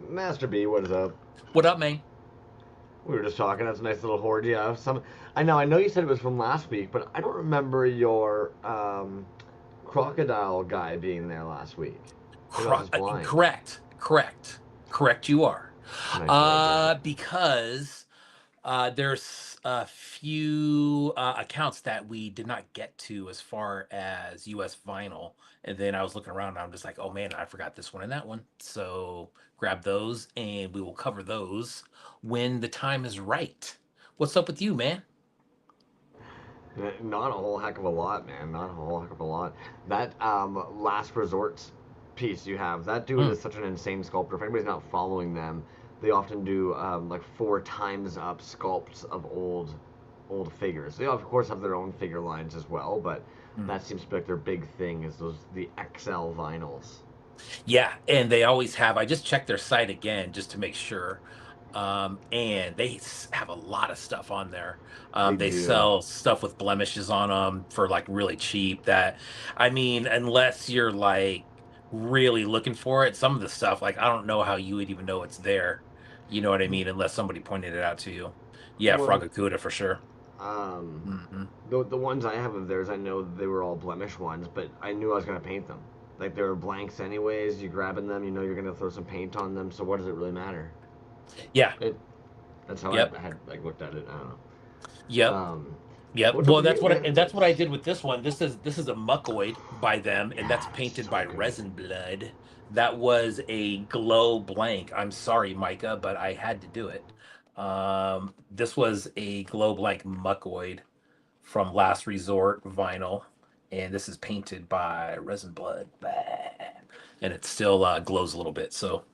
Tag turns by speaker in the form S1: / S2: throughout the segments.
S1: Master B, what is up?
S2: What up, man?
S1: We were just talking. That's a nice little hoard. Yeah, some. I know you said it was from last week, but I don't remember your crocodile guy being there last week. Maybe I was just blind.
S2: Correct. You are.
S1: Nice hoard, thank you.
S2: Because there's a few accounts that we did not get to as far as US vinyl. And then I was looking around and I'm just like, oh man, I forgot this one and that one. So grab those and we will cover those when the time is right. What's up with you, man?
S1: Not a whole heck of a lot, man. Not a whole heck of a lot. That last resort piece you have, that dude
S2: Hmm.
S1: is such an insane sculptor. If anybody's not following them, they often do like four times up sculpts of old figures. They of course have their own figure lines as well, but
S2: Hmm.
S1: that seems to be like their big thing is those the XL vinyls.
S2: Yeah, and they always have. I just checked their site again just to make sure. And they have a lot of stuff on there.
S1: They
S2: They
S1: do.
S2: sell stuff with blemishes on them for like really cheap. I mean, unless you're like really looking for it, some of the stuff, like I don't know how you would even know it's there. You know what I mean? Unless somebody pointed it out to you. Yeah,
S1: Well,
S2: Fragacuda for sure.
S1: um,
S2: Hmm.
S1: the ones I have of theirs, I know they were all blemish ones, but I knew I was gonna paint them. Like they were blanks anyways. You grabbing them, you know you're gonna throw some paint on them. So what does it really matter?
S2: Yeah.
S1: It That's how
S2: Yep.
S1: I had like looked at it. I don't know.
S2: Yep. Yep.
S1: What's up
S2: Well,
S1: with you,
S2: and
S1: man?
S2: that's what I did with this one. This is a muckoid by them, and that's
S1: Yeah,
S2: painted
S1: so
S2: by
S1: good.
S2: Resin Blood. That was a glow blank. I'm sorry, Micah, but I had to do it. This was a glow blank muckoid from Last Resort vinyl, and this is painted by Resin Blood. Bah. And it still glows a little bit. So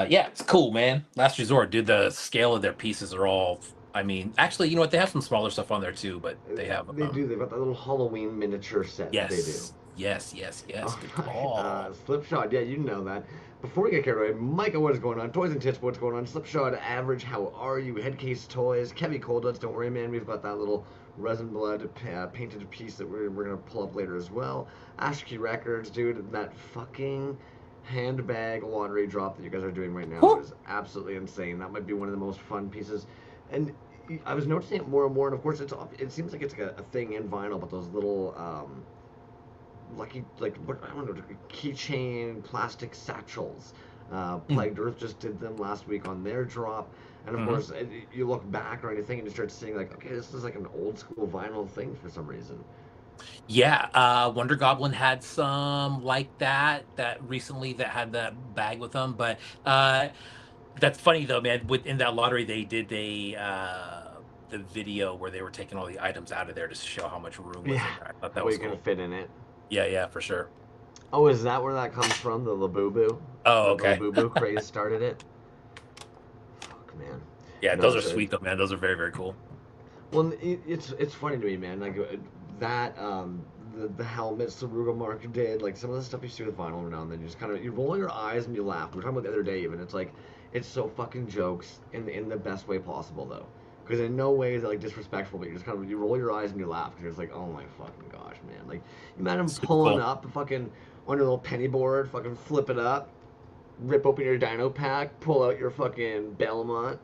S2: yeah, it's cool, man. Last Resort, dude. The scale of their pieces are all. I mean, actually, you know what? They have some smaller stuff on there too, but they have.
S1: They do. They've got that little Halloween miniature set. They do.
S2: Yes.
S1: All
S2: Good
S1: right,
S2: call.
S1: Slipshod. Yeah, you know that. Before we get carried away, Micah, what is going on? Toys and Tits, what's going on? Slipshod, Average, how are you? Headcase Toys, Kevy Coldnuts, don't worry, man. We've got that little resin blood painted piece that we're gonna pull up later as well. Ashkey Records, dude, that fucking handbag lottery drop that you guys are doing right now
S2: Whew.
S1: is absolutely insane. That might be one of the most fun pieces. And I was noticing it more and more, and of course, it seems like it's like a thing in vinyl, but those little lucky like what I don't know keychain plastic satchels.
S2: Mm,
S1: Plagued Earth just did them last week on their drop, and of
S2: mhm.
S1: course you look back or anything and you start seeing like okay this is like an old school vinyl thing for some reason.
S2: Yeah, Wonder Goblin had some like that recently that had that bag with them, but that's funny though, man. Within that lottery, they did the video where they were taking all the items out of there to show how much room was
S1: Yeah,
S2: in there. I thought that
S1: how
S2: was
S1: you can
S2: cool.
S1: fit in it.
S2: Yeah, for sure.
S1: Oh, is that where that comes from? The Labubu,
S2: Oh,
S1: the
S2: okay.
S1: Labubu craze started it. Fuck man,
S2: Yeah,
S1: no,
S2: those are sweet though, man. Those are very cool.
S1: well, it's funny to me, man. Like that, the helmets the Ruga Mark did, like some of the stuff you see with vinyl now and then, you just kind of you roll your eyes and you laugh. We were talking about the other day, even it's like it's so fucking jokes in the best way possible though, because in no way is it like disrespectful, but you just kind of you roll your eyes and you laugh because you're just like, oh my fucking gosh, man. Like you imagine
S2: Super
S1: pulling
S2: cool.
S1: up fucking on your little penny board, fucking flip it up, rip open your Dino pack, pull out your fucking Belmont,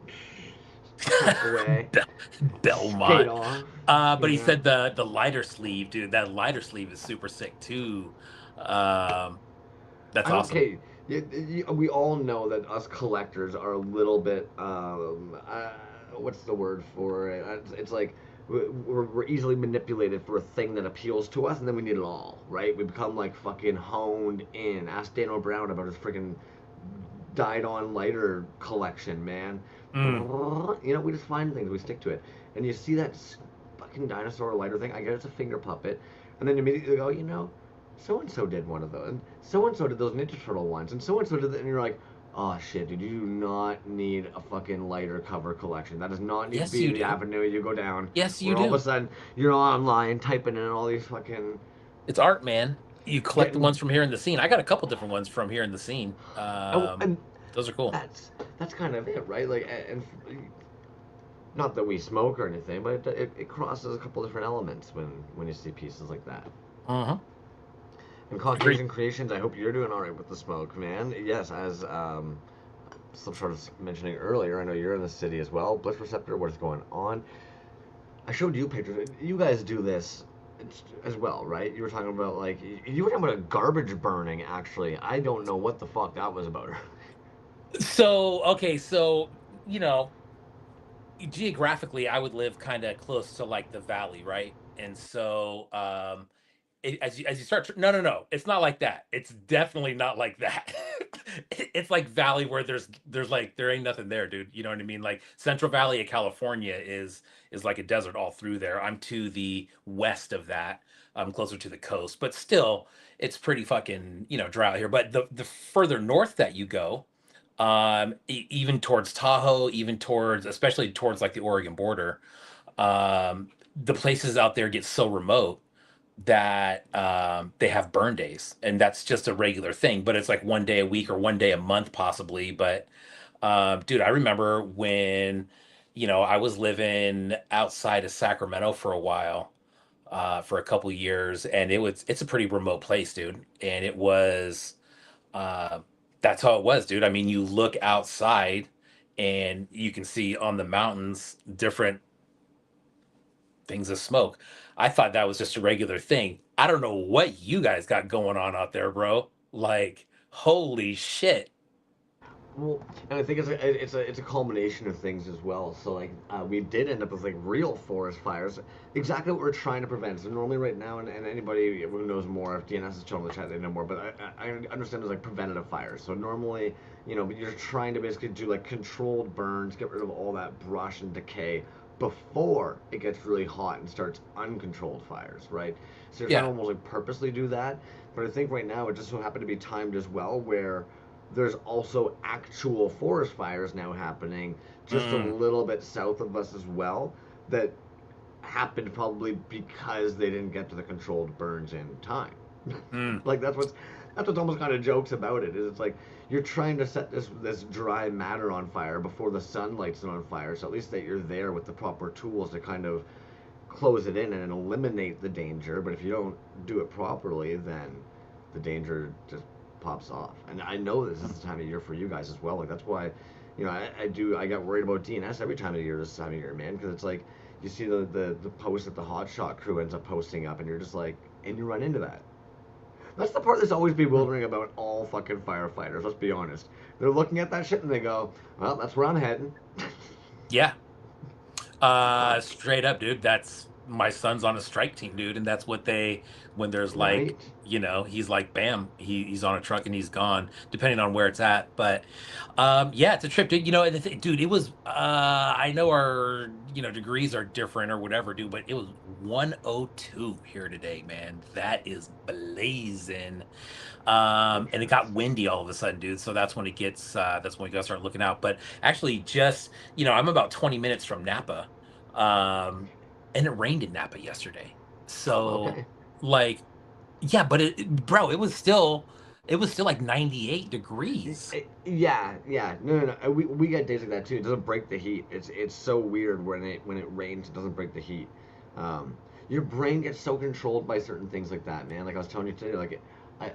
S1: tuck away,
S2: Bel-
S1: skate
S2: Belmont.
S1: off,
S2: But
S1: you
S2: he
S1: know.
S2: said the lighter sleeve, dude. That lighter sleeve is super sick too. Um, that's
S1: I don't.
S2: awesome.
S1: Okay, we all know that us collectors are a little bit. What's the word for it? It's like we're easily manipulated for a thing that appeals to us, and then we need it all, right? We become like fucking honed in. Ask Dan O'Brown about his freaking dyed on lighter collection, man.
S2: Mm.
S1: You know, we just find things, we stick to it. And you see that fucking dinosaur lighter thing, I get it's a finger puppet. And then immediately go, you know, so and so did one of those. And so and so did those Ninja Turtle ones. And so and so did that. And you're like, oh shit, dude, you do not need a fucking lighter cover collection. That does not need to
S2: Yes,
S1: be
S2: you
S1: the
S2: do.
S1: avenue you go down
S2: Yes, you
S1: where all of a
S2: do.
S1: sudden you're online typing in all these fucking
S2: It's art, man. You collect the
S1: getting
S2: ones from here in the scene. I got a couple different ones from here in the scene.
S1: and
S2: Those are cool.
S1: that's kind of it, right? Like, and not that we smoke or anything, but it crosses a couple different elements when you see pieces like that.
S2: Uh-huh.
S1: And
S2: Agreed.
S1: Caucasian Creations, I hope you're doing all right with the smoke, man. Yes, as sort of mentioning earlier, I know you're in the city as well. Bliss Receptor, what's going on? I showed you pictures. You guys do this as well, right? You were talking about like you were talking about a garbage burning. Actually, I don't know what the fuck that was about.
S2: So okay, so you know, geographically, I would live kind of close to like the valley, right? And so as you start no, it's not like that. It's definitely not like that. It's like valley where there's like there ain't nothing there, dude. You know what I mean? Like Central Valley of California is like a desert all through there. I'm to the west of that. I'm closer to the coast, but still it's pretty fucking, dry out here. But the further north that you go, even towards Tahoe, even towards especially towards like the Oregon border, the places out there get so remote that they have burn days, and that's just a regular thing. But it's like one day a week or one day a month, possibly. But dude, I remember when I was living outside of Sacramento for a while, for a couple years, and it's a pretty remote place, dude. And it was uh, that's how it was, dude. I mean, you look outside and you can see on the mountains different things of smoke. I thought that was just a regular thing. I don't know what you guys got going on out there, bro. Like, holy shit.
S1: Well, and I think it's a culmination of things as well. So like we did end up with like real forest fires, exactly what we're trying to prevent. So normally right now, and anybody who knows more, if DNS is still in the chat, they know more. But I understand there's like preventative fires. So normally, you're trying to basically do like controlled burns, get rid of all that brush and decay before it gets really hot and starts uncontrolled fires, right? So you're trying to
S2: Yeah.
S1: almost like purposely do that. But I think right now it just so happened to be timed as well where there's also actual forest fires now happening just a
S2: Mm,
S1: little bit south of us as well that happened probably because they didn't get to the controlled burns in time.
S2: mm.
S1: Like that's what's almost kind of jokes about it is it's like you're trying to set this dry matter on fire before the sun lights it on fire, so at least that you're there with the proper tools to kind of close it in and eliminate the danger. But if you don't do it properly, then the danger just pops off. And I know this is the time of year for you guys as well. Like that's why, I get worried about DNS every time of year this time of year, man, because it's like you see the post that the hotshot crew ends up posting up, and you're just like, and you run into that. That's the part that's always
S2: Mm.
S1: bewildering about all fucking firefighters. Let's be honest. They're looking at that shit and they go, "Well, that's where I'm heading."
S2: Yeah. Straight up, dude. That's my son's on a strike team, dude, and that's what they when there's like,
S1: Right?
S2: he's like, bam, he's on a truck and he's gone, depending on where it's at. But yeah, it's a trip, dude. And dude, it was I know our degrees are different or whatever, dude, but it was 102 here today, man. That is blazing. And it got windy all of a sudden, dude. So that's when we gotta start looking out. But actually, just I'm about 20 minutes from Napa, um, and it rained in Napa yesterday.
S1: Oh,
S2: So
S1: okay.
S2: like, yeah, but bro, it was still like 98 degrees.
S1: Yeah, yeah. No, no, no. We get days like that too. It doesn't break the heat. It's so weird when it rains. It doesn't break the heat. Um, your brain gets so controlled by certain things like that, man. Like I was telling you today, like I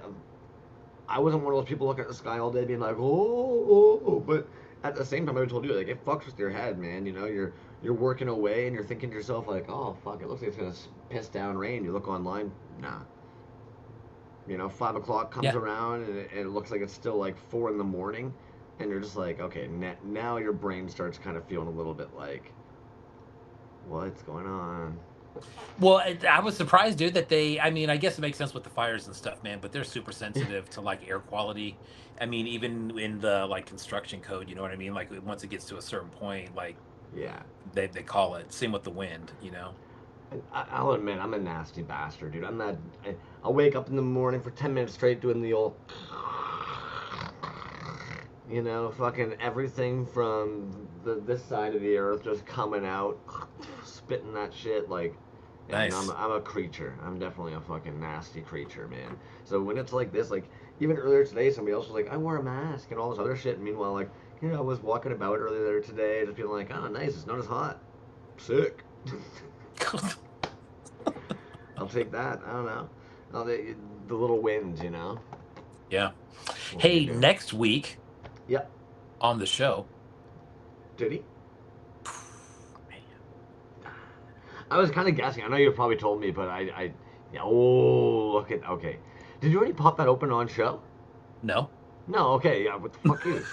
S1: I wasn't one of those people looking at the sky all day being like, oh. But at the same time, I told you, like, it fucks with your head, man. You're working away and you're thinking to yourself, like, oh, fuck, it looks like it's going to piss down rain. You look online, nah. 5 o'clock comes
S2: Yeah.
S1: around and it looks like it's still like 4 in the morning. And you're just like, okay, now your brain starts kind of feeling a little bit like, what's going on?
S2: Well, I was surprised, dude, that I mean, I guess it makes sense with the fires and stuff, man, but they're super sensitive to like air quality. I mean, even in the like construction code, you know what I mean? Like once it gets to a certain point, like
S1: Yeah.
S2: they call it. Same with the wind.
S1: I'll admit, I'm a nasty bastard, dude. I'll wake up in the morning for 10 minutes straight doing the old, fucking everything from this side of the earth just coming out, spitting that shit. Like, yeah, no, I'm,
S2: Nice.
S1: I'm a creature. I'm definitely a fucking nasty creature, man. So when it's like this, like, even earlier today, somebody else was like, I wore a mask and all this other shit. And meanwhile, like, I was walking about earlier today, just feeling like, oh, nice, it's not as hot. Sick. I'll take that. I don't know. Oh, the little winds.
S2: Yeah.
S1: What can you
S2: Hey,
S1: do?
S2: next week
S1: Yep.
S2: on the show.
S1: Did he?
S2: Man.
S1: I was kind of guessing. I know you probably told me, but yeah. Oh, look at. Okay. Did you already pop that open on show?
S2: No.
S1: No. Okay. Yeah. What the fuck is?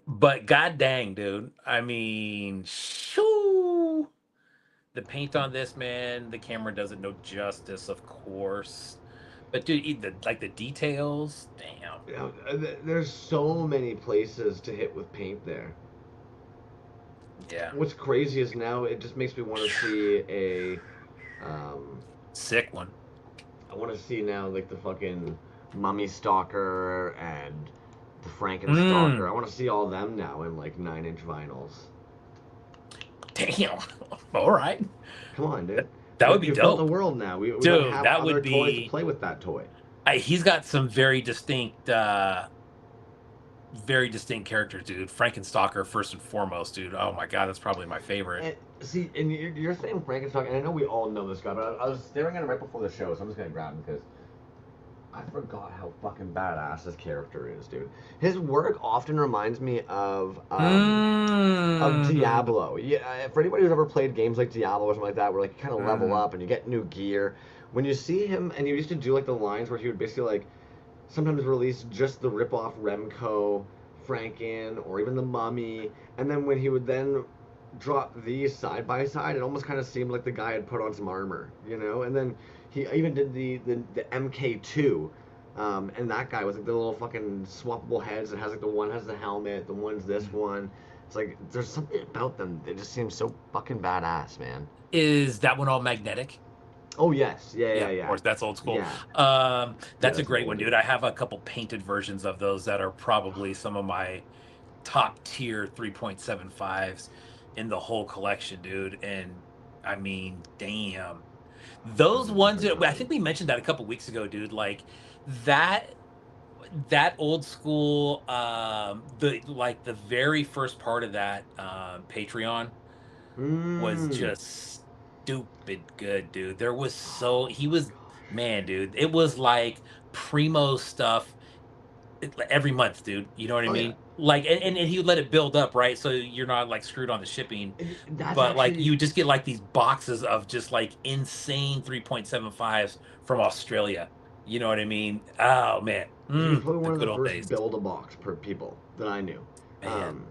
S2: But god dang, dude. I mean, shoo. The paint on this, man, the camera doesn't know justice, of course. But dude, the details, damn.
S1: Yeah, there's so many places to hit with paint there.
S2: Yeah.
S1: What's crazy is now it just makes me want to see a.
S2: Sick one.
S1: I want to see now like the fucking Mummy Stalker and the Frankenstalker. I want to see all them now in like 9-inch vinyls.
S2: Damn. All right.
S1: Come on, dude.
S2: That would be
S1: We've
S2: dope.
S1: built the world now. We
S2: Dude,
S1: don't have
S2: that
S1: other
S2: would
S1: toys
S2: be.
S1: to play with that toy.
S2: He's got some very distinct characters, dude. Frankenstalker, first and foremost, dude. Oh my god, that's probably my favorite.
S1: And, see, and you're saying Frankenstalker, and I know we all know this guy, but I was staring at him right before the show, so I'm just gonna grab him because I forgot how fucking badass this character is, dude. His work often reminds me of Diablo. Yeah, for anybody who's ever played games like Diablo or something like that, where like you kind of level up and you get new gear. When you see him, and he used to do like the lines where he would basically like sometimes release just the rip-off Remco, Franken, or even the Mummy, and then when he would then drop these side by side, it almost kind of seemed like the guy had put on some armor, you know. And then he even did the MK2, and that guy with like the little fucking swappable heads. It has like the one has the helmet, the one's this one. It's like there's something about them. They just seem so fucking badass, man.
S2: Is that one all magnetic?
S1: Oh yes, yeah.
S2: Of course, that's old school.
S1: Yeah.
S2: That's a great one, dude. I have a couple painted versions of those that are probably some of my top tier 3.75s in the whole collection, dude. And I mean, damn, those ones. I think we mentioned that a couple weeks ago, dude. Like that old school, the very first part of that Patreon was just stupid good, dude. There was man, dude. It was like primo stuff every month, dude. You know what I mean?
S1: Yeah.
S2: Like, and he would let it build up, right? So you're not like screwed on the shipping.
S1: That's
S2: but like
S1: actually...
S2: you just get like these boxes of just like insane 3.75s from Australia. You know what I mean? Oh man,
S1: He was probably one of
S2: good
S1: the
S2: old
S1: first
S2: days.
S1: build-a-box per people that I knew.
S2: Man.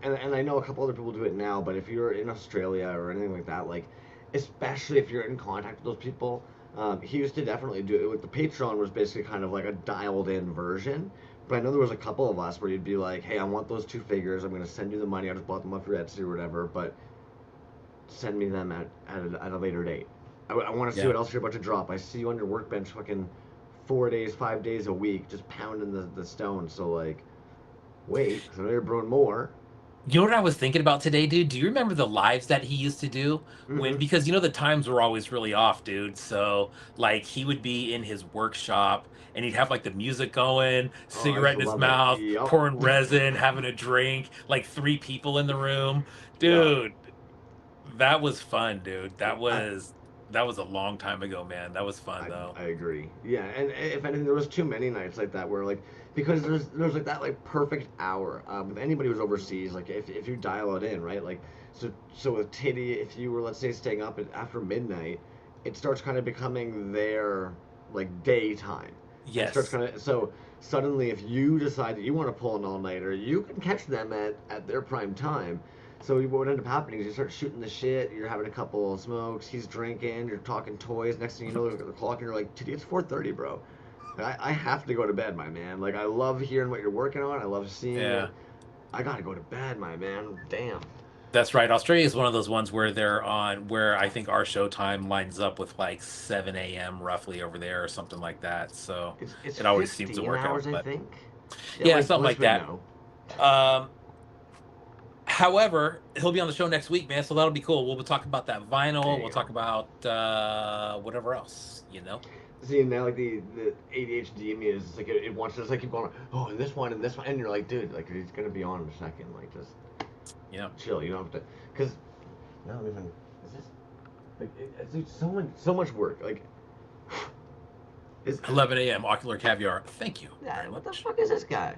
S1: And I know a couple other people do it now, but if you're in Australia or anything like that, like, especially if you're in contact with those people, he used to definitely do it. With the Patreon was basically kind of like a dialed-in version. But I know there was a couple of us where you'd be like, hey, I want those 2 figures. I'm going to send you the money. I just bought them off your Etsy or whatever, but send me them at a later date. I want to see what else you're about to drop. I see you on your workbench fucking 4 days, 5 days a week, just pounding the stone. So, like, wait, because I know you're brewing more.
S2: You know what I was thinking about today, dude? Do you remember the lives that he used to do? Because you know the times were always really off, dude. So like he would be in his workshop and he'd have like the music going, cigarette in his mouth, pouring resin, having a drink, like 3 people in the room. Dude, that was fun, dude. That was a long time ago, man. That was fun though.
S1: I agree. Yeah, and if anything, there was too many nights like that where like, because there's like that like perfect hour with anybody who's overseas, like if you dial it in, right? Like so with Titty, if you were, let's say, staying up after midnight, it starts kind of becoming their like daytime.
S2: Yes.
S1: It starts kind of, so suddenly if you decide that you want to pull an all-nighter, you can catch them at their prime time. So what would end up happening is you start shooting the shit, you're having a couple of smokes, he's drinking, you're talking toys, next thing you know, look at the clock and you're like, Titty, it's 4:30, bro. I have to go to bed, my man. Like, I love hearing what you're working on. I love seeing it. I gotta go to bed, my man. Damn.
S2: That's right. Australia is one of those ones where where I think our show time lines up with like 7 a.m. roughly over there or something like that. So
S1: it's
S2: it always seems to work
S1: hours,
S2: out.
S1: I think.
S2: Yeah, something like that. However, he'll be on the show next week, man. So that'll be cool. We'll talk about that vinyl. We'll talk about whatever else, you know.
S1: See, now like the ADHD in me is like it wants to just like keep going. Oh, and this one, and you're like, dude, like he's gonna be on in a second. Like just chill. You don't have to, because not even is this like it's so much work. Like
S2: it's 11 a.m. Ocular Caviar. Thank you.
S1: Yeah. What the fuck is this guy?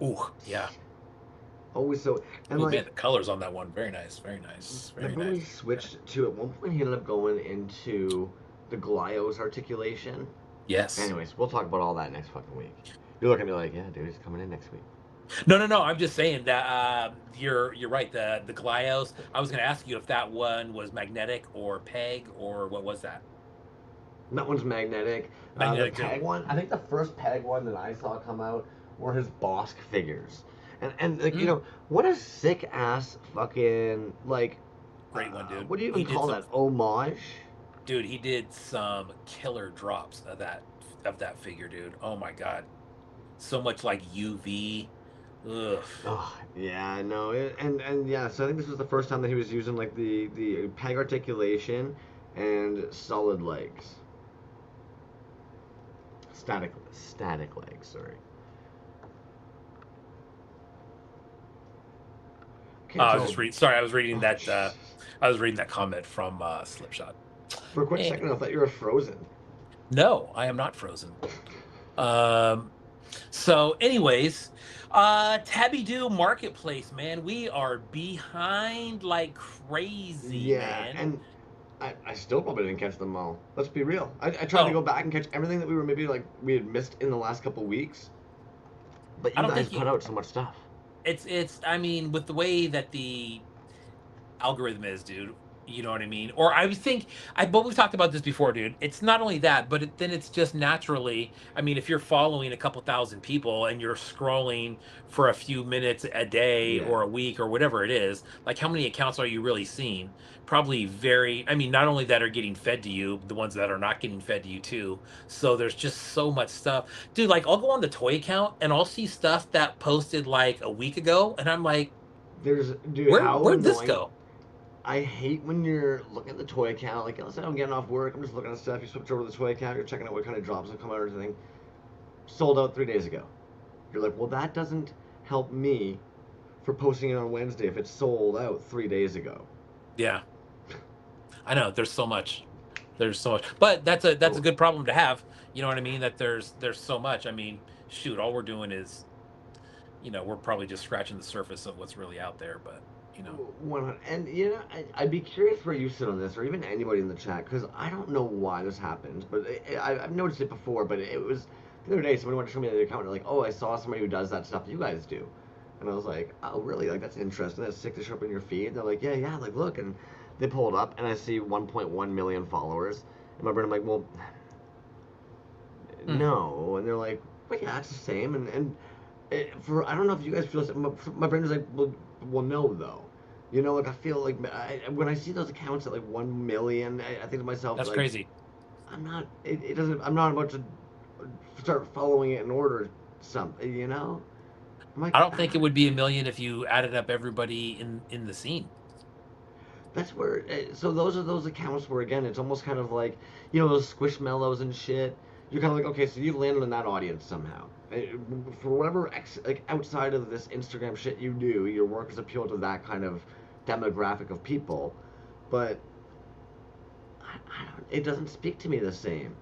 S2: Ooh, yeah.
S1: Always so, and
S2: Oh
S1: like
S2: man, the colors on that one, very nice, very nice, very
S1: remember when he
S2: nice.
S1: switched to, at one point he ended up going into the Glyos articulation.
S2: Yes.
S1: Anyways, we'll talk about all that next fucking week. You're looking at me like, yeah, dude, he's coming in next week.
S2: No, no, no. I'm just saying that you're right. The Glyos. I was going to ask you if that one was magnetic or peg or what was that?
S1: That one's magnetic. The
S2: Magnetic too.
S1: peg one, I think the first peg one that I saw come out were his Bosk figures. And like, you
S2: Mm,
S1: know, what a sick ass fucking, like,
S2: great one, dude.
S1: what do you
S2: He
S1: even
S2: did
S1: call
S2: some,
S1: that? Homage?
S2: dude. He did some killer drops of that figure, dude. Oh my god, so much like UV. Ugh.
S1: Oh, yeah, no, and yeah, so I think this was the first time that he was using like the peg articulation and solid legs. Static legs, sorry. Can't
S2: I was
S1: tell.
S2: just reading. Sorry, I was reading
S1: Oh,
S2: that. I was reading that comment from Slipshot.
S1: for a quick
S2: Eh,
S1: second, I thought you were frozen.
S2: no, I am not frozen. Um, so, anyways, TABBYDOO Marketplace, man, we are behind like crazy,
S1: Yeah,
S2: man.
S1: and I still probably didn't catch them all. Let's be real. I tried to go
S2: Oh,
S1: back and catch everything that we were maybe like we had missed in the last couple weeks, but
S2: I
S1: you
S2: don't
S1: guys
S2: think you.
S1: put out so much stuff.
S2: It's. I mean, with the way that the algorithm is, dude. You know what I mean? Or I would think but we've talked about this before, dude. It's not only that, but then it's just naturally. I mean, if you're following a couple thousand people and you're scrolling for a few minutes a day
S1: Yeah.
S2: or a week or whatever it is, like how many accounts are you really seeing? Probably very, I mean, not only that are getting fed to you, the ones that are not getting fed to you too. So there's just so much stuff. Dude, like I'll go on the toy account and I'll see stuff that posted like a week ago and I'm like,
S1: There's, dude, how
S2: where'd this
S1: annoying.
S2: go?
S1: I hate when you're looking at the toy account. Like, let's say I'm getting off work, I'm just looking at stuff. You switch over to the toy account, you're checking out what kind of drops have come out or anything. Sold out 3 days ago. You're like, well, that doesn't help me for posting it on Wednesday if it's sold out 3 days ago.
S2: Yeah. I know there's so much. There's so much. But that's a
S1: Oh,
S2: good problem to have. You know what I mean? That there's so much. I mean, shoot, all we're doing is, we're probably just scratching the surface of what's really out there, but
S1: one, and you know, I'd be curious where you sit on this, or even anybody in the chat, because I don't know why this happens, but I've noticed it before. But it was the other day, somebody wanted to show me the account, and they're like, "Oh, I saw somebody who does that stuff you guys do," and I was like, "Oh, really? Like that's interesting. That's sick to show up in your feed." And they're like, "Yeah, yeah. Like look," and they pull it up, and I see 1.1 million followers. In my brain, I'm like, "Well,
S2: hmm.
S1: no," and they're like, "But yeah, it's the same." And for I don't know if you guys feel this, my brain is like, well, no, though. You know, like I feel like when I see those accounts at like 1 million, I think to myself
S2: That's
S1: like,
S2: crazy.
S1: I'm not. It doesn't. I'm not about to start following it in order something. You know. I'm like,
S2: I don't think it would be a million if you added up everybody in the scene.
S1: that's where. So those are those accounts where again, it's almost kind of like those squishmallows and shit. You're kind of like, okay, so you've landed in that audience somehow. For whatever like outside of this Instagram shit you do, your work is appeal to that kind of demographic of people, but I don't. It doesn't speak to me the same.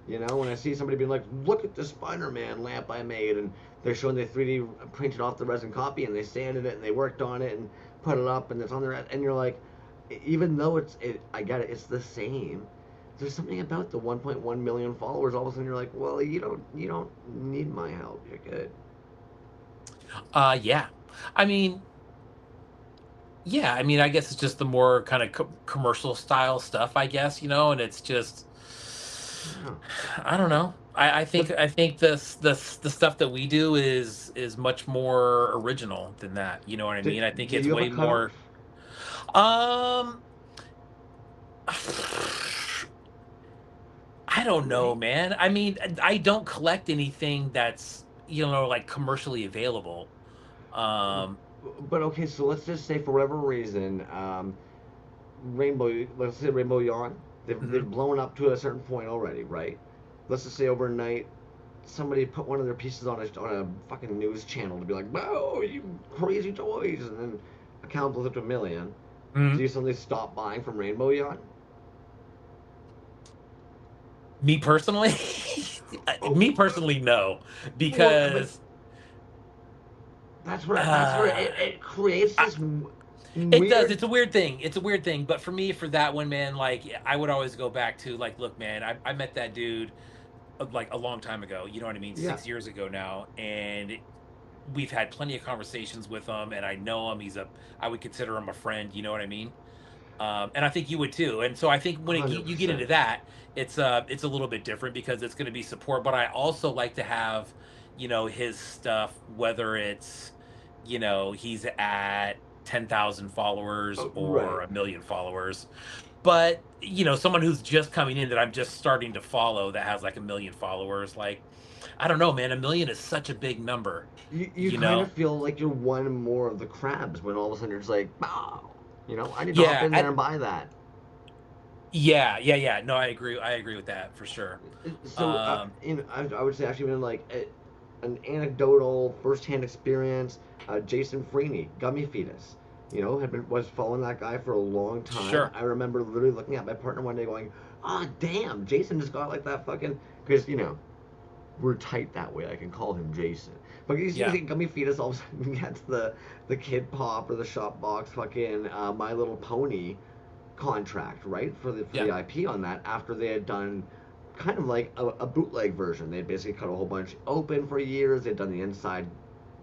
S1: You know, when I see somebody being like, "Look at the Spider-Man lamp I made," and they're showing they 3D printed off the resin copy and they sanded it and they worked on it and put it up and it's on their, and you're like, even though I get it, it's the same. There's something about the 1.1 million followers. All of a sudden, you're like, well, you don't need my help. You're good.
S2: Yeah. I mean, yeah, I mean, I guess it's just the more kind of commercial style stuff, I guess, and it's just
S1: Yeah.
S2: I don't know. I think
S1: But
S2: I think the stuff that we do is much more original than that. You know what I
S1: do,
S2: mean? I think
S1: do
S2: it's
S1: you have a
S2: way
S1: cutoff?
S2: more. Um, I don't know,
S1: Right.
S2: man. I mean, I don't collect anything that's like commercially available. Um,
S1: But okay, so let's just say for whatever reason, Rainbow, let's say Rainbow Yawn, they've
S2: mhm.
S1: blown up to a certain point already, right? Let's just say overnight, somebody put one of their pieces on a fucking news channel to be like, "Oh, you crazy toys," and then account blows up to 1 million. Do
S2: Mhm.
S1: you suddenly stop buying from Rainbow Yacht?
S2: Me personally,
S1: Oh,
S2: me personally, no,
S1: well, but
S2: because
S1: That's where it creates
S2: I,
S1: this
S2: it does.
S1: weird.
S2: It's a weird thing. It's a weird thing. But for me, for that one, man, like I would always go back to like, look, man, I met that dude like a long time ago. You know what I mean?
S1: Yeah.
S2: 6 years ago now, and we've had plenty of conversations with him, and I know him. I would consider him a friend. You know what I mean? And I think you would too. And so I think when you get into
S1: 100%.
S2: that, it's a little bit different because it's going to be support. But I also like to have, his stuff, whether it's, he's at 10,000 followers
S1: Oh,
S2: or
S1: right.
S2: 1 million followers. But someone who's just coming in that I'm just starting to follow that has like 1 million followers, like I don't know, man, 1 million is such a big number,
S1: You
S2: you
S1: kind of
S2: know?
S1: feel like you're one more of the crabs when all of a sudden you're just like, wow, I need to hop
S2: Yeah,
S1: in there and buy that.
S2: yeah. No, I agree. I agree with that for sure.
S1: So,
S2: Um,
S1: I would say actually, even like an anecdotal, first-hand experience. Jason Freeney, Gummy Fetus, was following that guy for a long time.
S2: sure.
S1: I remember literally looking at my partner one day, going, "Ah, damn, Jason just got like that fucking," because we're tight that way. I can call him Jason. But you see
S2: Yeah.
S1: the Gummy Fetus all of a sudden gets the Kid Pop or the Shopbox fucking My Little Pony contract, right? For the
S2: Yeah.
S1: IP on that after they had done kind of like a bootleg version. They had basically cut a whole bunch open for years. They'd done the inside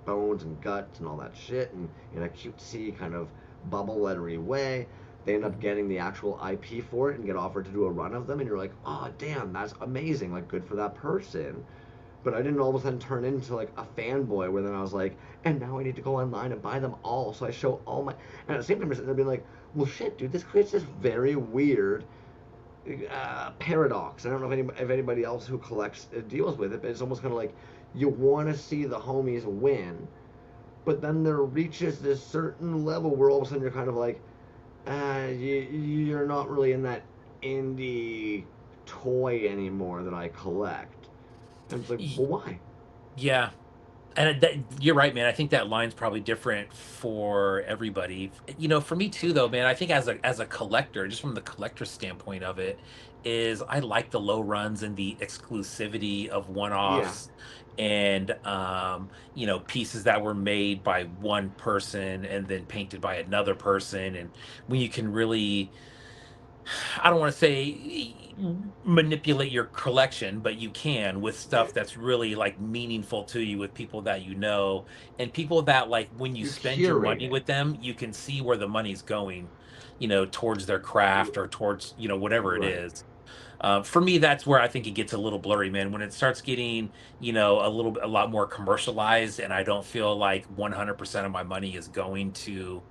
S1: bones and guts and all that shit, and in a cutesy kind of bubble lettery way. They end up
S2: Mhm.
S1: getting the actual IP for it and get offered to do a run of them, and you're like, oh damn, that's amazing, like good for that person. But I didn't all of a sudden turn into like a fanboy where then I was like, and now I need to go online and buy them all. So I show all my, and at the same time, I'm sitting there being like, well, shit, dude, this creates this very weird paradox. I don't know if anybody else who collects deals with it, but it's almost kind of like you want to see the homies win, but then there reaches this certain level where all of a sudden you're kind of like, you're not really in that indie toy anymore that I collect. And it's like,
S2: Y-
S1: well, why?
S2: Yeah. And you're right, man. I think that line's probably different for everybody. For me too, though, man. I think as a collector, just from the collector standpoint of it, is I like the low runs and the exclusivity of
S1: Yeah,
S2: one-offs, and pieces that were made by one person and then painted by another person, and when you can really, I don't want to say manipulate your collection, but you can with stuff that's really like meaningful to you with people that and people that like when you
S1: you
S2: spend your
S1: curate
S2: money
S1: it.
S2: with them, you can see where the money's going, towards their craft or towards, whatever it
S1: Right.
S2: is. For me, that's where I think it gets a little blurry, man. When it starts getting, a lot more commercialized, and I don't feel like 100% of my money is going to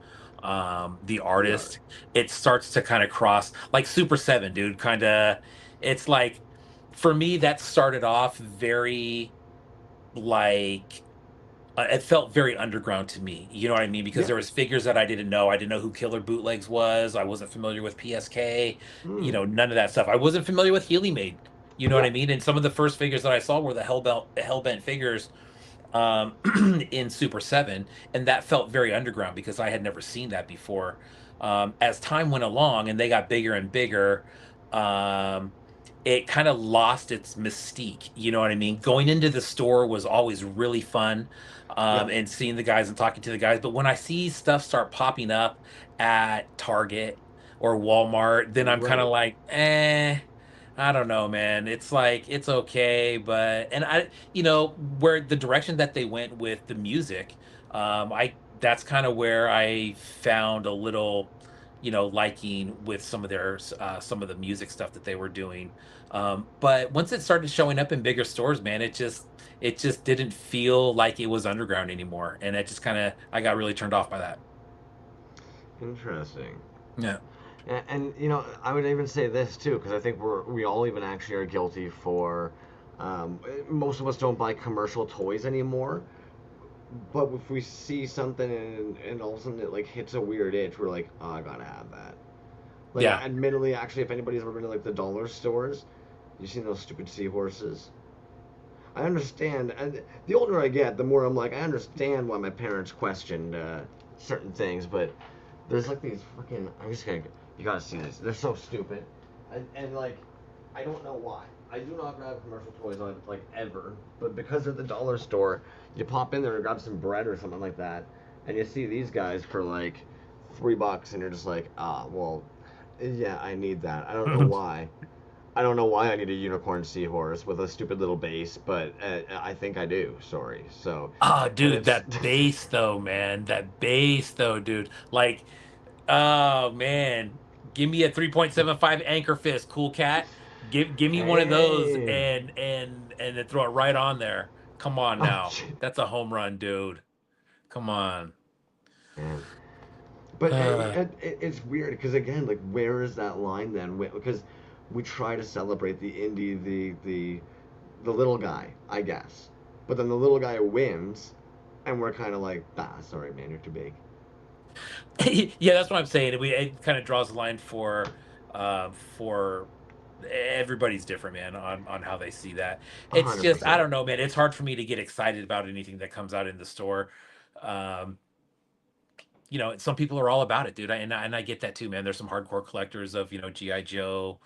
S2: the
S1: The art.
S2: artist, it starts to kind of cross like Super 7, dude. Kind of, it's like for me that started off very like it felt very underground to me. You know what I mean? Because
S1: Yeah.
S2: there was figures that I didn't know. I didn't know who Killer Bootlegs was. I wasn't familiar with PSK.
S1: Mm.
S2: None of that stuff. I wasn't familiar with Healy Made. You know what I
S1: Yeah.
S2: mean? And some of the first figures that I saw were the Hellbent figures um in Super 7, and that felt very underground because I had never seen that before. As time went along and they got bigger and bigger, um it kind of lost its mystique. You know what I mean? Going into the store was always really fun,
S1: Yeah.
S2: and seeing the guys and talking to the guys. But when I see stuff start popping up at Target or Walmart, then I'm kind of
S1: Right.
S2: like, I don't know, man. It's like it's okay, but and where the direction that they went with the music, I that's kind of where I found a little, liking with some of the music stuff that they were doing. But once it started showing up in bigger stores, man, it just didn't feel like it was underground anymore, and it just kind of I got really turned off by that.
S1: Interesting.
S2: Yeah.
S1: And I would even say this too, because I think we all even actually are guilty for. Most of us don't buy commercial toys anymore, but if we see something and all of a sudden it like hits a weird itch, we're like, oh, I gotta have that. Like,
S2: Yeah.
S1: admittedly, actually, if anybody's ever been to like the dollar stores, you seen those stupid seahorses. I understand, and the older I get, the more I'm like, I understand why my parents questioned certain things, but there's like these freaking. I'm just gonna. You gotta see this. They're so stupid, and like, I don't know why. I do not grab commercial toys on like ever, but because they're the dollar store, You pop in there and grab some bread or something like that, and you see these guys for like $3, and you're just like, ah, well, yeah, I need that. I don't know why. I don't know why I need a unicorn seahorse with a stupid little bass, but I think I do. Sorry. So,
S2: Oh,
S1: and
S2: dude,
S1: it's
S2: that bass though, man. That bass though, dude. Like, oh man. Give me a 3.75 anchor fist, cool cat. Give me one of those
S1: hey,
S2: and then throw it right on there. Come on
S1: oh,
S2: now. That's a home run, dude. Come on.
S1: man. But
S2: Uh,
S1: it's weird because again, like, where is that line then? Because we try to celebrate the indie, the little guy, I guess. But then the little guy wins, and we're kind of like, ah, sorry, man, you're too big.
S2: yeah, that's what I'm saying. It kind of draws a line for everybody's different, man, on how they see that. It's
S1: hundred
S2: just I
S1: percent.
S2: don't know, man. It's hard for me to get excited about anything that comes out in the store. Um, some people are all about it, dude. And I get that too, man. There's some hardcore collectors of GI Joe,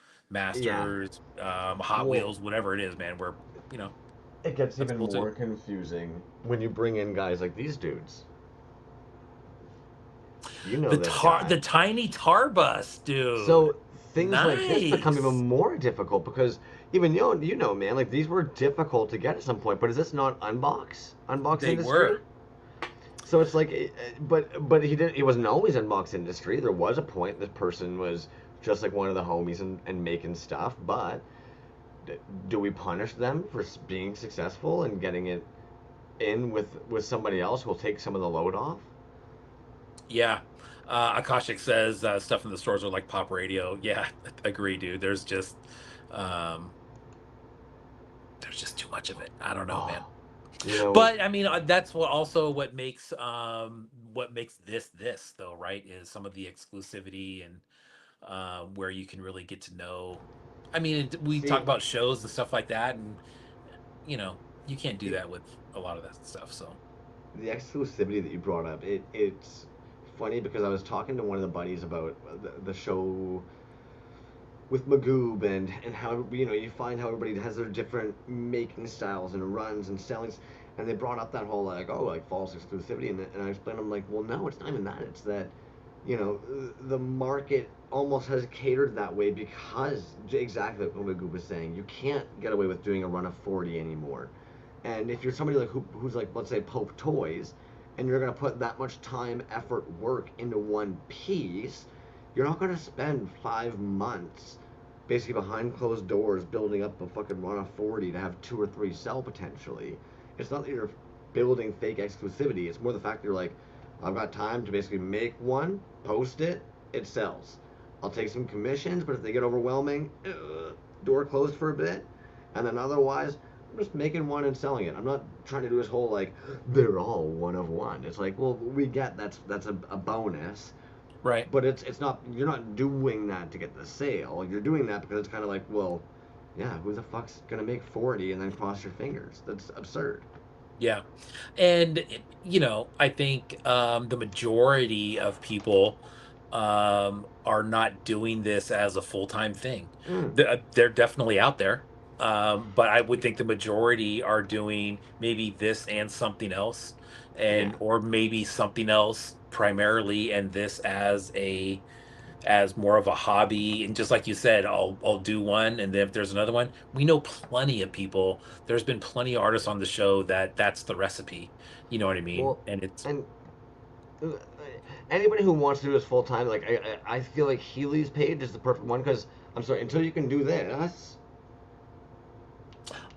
S1: Yeah.
S2: Masters, Hot
S1: Well,
S2: Wheels, whatever it is, man. Where you know
S1: it gets
S2: that's
S1: even
S2: cool too.
S1: more confusing when you bring in guys like these dudes. You know this
S2: The
S1: guy.
S2: tiny tar bus, dude.
S1: So things like this become even
S2: Nice.
S1: more difficult because even man, like these were difficult to get at some point. But is this not unbox
S2: They
S1: industry?
S2: were.
S1: So it's like, but he wasn't always in box industry. There was a point this person was just like one of the homies and making stuff. But do we punish them for being successful and getting it in with somebody else who'll take some of the load off?
S2: Yeah. Akashic says stuff in the stores are like pop radio. Yeah, agree, dude. Um, there's just too much of it. I don't know, man.
S1: Oh, you know,
S2: But I mean, that's what makes this though, right? Is some of the exclusivity and where you can really get to know. I mean, we talk
S1: see,
S2: about shows and stuff like that, and you know, you can't do
S1: it,
S2: that with a lot of that stuff. So
S1: the exclusivity that you brought up, it's funny because I was talking to one of the buddies about the show with Magoob and how you find how everybody has their different making styles and runs and sellings, and they brought up that whole like false exclusivity, and I explained, I'm like, well, no, it's not even that. It's that the market almost has catered that way because exactly what Magoob was saying. You can't get away with doing a run of 40 anymore. And if you're somebody like who's like, let's say, Pope Toys, and you're gonna put that much time, effort, work into one piece, you're not gonna spend 5 months basically behind closed doors building up a fucking run of 40 to have two or three sell potentially. It's not that you're building fake exclusivity. It's more the fact that you're like, I've got time to basically make one, post it, it sells. I'll take some commissions, but if they get overwhelming, door closed for a bit, and then otherwise I'm just making one and selling it. I'm not trying to do this whole like they're all one of one. It's like, well, we get that's a bonus,
S2: right.
S1: but it's not. You're not doing that to get the sale. You're doing that because it's kind of like, well, yeah, who the fuck's gonna make 40 and then cross your fingers? That's absurd.
S2: Yeah. And I think the majority of people are not doing this as a full-time thing.
S1: Mm,
S2: They're definitely out there. But I would think the majority are doing maybe this and something else,
S1: yeah.
S2: and or maybe something else primarily and this as more of a hobby. And just like you said, I'll do one, and then if there's another one, we know plenty of people. There's been plenty of artists on the show that's the recipe. You know what I mean?
S1: Well,
S2: And it's
S1: and uh, anybody who wants to do this full time, like I feel like Healy's page is the perfect one because I'm sorry, until you can do this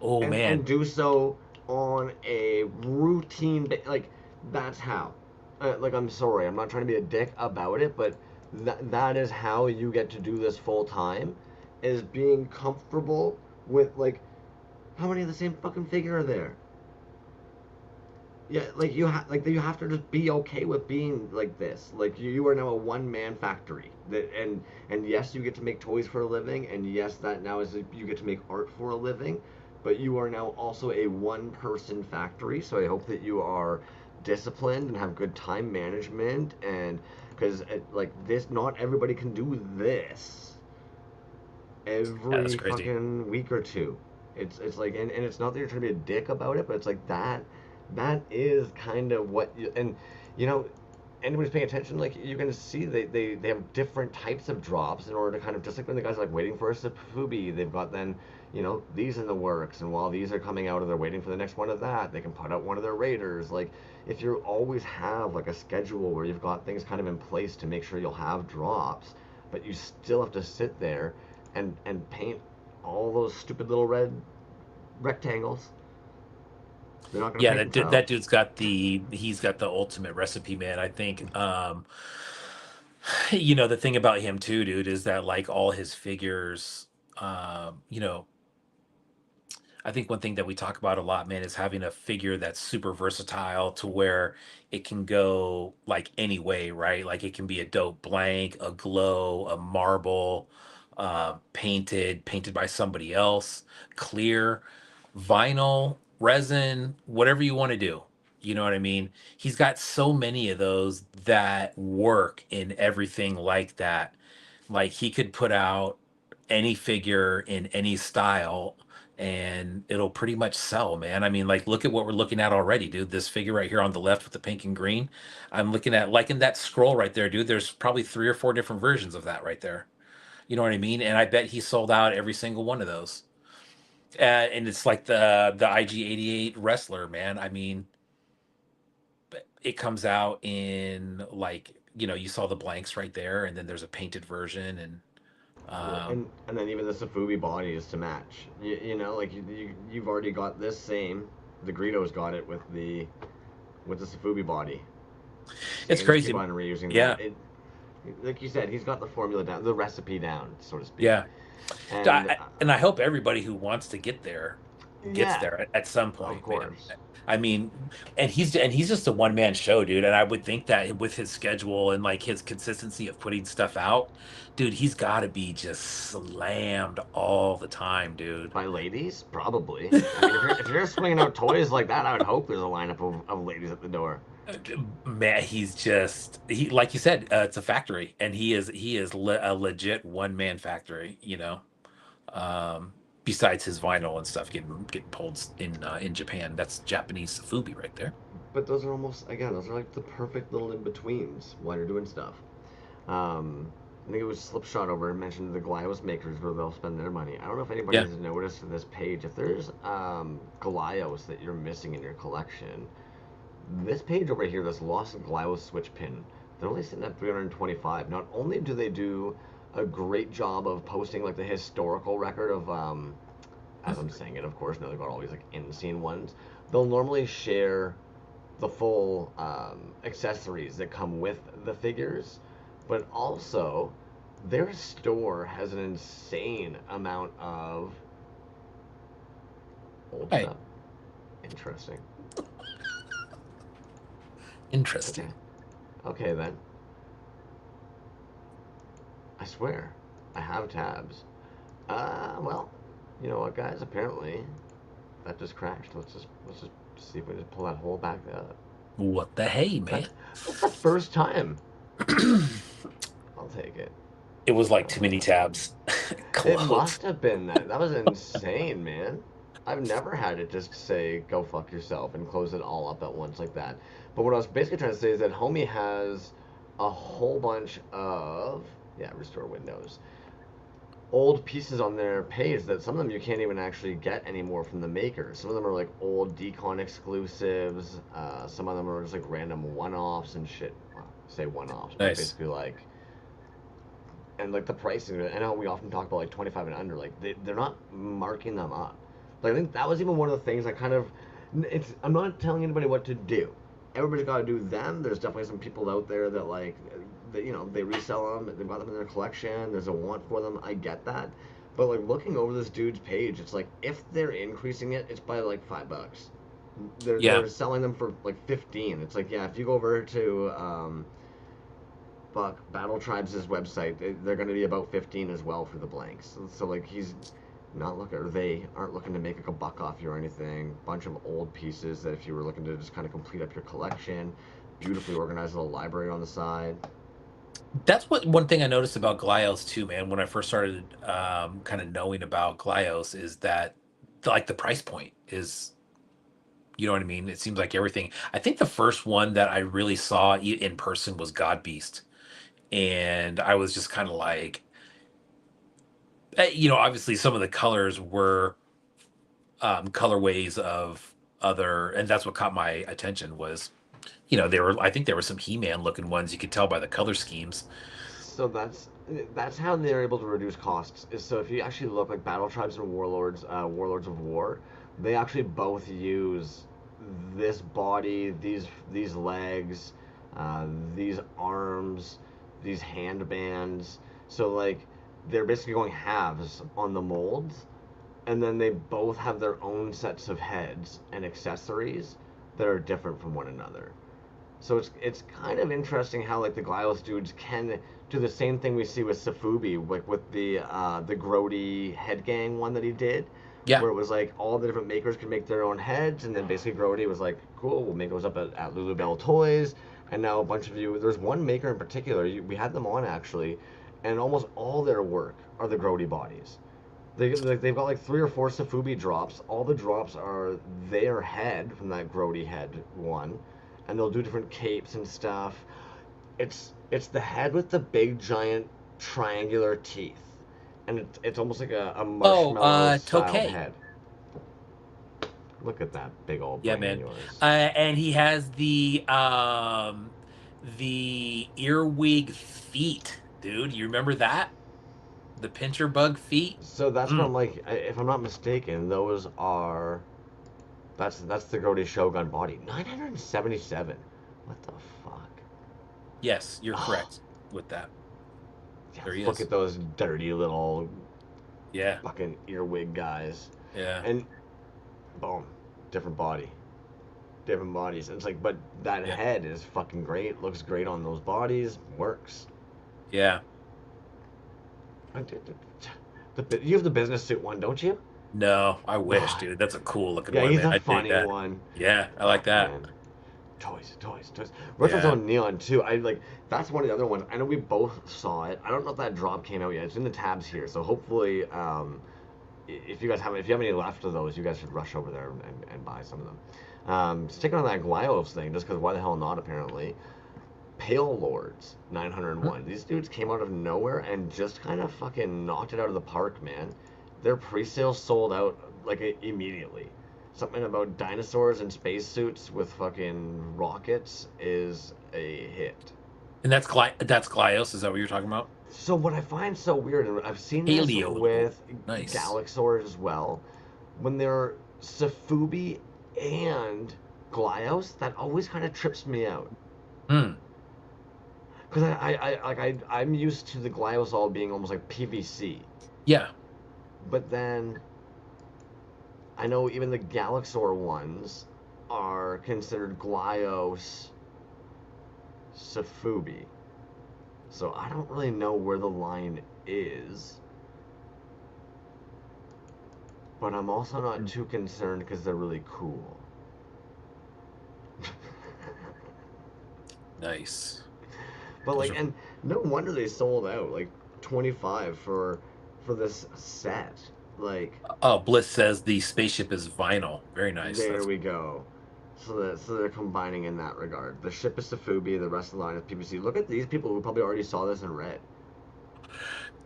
S2: oh
S1: and
S2: man,
S1: do so on a routine like that's how like I'm sorry, I'm not trying to be a dick about it, but that is how you get to do this full time, is being comfortable with like how many of the same fucking figure are there. Yeah, like you have to just be okay with being like this. Like you are now a one man factory. And yes, you get to make toys for a living, and yes, that now is you get to make art for a living, but you are now also a one person factory. So I hope that you are disciplined and have good time management, and because like this, not everybody can do this
S2: yeah, that's
S1: every
S2: crazy.
S1: fucking week or two. It's like, and it's not that you're trying to be a dick about it, but it's like that. That is kind of what and you know, anybody's paying attention, like you can see they have different types of drops in order to kind of just like when the guys are like waiting for a Safubi, they've got then these in the works, and while these are coming out or they're waiting for the next one of that, they can put out one of their raiders. Like if you always have like a schedule where you've got things kind of in place to make sure you'll have drops, but you still have to sit there and paint all those stupid little red rectangles. They're not going to
S2: Yeah,
S1: paint
S2: that
S1: themselves.
S2: dude's got he's got the ultimate recipe, man. I think the thing about him too, dude, is that like all his figures, you know, I think one thing that we talk about a lot, man, is having a figure that's super versatile to where it can go like any way, right? Like it can be a dope blank, a glow, a marble, painted by somebody else, clear, vinyl, resin, whatever you want to do. You know what I mean? He's got so many of those that work in everything like that. Like he could put out any figure in any style and it'll pretty much sell, man. I mean, like, look at what we're looking at already, dude. This figure right here on the left with the pink and green. I'm looking at, like, in that scroll right there, dude. There's probably 3 or 4 different versions of that right there. You know what I mean? And I bet he sold out every single one of those. And it's like the IG-88 wrestler, man. I mean, it comes out in like you saw the blanks right there, and then there's a painted version, and
S1: Yeah,
S2: um,
S1: and then even the Safubi body is to match. Like you've already got this same. The Greedo's got it with the Safubi body.
S2: it's
S1: Same. Just keep
S2: crazy.
S1: on reusing
S2: Yeah,
S1: that. Like you said, he's got the formula down, the recipe down, so to speak.
S2: yeah.
S1: And
S2: And I hope everybody who wants to get there gets
S1: yeah,
S2: there at some
S1: of
S2: point, man.
S1: course.
S2: I mean, and he's just a one man show, dude. And I would think that with his schedule and like his consistency of putting stuff out, dude, he's got to be just slammed all the time, dude.
S1: By ladies, probably. I mean, if you're swinging out toys like that, I would hope there's a lineup of ladies at the door.
S2: Man, he like you said, it's a factory, and he is a legit one man factory. Um, besides his vinyl and stuff getting pulled in Japan, that's Japanese fubi right there.
S1: But those are almost again, those are like the perfect little in betweens while you're doing stuff. I think it was Slipshot over and mentioned the Glyos makers where they'll spend their money. I don't know if anybody
S2: Yeah,
S1: has noticed in this page if there's Glyos that you're missing in your collection. This page over here, this Lost Glyos switch pin, they're only sitting at 325. Not only do they do a great job of posting like the historical record of as I'm saying it, of course, now they've got all these like in scene ones. They'll normally share the full accessories that come with the figures, but also their store has an insane amount of old
S2: right.
S1: stuff. Interesting. Okay.
S2: Interesting.
S1: Okay then. I swear, I have tabs. Well, you know what, guys? Apparently, that just crashed. Let's just see if we can just pull that hole back up.
S2: What the hey,
S1: That's
S2: man?
S1: that's the first time. I'll take it.
S2: It was like too many
S1: Uh,
S2: tabs.
S1: it
S2: Close.
S1: must have been that. That was insane, man. I've never had it just say "go fuck yourself" and close it all up at once like that. But what I was basically trying to say is that Homie has a whole bunch of restore windows old pieces on their page that some of them you can't even actually get anymore from the makers. Some of them are like old Decon exclusives. Some of them are just like random one-offs and shit. Well, say one-offs, but
S2: Nice.
S1: basically like and like the pricing. I know we often talk about like 25 and under. Like they're not marking them up. Like I think that was even one of the things I kind of. I'm not telling anybody what to do. Everybody's got to do them. There's definitely some people out there that like they resell them. They've got them in their collection. There's a want for them. I get that. But like looking over this dude's page, it's like if they're increasing it, it's by like $5.
S2: Yeah.
S1: They're selling them for like 15. It's like if you go over to Buck Battle Tribes' website, they're going to be about 15 as well for the blanks. So like he's not looking, or they aren't looking to make like a buck off you or anything. Bunch of old pieces that if you were looking to just kind of complete up your collection, beautifully organized little library on the side.
S2: That's what one thing I noticed about Glyos too, man. When I first started kind of knowing about Glyos, is that like the price point is You know what I mean? It seems like everything. I think the first one that I really saw in person was God Beast, and I was just kind of like, obviously some of the colors were colorways of other, and that's what caught my attention was, I think there were some He-Man looking ones. You could tell by the color schemes.
S1: So that's how they're able to reduce costs. Is so if you actually look like Battle Tribes and Warlords, Warlords of War, they actually both use this body, these legs, these arms, these handbands. So like they're basically going halves on the molds, and then they both have their own sets of heads and accessories that are different from one another. So it's kind of interesting how like the Glyos dudes can do the same thing we see with Safubi, like with the Grody head gang one that he did,
S2: Yeah.
S1: where it was like all the different makers could make their own heads, and then basically Grody was like, cool, we'll make those up at Lulu Bell Toys, and now a bunch of you. There's one maker in particular, we had them on actually, and almost all their work are the Grody bodies. They've got like 3 or 4 Safubi drops. All the drops are their head from that Grody head one, and they'll do different capes and stuff. It's the head with the big giant triangular teeth, and it's almost like a marshmallow styled
S2: Tokay.
S1: head. Look at that big old
S2: Yeah,
S1: brain of
S2: man.
S1: yours.
S2: And he has the earwig feet, dude. You remember that? The pincher bug feet.
S1: So that's what I'm like. If I'm not mistaken, those are that's the Grody Shogun body. 977. What the fuck?
S2: Yes, you're correct with that.
S1: Yeah,
S2: There he
S1: look
S2: is.
S1: at those dirty little
S2: Yeah.
S1: fucking earwig guys.
S2: Yeah.
S1: And boom, different body, different bodies. And it's like, but that
S2: Yeah.
S1: head is fucking great. Looks great on those bodies. Works.
S2: Yeah.
S1: You have the business suit one, don't you?
S2: No, I wish, dude. That's a cool looking
S1: Yeah,
S2: one,
S1: he's
S2: man.
S1: a
S2: I dig
S1: funny
S2: that.
S1: one.
S2: Yeah, I like that.
S1: Man. Toys.
S2: Yeah.
S1: Retrozone Neon too. I like that's one of the other ones. I know we both saw it. I don't know if that drop came out yet. It's in the tabs here, so hopefully, if you have any left of those, you guys should rush over there and buy some of them. Sticking on that Glyos thing, just because why the hell not? Apparently, Pale Lords 901. These dudes came out of nowhere and just kind of fucking knocked it out of the park, man. Their pre-sale sold out like immediately. Something about dinosaurs and spacesuits with fucking rockets is a hit.
S2: And that's Glyos. Is that what you're talking about?
S1: So what I find so weird, and I've seen this
S2: Paleo.
S1: with
S2: Nice.
S1: Galaxors as well, when they're Safubi and Glyos, that always kind of trips me out. Because I'm used to the Glyos all being almost like PVC.
S2: Yeah.
S1: But then I know even the Galaxor ones are considered Glyos Safubi. So I don't really know where the line is. But I'm also not too concerned because they're really cool.
S2: Nice.
S1: But like, and no wonder they sold out like 25 for this set. Like,
S2: oh, Bliss says the spaceship is vinyl. Very nice.
S1: There we go. So they're combining in that regard. The ship is Safubi, the rest of the line is PVC. Look at these people who probably already saw this and read.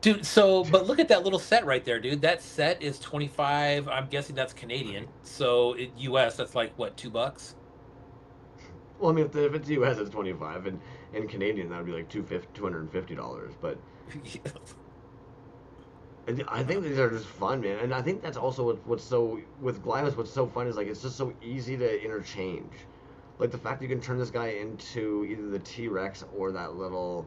S2: Dude, but look at that little set right there, dude. That set is 25. I'm guessing that's Canadian. So US, that's like what, $2?
S1: Well, I mean, if it's US, it's 25, and in Canadian that would be like $250. But I think these are just fun, man, and I think that's also what's so with Glyos. What's so fun is like it's just so easy to interchange. Like the fact that you can turn this guy into either the T-Rex or that little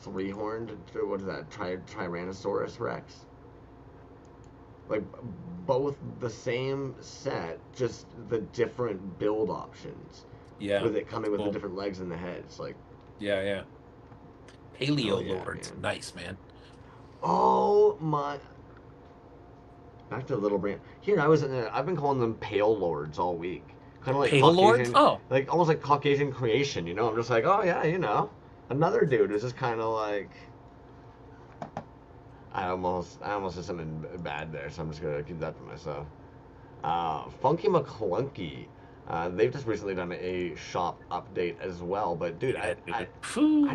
S1: three-horned, what is that, Tyrannosaurus Rex? Like both the same set, just the different build options.
S2: Yeah.
S1: With it coming with the different legs and the heads, like.
S2: Yeah. Paleo
S1: yeah,
S2: Lords,
S1: man.
S2: nice, man.
S1: Oh my. Back to Little Brand. Here I was in there. I've been calling them Pale Lords all week. Kind of like
S2: Pale Lords? Oh.
S1: Like almost like Caucasian creation, you know? I'm just like, oh yeah, you know. Another dude is just kind of like. I almost did something bad there, so I'm just gonna keep that to myself. Funky McClunky. They've just recently done a shop update as well. But dude,
S2: Yeah,
S1: I,
S2: dude. Phew.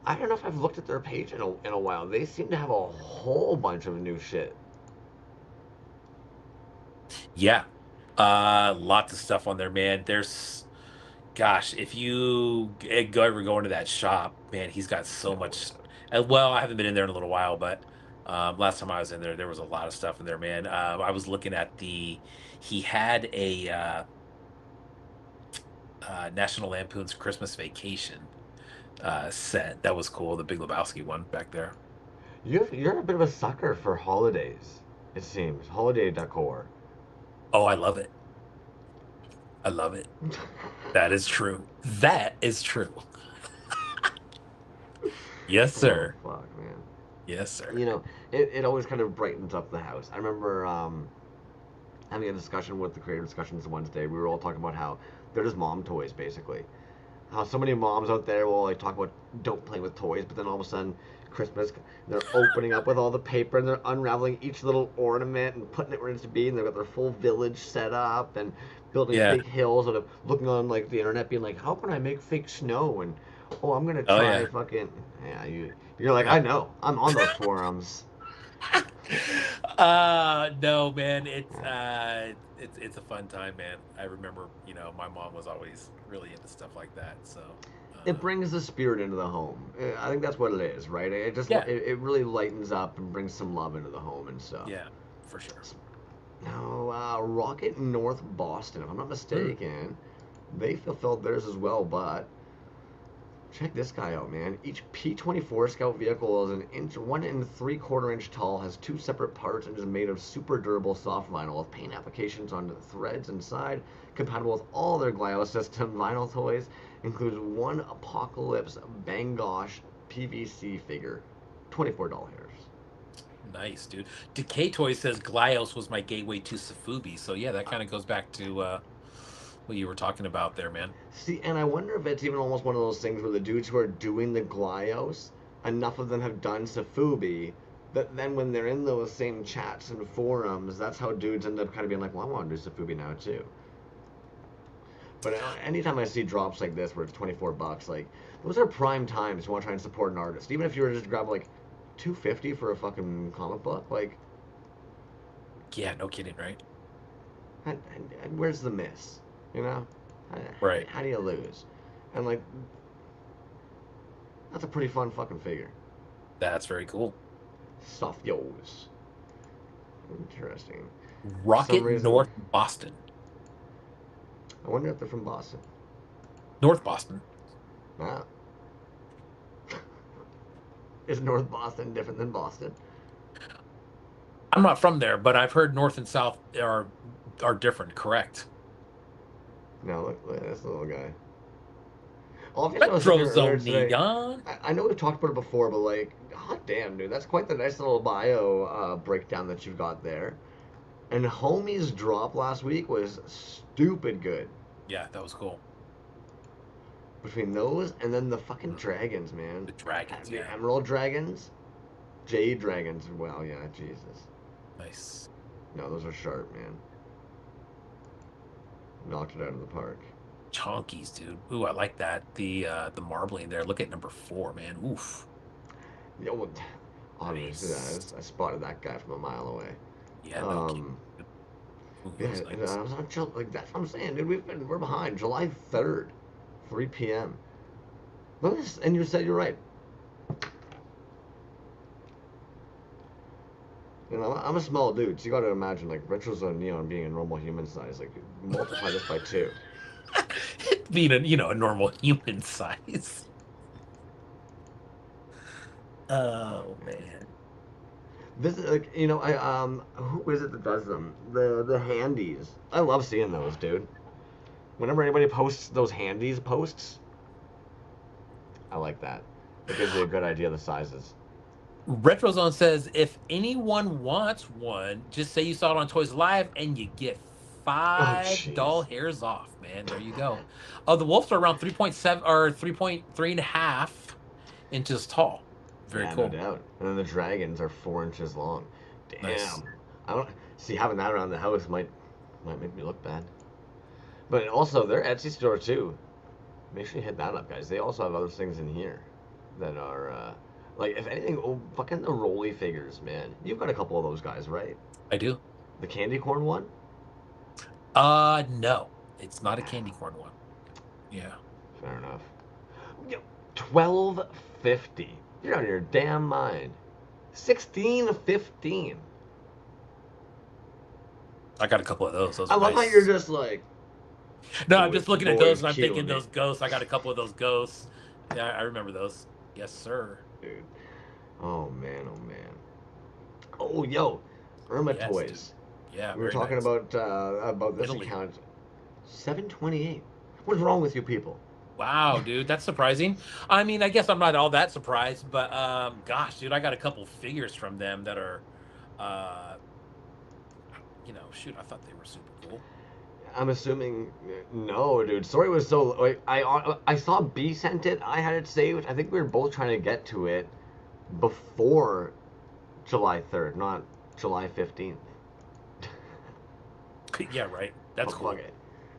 S1: I don't know if I've looked at their page in a while. They seem to have a whole bunch of new shit.
S2: Yeah. Lots of stuff on there, man. There's gosh, if you go ever go into that shop, man, he's got so
S1: No,
S2: much. Well, I haven't been in there in a little while, but last time I was in there, there was a lot of stuff in there, man. I was looking at he had a National Lampoon's Christmas Vacation set. That was cool. The Big Lebowski one back there.
S1: you're a bit of a sucker for holidays. It seems holiday decor.
S2: Oh, I love it. I love it. That is true. That is true. Yes,
S1: Oh
S2: sir.
S1: fuck, man.
S2: Yes, sir.
S1: You know, it always kind of brightens up the house. I remember having a discussion with the creative discussions Wednesday. We were all talking about how they're just mom toys, basically. How so many moms out there will like talk about don't play with toys, but then all of a sudden Christmas they're opening up with all the paper and they're unraveling each little ornament and putting it where it needs to be, and they've got their full village set up and building
S2: Yeah.
S1: big hills and looking on like the internet being like, how can I make fake snow? And oh, I'm gonna
S2: Oh
S1: try
S2: yeah.
S1: fucking yeah. You're like, I know, I'm on those forums.
S2: No, man, it's a fun time, man. I remember, my mom was always really into stuff like that. So,
S1: It
S2: uh,
S1: brings the spirit into the home. I think that's what it is, right? It just
S2: yeah,
S1: it really lightens up and brings some love into the home and stuff.
S2: yeah, for sure.
S1: Now, Rocket North Boston, if I'm not
S2: Mm,
S1: mistaken, they fulfilled theirs as well, but check this guy out, man. Each P-24 Scout vehicle is 1 3/4 inch tall, has two separate parts, and is made of super durable soft vinyl with paint applications on the threads inside, compatible with all their Glio system vinyl toys. Includes one Apocalypse Bangosh PVC figure, $24.
S2: nice, dude. Decay Toy says Glios was my gateway to Safubi. So yeah, that kind of goes back to what you were talking about there, man.
S1: See, and I wonder if it's even almost one of those things where the dudes who are doing the Glios, enough of them have done Safubi, that then when they're in those same chats and forums, that's how dudes end up kind of being like, well, I want to do Safubi now too. But anytime I see drops like this where it's 24 bucks, like those are prime times you want to try and support an artist. Even if you were just to grab like 250 for a fucking comic book, like
S2: Yeah, no kidding, right?
S1: where's the miss? You know, how,
S2: Right.
S1: how do you lose? And like that's a pretty fun fucking figure.
S2: That's very cool.
S1: Sophios. Interesting. For some
S2: Rocket
S1: reason,
S2: North Boston.
S1: I wonder if they're from Boston.
S2: North Boston.
S1: Ah. Is North Boston different than Boston?
S2: I'm not from there, but I've heard North and South are different. Correct.
S1: No, look at this little guy. Obviously, I was sitting
S2: Retro
S1: here earlier
S2: Zone
S1: today.
S2: Neon.
S1: I know we've talked about it before, but like, hot damn, dude, that's quite the nice little bio breakdown that you've got there. And Homie's drop last week was stupid good.
S2: Yeah, that was cool.
S1: Between those and then the fucking
S2: Mm,
S1: dragons, man.
S2: the dragons,
S1: The
S2: yeah.
S1: emerald dragons, jade dragons. Well, yeah, Jesus.
S2: Nice.
S1: No, those are sharp, man. Knocked it out of the park.
S2: Chonkies, dude. Ooh, I like that. The marbling there. Look at number 4, man. Oof.
S1: Yo, well, obviously,
S2: Nice.
S1: I spotted that guy from a mile away.
S2: Yeah, no kidding.
S1: Um,
S2: Ooh, he
S1: yeah,
S2: was
S1: and
S2: nice.
S1: I was on like that's what I'm saying, dude. We're behind. July 3rd, 3 p.m. Look at this, and you said you're right. You know, I'm a small dude, so you got to imagine like Retros Neon being a normal human size. Like multiply this by two.
S2: Being a normal human size. Oh man.
S1: This is like I who is it that does them? The handies. I love seeing those, dude. Whenever anybody posts those handies posts, I like that. It gives you a good idea of the sizes.
S2: RetroZone says if anyone wants one, just say you saw it on Toys Live and you get
S1: Oh
S2: 5 doll
S1: jeez.
S2: hairs off, man. There you go. Oh, the wolves are around 3.7 or 3.3 and a half inches tall. Very
S1: Yeah, no
S2: cool.
S1: doubt. And then the dragons are 4 inches long.
S2: Nice.
S1: Damn. I don't see having that around the house might Might make me look bad. But also, their Etsy store, too. Make sure you hit that up, guys. They also have other things in here that are, like, if anything, oh, fucking the Rolly figures, man. You've got a couple of those guys, right?
S2: I do.
S1: The candy corn one?
S2: No. It's not a candy corn one. Yeah.
S1: Fair enough. Yo, $12.50. You're out of your damn mind. $16.15.
S2: I got a couple of those. Those
S1: I
S2: are
S1: love how
S2: nice.
S1: you're just like,
S2: No, I'm just looking at those and I'm
S1: killing
S2: thinking
S1: me.
S2: those ghosts. I got a couple of those ghosts. Yeah, I remember those. Yes, sir.
S1: dude. Oh man, oh man. Oh yo, Irma
S2: Yes, dude.
S1: Toys.
S2: Yeah,
S1: We were
S2: very
S1: talking
S2: nice.
S1: about this
S2: Italy.
S1: account. 728. What's wrong with you people?
S2: Wow, dude, that's surprising. I mean, I guess I'm not all that surprised, but gosh, dude, I got a couple figures from them that are uh shoot, I thought they were super cool.
S1: I'm assuming no, dude. Story was so like I saw B sent it. I had it saved. I think we were both trying to get to it before July 3rd, not July 15th.
S2: Yeah, right. That's
S1: Oh,
S2: cool.
S1: fuck it.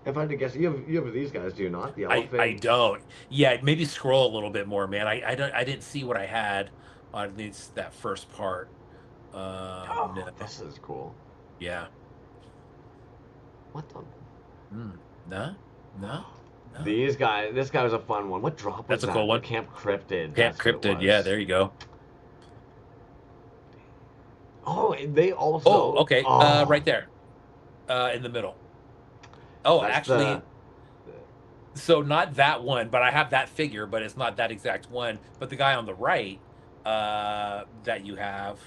S1: If I had to guess, you have these guys, do you not? The
S2: I
S1: elephant.
S2: don't. Yeah, maybe scroll a little bit more, man. I didn't see what I had on that first part.
S1: Oh,
S2: No.
S1: this is cool.
S2: Yeah.
S1: What the?
S2: No.
S1: These guys. This guy was a fun one. What drop was
S2: That's a
S1: that?
S2: cool one.
S1: Camp Cryptid.
S2: Camp
S1: That's what it
S2: Cryptid. Yeah,
S1: was.
S2: there you go.
S1: Oh, they also.
S2: Oh, okay.
S1: Oh,
S2: Right there. In the middle. Oh,
S1: that's
S2: actually, so not that one, but I have that figure, but it's not that exact one. But the guy on the right, that you have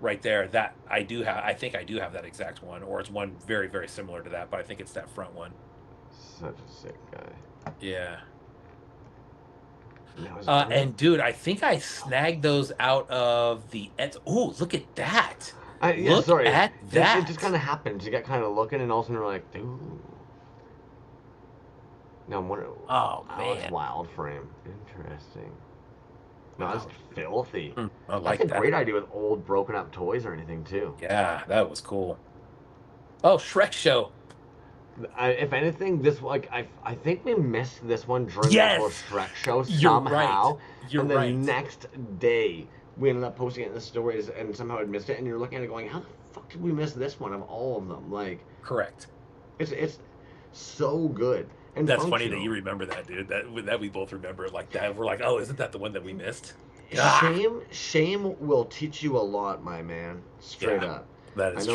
S2: right there, that I do have. I think I do have that exact one, or it's one very, very similar to that. But I think it's that front one.
S1: such a sick guy.
S2: Yeah.
S1: Now, is
S2: And dude, I think I snagged those out of the. Oh, look at that!
S1: yeah,
S2: Look
S1: sorry.
S2: at
S1: It
S2: that!
S1: just kind of happens. You get kind of looking, and all of a sudden you're like, dude. No, I'm wondering.
S2: Oh
S1: It's
S2: man,
S1: wild frame. Interesting. No, that's
S2: wow.
S1: filthy.
S2: I
S1: That's
S2: like
S1: a
S2: that.
S1: great idea with old broken up toys or anything too.
S2: Yeah, that was cool. Oh, Shrek show.
S1: If anything, this like I think we missed this one during the whole
S2: Yes,
S1: Shrek show
S2: you're
S1: somehow,
S2: right. You're
S1: and the
S2: right.
S1: next day we ended up posting it in the stories, and somehow I missed it. And you're looking at it going, how the fuck did we miss this one of all of them? Like,
S2: Correct.
S1: it's so good and
S2: That's funny that
S1: functional.
S2: you remember that, dude. That we both remember it like that. We're like, oh, isn't that the one that we missed? Ah,
S1: Shame will teach you a lot, my man. Straight
S2: yeah,
S1: up.
S2: that is true.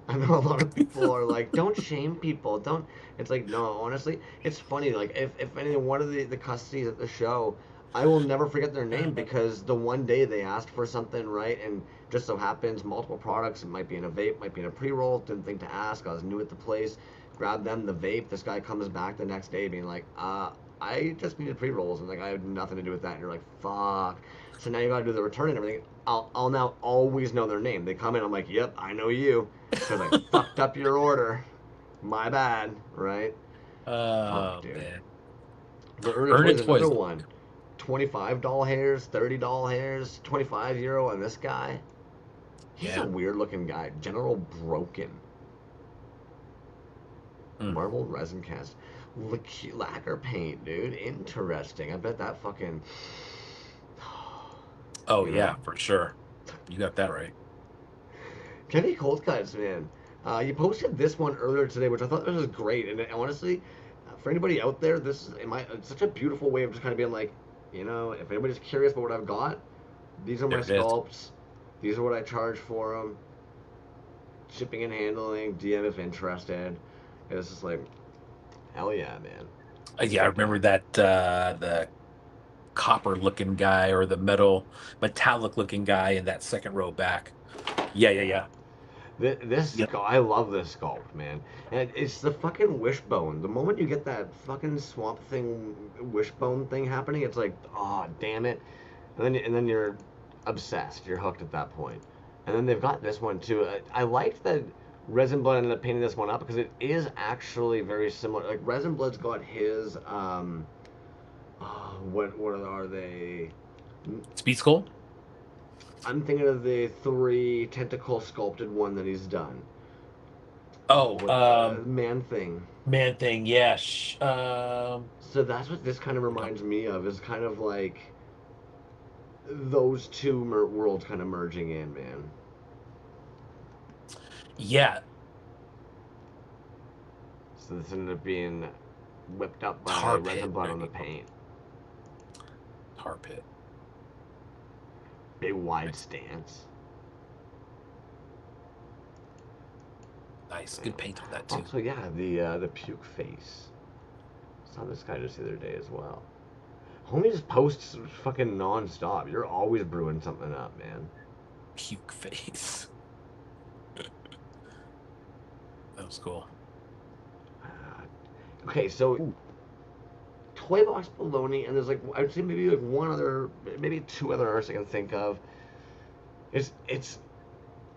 S1: I know a lot of people are like, don't shame people. Don't. It's like, no, honestly, it's funny. Like, if any one of the custodies at the show, I will never forget their name because the one day they asked for something, right, and just so happens multiple products. It might be in a vape, might be in a pre-roll. Didn't think to ask. I was new at the place. Grabbed them the vape. This guy comes back the next day being like, I just needed pre-rolls, and like I had nothing to do with that. And you're like, fuck. So now you gotta do the return and everything. I'll now always know their name. They come in, I'm like, yep, I know you. Because I fucked up your order. My bad, right?
S2: Oh
S1: Fuck, dude.
S2: man.
S1: The
S2: Earn
S1: Toys
S2: It
S1: is another
S2: Toys.
S1: one. $25 hairs, $30 hairs, €25 on this guy. He's
S2: Yeah.
S1: a weird looking guy. General Broken. Marble resin cast. Lacquer paint, dude. Interesting. I bet that fucking.
S2: Oh
S1: You
S2: yeah,
S1: know?
S2: for sure. You got that right.
S1: Kenny Cold Cuts, man. You posted this one earlier today, which I thought this was great. And honestly, for anybody out there, this is it's such a beautiful way of just kind of being like, if anybody's curious about what I've got, these are my
S2: There it is.
S1: sculpts. These are what I charge for them. Shipping and handling, DM if interested. It's just like, hell yeah, man.
S2: Yeah, I remember that the copper looking guy or the metallic looking guy in that second row back. Yeah.
S1: This
S2: Yep.
S1: I love this sculpt, man. And it's the fucking wishbone. The moment you get that fucking swamp thing, wishbone thing happening, it's like, oh damn it. And then you're obsessed. You're hooked at that point. And then they've got this one too. I liked that Resin Blood ended up painting this one up because it is actually very similar. Like Resin Blood's got his what are they?
S2: Speed Skull?
S1: I'm thinking of the 3 tentacle sculpted one that he's done.
S2: Oh,
S1: What man thing.
S2: Man Thing. Yeah.
S1: So that's what this kind of reminds me of. Is kind of like those two worlds kind of merging in, man.
S2: Yeah.
S1: So this ended up being whipped up by
S2: Tar
S1: resin
S2: Pit.
S1: blood
S2: There
S1: on the
S2: you go.
S1: paint.
S2: Tar Pit.
S1: Big wide
S2: Nice.
S1: stance.
S2: Nice.
S1: Yeah.
S2: Good paint on that too.
S1: Also, yeah, the puke face. Saw this guy just the other day as well. Homie just posts fucking non-stop. You're always brewing something up, man.
S2: Puke face. That was cool.
S1: Okay, so
S2: Ooh.
S1: Toy Box Baloney, and there's like I'd say maybe like one other, maybe two other artists I can think of. It's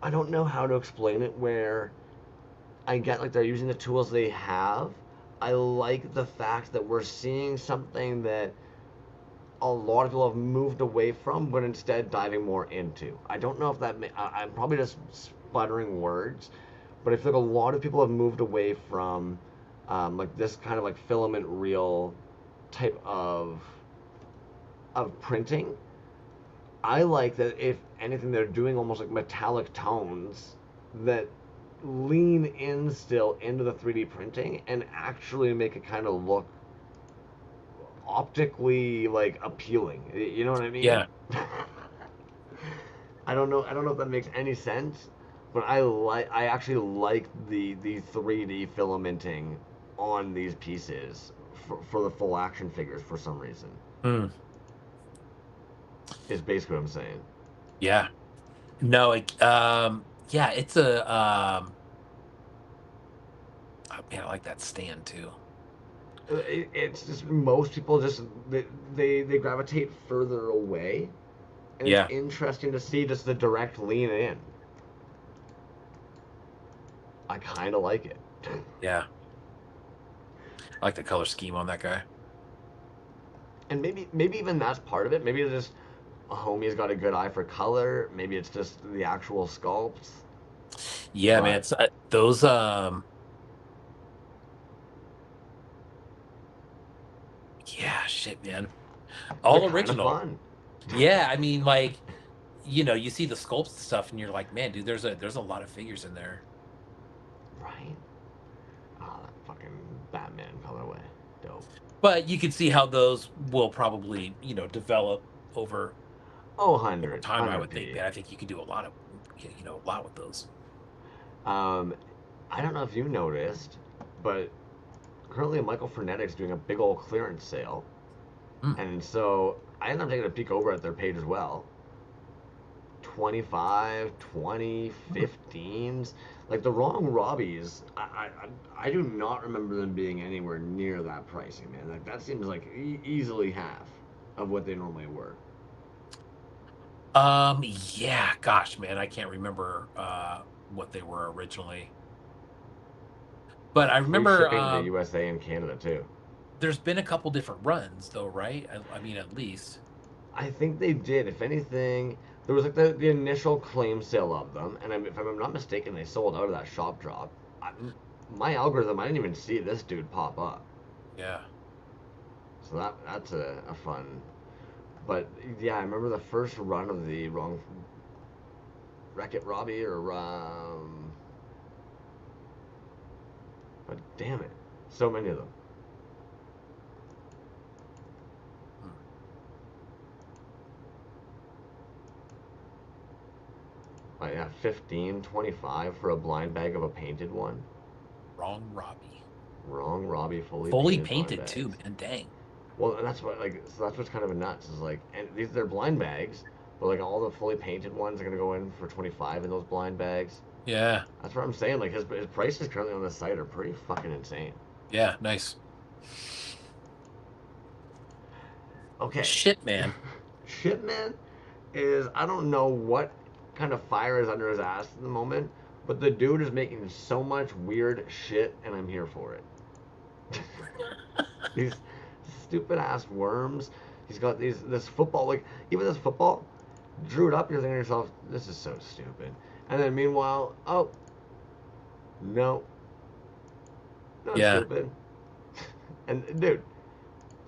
S1: I don't know how to explain it. Where I get like they're using the tools they have. I like the fact that we're seeing something that a lot of people have moved away from, but instead diving more into. I don't know if that I'm probably just sputtering words, but I feel like a lot of people have moved away from like this kind of like filament reel type of printing. I like that if anything they're doing almost like metallic tones that lean in still into the 3D printing and actually make it kind of look optically like appealing. You know what I mean?
S2: Yeah.
S1: I don't know. I don't know if that makes any sense, but I actually like the 3D filamenting on these pieces for the full action figures for some reason.
S2: Mm.
S1: Is basically what I'm saying.
S2: Yeah. No. Yeah. It's a. Oh, man, I like that stand too.
S1: It's just most people just they gravitate further away, and it's
S2: Yeah.
S1: interesting to see just the direct lean in. I kind of like it.
S2: Yeah. I like the color scheme on that guy.
S1: And maybe even that's part of it. Maybe it's just a homie's got a good eye for color. Maybe it's just the actual sculpts.
S2: Yeah, man.
S1: But
S2: It's, those. Yeah. Shit, man.
S1: they're
S2: All
S1: kind of
S2: original.
S1: fun.
S2: Yeah. I mean, like, you see the sculpts and stuff, and you're like, man, dude, there's a lot of figures in there.
S1: Right? Oh, that fucking Batman colorway. Dope.
S2: But you can see how those will probably, develop
S1: Oh,
S2: over
S1: 100.
S2: time. I would think,
S1: 100p.
S2: man. I think you could do a lot of, a lot with those.
S1: Um, I don't know if you noticed, but currently Michael Frenetics doing a big old clearance sale.
S2: Mm.
S1: And so I ended up taking a peek over at their page as well. 25, 20,
S2: Mm.
S1: 15s. Like the wrong Robbies, I do not remember them being anywhere near that pricing, man. Like that seems like easily half of what they normally were.
S2: Yeah, gosh, man, I can't remember what they were originally. But I
S1: Free
S2: remember
S1: shipping to USA and Canada too.
S2: there's been a couple different runs though, right? I mean, at least.
S1: I think they did. If anything, there was like the initial claim sale of them, and if I'm not mistaken, they sold out of that shop drop. My algorithm, I didn't even see this dude pop up.
S2: Yeah.
S1: So that's a fun. But yeah, I remember the first run of the wrong Wreck-It Robbie or but damn it, so many of them.
S2: Hmm.
S1: Like yeah, 15, 25 for a blind bag of a painted one.
S2: Wrong Robbie.
S1: Wrong Robbie fully
S2: Fully
S1: painted blind
S2: painted too,
S1: bags.
S2: man. Dang.
S1: Well, and that's what like so that's what's kind of nuts is like and these they're blind bags, but like all the fully painted ones are gonna go in for 25 in those blind bags.
S2: Yeah.
S1: That's what I'm saying. Like his prices currently on the site are pretty fucking insane.
S2: Yeah, nice.
S1: Okay,
S2: Shit, man.
S1: Shipman is I don't know what kind of fire is under his ass at the moment, but the dude is making so much weird shit, and I'm here for it. These stupid ass worms. He's got this football like even this football. Drew it up. You're thinking to yourself, this is so stupid. And then meanwhile, oh no, Not
S2: Yeah,
S1: stupid. And dude,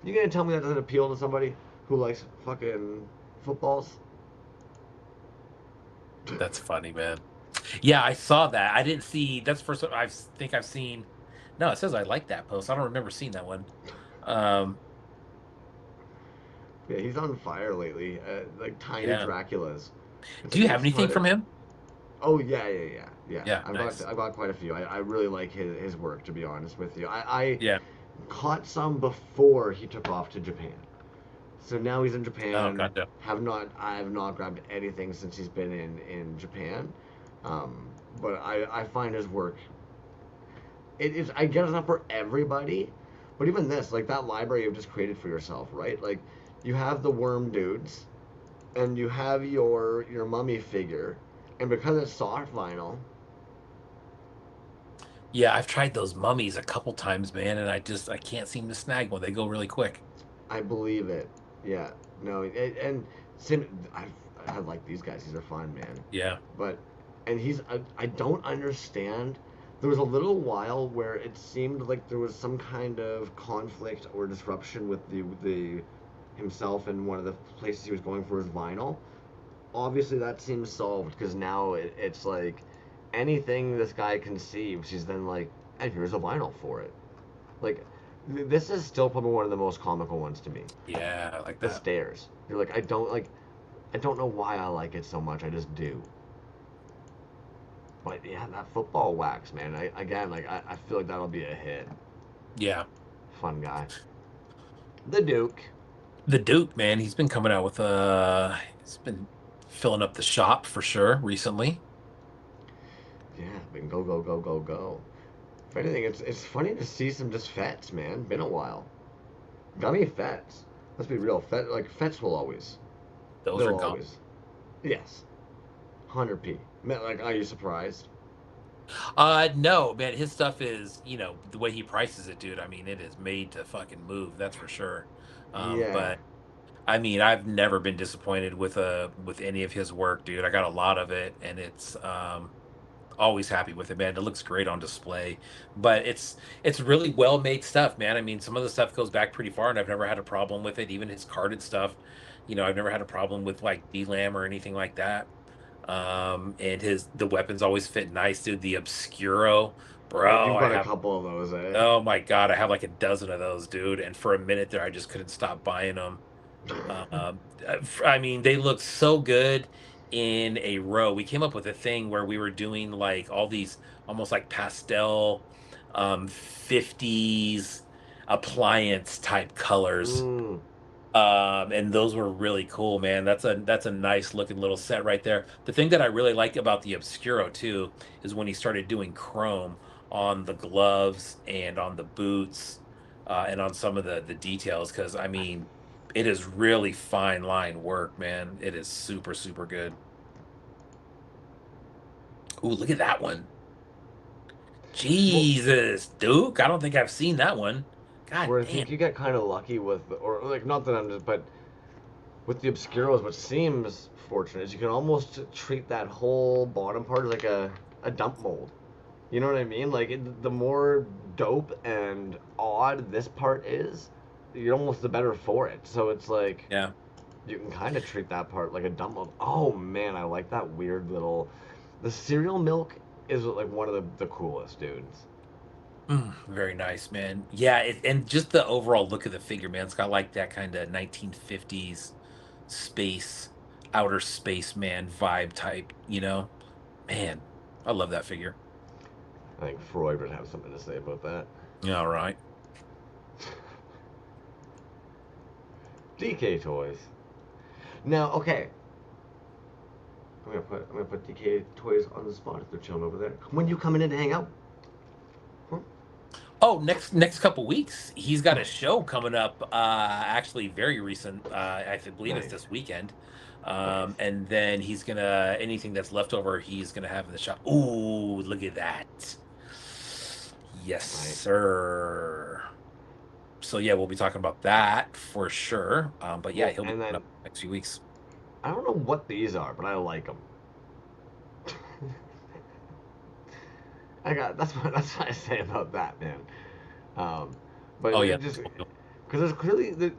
S1: you gonna tell me that doesn't appeal to somebody who likes fucking footballs?
S2: that's funny, man. Yeah, I saw that. I didn't see. That's the first time think I've seen. No, it says I like that post. I don't remember seeing that one. Um,
S1: Yeah, he's on fire lately. Like tiny
S2: yeah.
S1: Draculas. It's
S2: Do
S1: like
S2: you
S1: it's
S2: have
S1: just
S2: anything
S1: fun.
S2: from him?
S1: Oh yeah.
S2: Yeah,
S1: I've got
S2: nice.
S1: quite a few. I really like his work, to be honest with you. I
S2: Yeah.
S1: caught some before he took off to Japan. So now he's in
S2: Oh,
S1: Japan.
S2: gotcha.
S1: I have not grabbed anything since he's been in Japan. Um, but I find his work. It is, I guess, it's not for everybody, but even this, like that library you've just created for yourself, right? Like you have the worm dudes, and you have your mummy figure, and because it's soft vinyl,
S2: Yeah, I've tried those mummies a couple times, man, and I can't seem to snag one. They go really quick.
S1: I believe it. Yeah, no, and same. I like these guys. These are fun, man.
S2: Yeah.
S1: But and I don't understand. There was a little while where it seemed like there was some kind of conflict or disruption with the himself and one of the places he was going for his vinyl. Obviously, that seems solved because now it's like anything this guy conceives, he's then like, and here's a vinyl for it. Like, this is still probably one of the most comical ones to me.
S2: Yeah, I like
S1: The
S2: that.
S1: stairs. You're like, I don't know why I like it so much. I just do. But yeah, that football wax, man. I feel like that'll be a hit.
S2: Yeah.
S1: Fun guy. The Duke.
S2: The Duke, man, he's been coming out with he's been filling up the shop for sure recently.
S1: Yeah, been go. If anything, it's funny to see some just fets, man. Been a while. Gummy fets. Let's be real. Fets will always.
S2: Those are
S1: They'll
S2: gone.
S1: always. Yes. 100p. Man, like, are you surprised?
S2: No, man, his stuff is, the way he prices it, dude. I mean, it is made to fucking move, that's for sure.
S1: Yeah.
S2: But I mean, I've never been disappointed with any of his work, dude. I got a lot of it, and it's always happy with it, man. It looks great on display. But it's really well made stuff, man. I mean, some of the stuff goes back pretty far, and I've never had a problem with it. Even his carded stuff, I've never had a problem with like DLAM or anything like that. And the weapons always fit nice, dude. The Obscuro, bro.
S1: You've
S2: I
S1: got a
S2: have
S1: couple of those, eh?
S2: Oh my god, I have like a dozen of those, dude. And for a minute there, I just couldn't stop buying them. I mean, they look so good in a row. We came up with a thing where we were doing like all these almost like pastel 50s appliance type colors.
S1: Mm.
S2: And those were really cool, man. That's a nice looking little set right there. The thing that I really like about the Obscuro too is when he started doing chrome on the gloves and on the boots, and on some of the details. Because I mean, it is really fine line work, man. It is super super good. Ooh, look at that one.
S1: Well,
S2: Jesus, Duke. I don't think I've seen that one. God
S1: where I
S2: damn.
S1: think you get kind of lucky with, or like, not that I'm just, but with the Obscuros, what seems fortunate is you can almost treat that whole bottom part as like a dump mold. You know what I mean? Like, the more dope and odd this part is, you're almost the better for it. So it's like,
S2: Yeah.
S1: you can kind of treat that part like a dump mold. Oh man, I like that weird little. The cereal milk is like one of the coolest dudes.
S2: Very nice, man. Yeah, and just the overall look of the figure, man. It's got like that kind of 1950s space, outer space man vibe type. Man, I love that figure.
S1: I think Freud would have something to say about that.
S2: Yeah, all right.
S1: DK toys. Now, okay, I'm gonna put DK toys on the spot if they're chilling over there. When you coming in to hang out? Huh?
S2: Oh, next couple weeks, he's got a show coming up. Actually, very recent. Believe it's
S1: Nice,
S2: this weekend.
S1: nice.
S2: And then he's gonna anything that's left over, he's gonna have in the shop. Ooh, look at that. Yes,
S1: Nice.
S2: sir. So yeah, we'll be talking about that for sure. But yeah,
S1: Well,
S2: he'll be
S1: and
S2: coming
S1: then
S2: up next few weeks.
S1: I don't know what these are, but I like them. I got that's what I say about that, man. Um, but
S2: Oh yeah.
S1: it just because there's clearly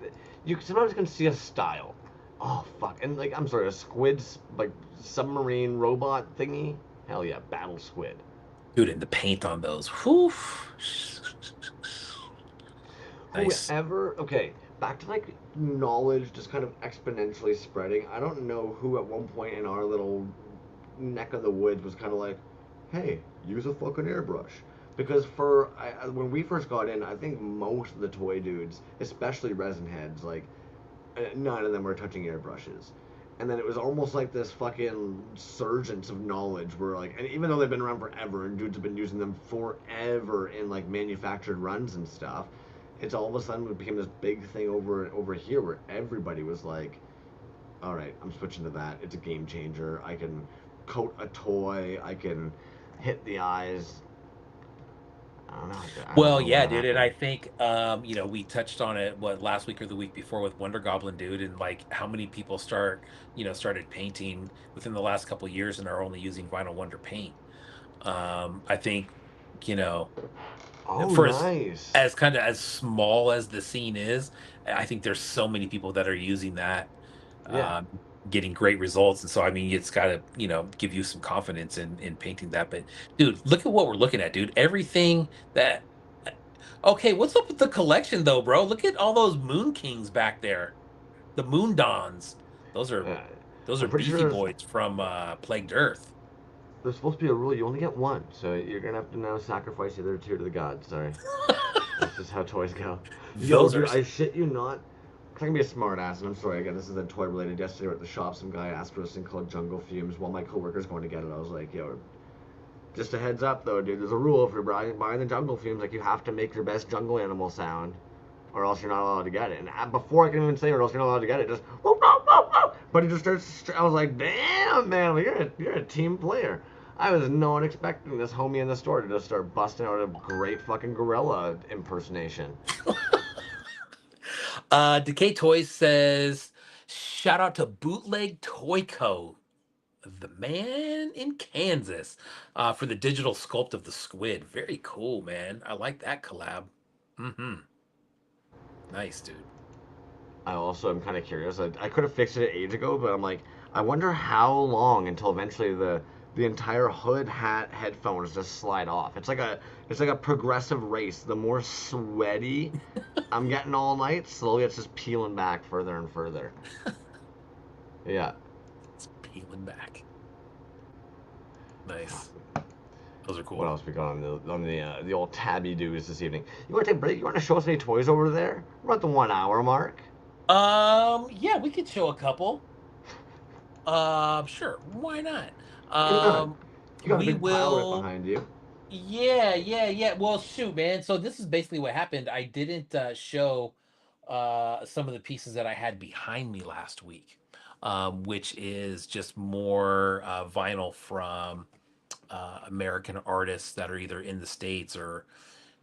S1: you sometimes can see a style. Oh fuck! And like I'm sorry, a squid like submarine robot thingy. Hell yeah, battle squid.
S2: Dude, and the paint on those. Whew. Nice.
S1: Whoever, okay, back to like knowledge just kind of exponentially spreading. I don't know who at one point in our little neck of the woods was kind of like, hey, use a fucking airbrush. Because when we first got in, I think most of the toy dudes, especially resin heads, like none of them were touching airbrushes. And then it was almost like this fucking surgence of knowledge where like, and even though they've been around forever and dudes have been using them forever in like manufactured runs and stuff, it's all of a sudden it became this big thing over here where everybody was like, all right, I'm switching to that. It's a game changer. I can coat a toy. I can hit the eyes. I don't know. I don't
S2: Well,
S1: know when
S2: yeah,
S1: that
S2: dude, and
S1: happened.
S2: I think we touched on it what last week or the week before with Wonder Goblin, dude, and like how many people started painting within the last couple of years and are only using Vinyl Wonder paint. I think, you know,
S1: Oh,
S2: for
S1: nice.
S2: as kind of as small as the scene is, I think there's so many people that are using that,
S1: Yeah.
S2: um, getting great results. And so, I mean, it's got to, give you some confidence in painting that. But, dude, look at what we're looking at, dude. Everything that. Okay, what's up with the collection, though, bro? Look at all those Moon Kings back there. The Moon Dons. Those are
S1: Uh,
S2: those are
S1: I'm pretty sure
S2: beefy boys from Plagued Earth.
S1: there's supposed to be a rule. You only get one, so you're gonna have to now sacrifice the other two to the gods. Sorry. That's just how toys go. Yo,
S2: Those are
S1: dude, I shit you not. I can be a smart ass, and I'm sorry again. This is a toy related. Yesterday, we're at the shop. Some guy asked for this thing called Jungle Fumes. While my coworker's going to get it, I was like, "Yo, just a heads up, though, dude. There's a rule if you're buying the Jungle Fumes. Like, you have to make your best jungle animal sound, or else you're not allowed to get it." And before I can even say, "Or else you're not allowed to get it," just whoop, whoop, whoop, whoop. But he just starts. I was like, "Damn, man, you're a team player." I was not expecting this homie in the store to just start busting out a great fucking gorilla impersonation.
S2: Decay Toys says, shout out to Bootleg Toy Co., the man in Kansas, for the digital sculpt of the squid. Very cool, man. I like that collab. Mm-hmm. Nice, dude.
S1: I also am kind of curious. I could have fixed it age ago, but I'm like, I wonder how long until eventually the entire hood, hat, headphones just slide off. It's like a progressive race. The more sweaty I'm getting all night, slowly it's just peeling back further and further. Yeah.
S2: It's peeling back. Nice. Those are
S1: What
S2: cool.
S1: else we got on the old TABBYDOOs this evening? You want to take a break? You want to show us any toys over there? We're at the 1 hour mark.
S2: Yeah, we could show a couple. Sure. Why not?
S1: Why not?
S2: Um,
S1: You got a
S2: we
S1: big pile right
S2: will.
S1: behind you.
S2: Yeah, yeah, yeah. Well, shoot, man. So this is basically what happened. I didn't show some of the pieces that I had behind me last week, which is just more vinyl from American artists that are either in the States or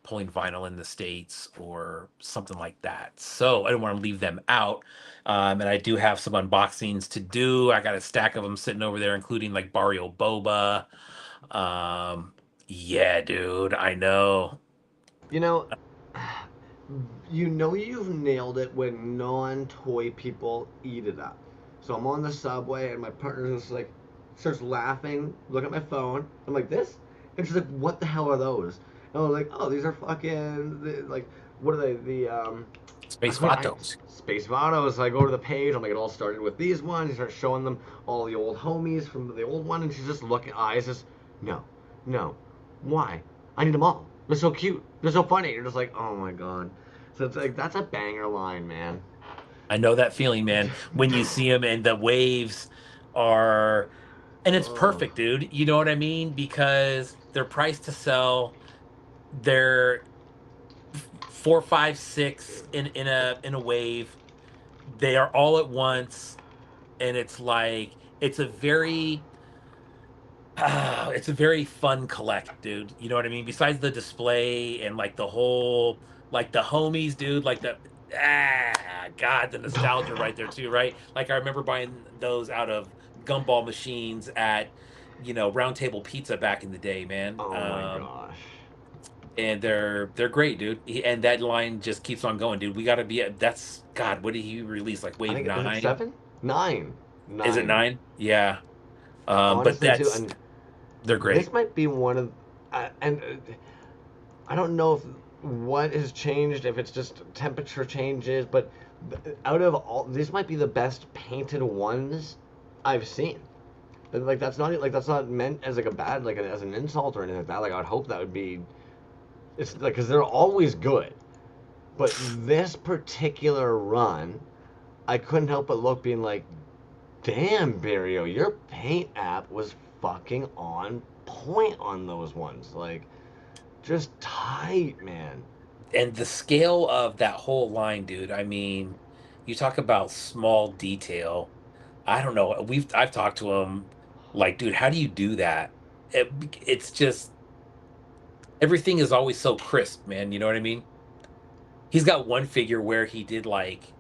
S2: pulling vinyl in the States or something like that. So I don't want to leave them out. And I do have some unboxings to do. I got a stack of them sitting over there, including like Barrio Boba. Um, yeah, dude, I know.
S1: You know, you know you've nailed it when non-toy people eat it up. So I'm on the subway and my partner just like starts laughing, look at my phone. I'm like, this? And she's like, what the hell are those? And I'm like, oh, these are fucking like what are they? I
S2: Space
S1: couldn't I
S2: Vatos.
S1: Space Vatos. So I go to the page. I'm like, it all started with these ones. You start showing them all the old homies from the old one, and she's just looking, eyes just, no, no, why? I need them all. They're so cute. They're so funny. You're just like, oh my god. So it's like that's a banger line, man.
S2: I know that feeling, man. When you see them and the waves are, and it's
S1: Oh,
S2: perfect, dude. You know what I mean? Because they're priced to sell. They're four, five, six in a wave. They are all at once, and it's like it's a very fun collect, dude. You know what I mean? Besides the display and like the whole, like the homies, dude, like God, the nostalgia right there too, right? Like I remember buying those out of gumball machines at Round Table Pizza back in the day, man.
S1: oh my gosh.
S2: and they're great, dude. And that line just keeps on going, dude. We got to be that's God. What did he release? Like
S1: I
S2: wave
S1: think is it
S2: 9?
S1: 7, 9,
S2: Is it
S1: 9.
S2: 9? Yeah. But
S1: Honestly, too,
S2: that's
S1: and
S2: they're
S1: this
S2: great.
S1: might be one of, and I don't know if what has changed, if it's just temperature changes, but out of all, this might be the best painted ones I've seen. Like that's not meant as like a bad like as an insult or anything like that. Like I would hope that would be it's like because they're always good, but this particular run, I couldn't help but look being like, damn, Barrio, your paint app was fucking on point on those ones. Like just tight, man.
S2: And the scale of that whole line, dude. I mean, you talk about small detail. I don't know. I've talked to him like, dude, how do you do that? It's just everything is always so crisp, man. You know what I mean? He's got one figure where he did like,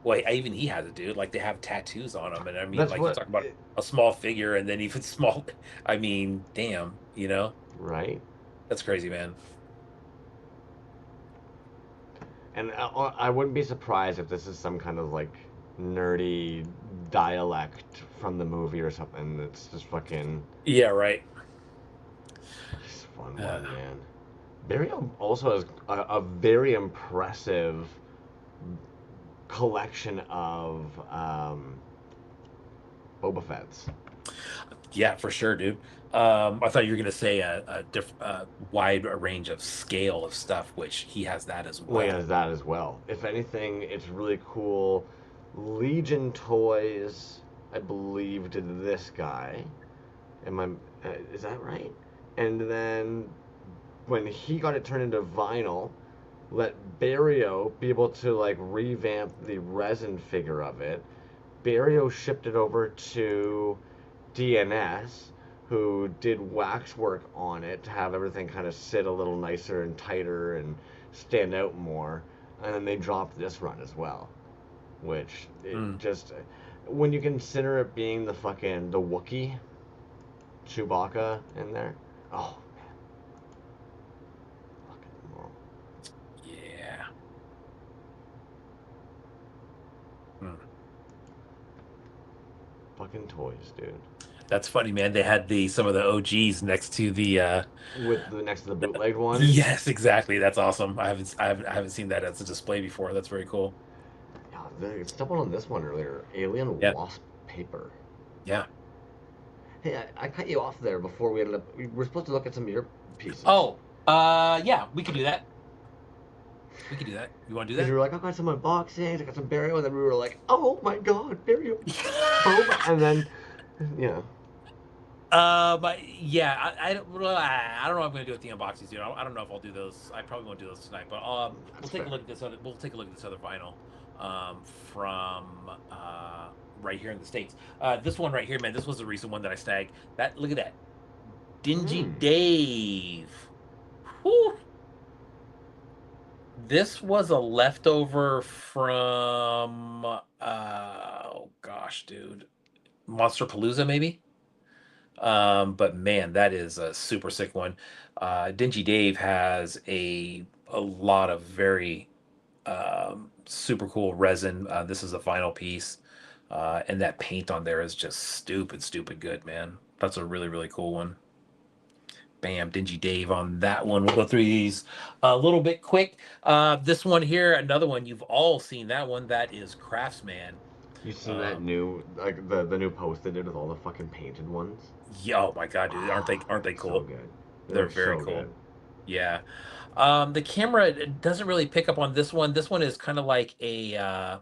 S2: well, even he has it, dude. Like they have tattoos on them, and I mean,
S1: That's
S2: like you
S1: what,
S2: talk about a small figure, and then even small. I mean, damn,
S1: right?
S2: that's crazy, man.
S1: And I wouldn't be surprised if this is some kind of like nerdy dialect from the movie or something. That's just fucking
S2: Yeah, right.
S1: just fun
S2: Uh,
S1: one, man. Burial also has a very impressive collection of Boba Fett's.
S2: yeah, for sure, dude. I thought you were gonna say a wide range of scale of stuff, which he has that as
S1: Well, he
S2: well.
S1: has that as well. If anything, it's really cool. Legion Toys, I believe, did this guy. Am I? Is that right? And then when he got it turned into vinyl, let Barrio be able to like revamp the resin figure of it. Barrio shipped it over to DNS, who did wax work on it to have everything kind of sit a little nicer and tighter and stand out more. And then they dropped this run as well, which it
S2: Mm.
S1: just when you consider it being the Wookiee Chewbacca in there. Oh, fucking
S2: Yeah. Mm.
S1: fucking toys, dude.
S2: That's funny, man. They had the some of the OGs next to the
S1: With the next to the bootlegged ones.
S2: yes, exactly. That's awesome. I haven't seen that as a display before. That's very cool.
S1: Yeah, they stumbled on this one earlier. Alien
S2: Yeah.
S1: Wasp paper.
S2: Yeah.
S1: Hey, I cut you off there before we ended up. We were supposed to look at some of your pieces.
S2: Oh, yeah, we could do that. We could do that. You want to do
S1: Because you
S2: that?
S1: were like, I got some unboxings, I got some burial, and then we were like, oh my god, burial, boba, and then, you know,
S2: But yeah, I don't, well, I don't know what I'm gonna do with the unboxings, dude. I don't know if I'll do those. I probably won't do those tonight. But we'll
S1: that's
S2: take a
S1: fair.
S2: look at this other. We'll take a look at this other vinyl, from right here in the States. This one right here, man. This was the recent one that I snagged. That look at that, Dingy
S1: Hmm.
S2: Dave. Whew. This was a leftover from oh gosh, dude, Monster Palooza maybe. But man, that is a super sick one. Dingy Dave has a lot of very super cool resin. This is a final piece, and that paint on there is just stupid good, man. That's a really cool one. Bam, Dingy Dave on that one. We'll go through these a little bit quick. This one here, another one you've all seen. That one that is Craftsman.
S1: You seen that
S2: Um,
S1: new, like, the new post they did with all the fucking painted ones?
S2: yeah, oh my god, dude, aren't they
S1: Ah,
S2: cool?
S1: so good.
S2: They're
S1: They're
S2: very
S1: so
S2: cool.
S1: good.
S2: Yeah. The camera doesn't really pick up on this one. This one is kind of like a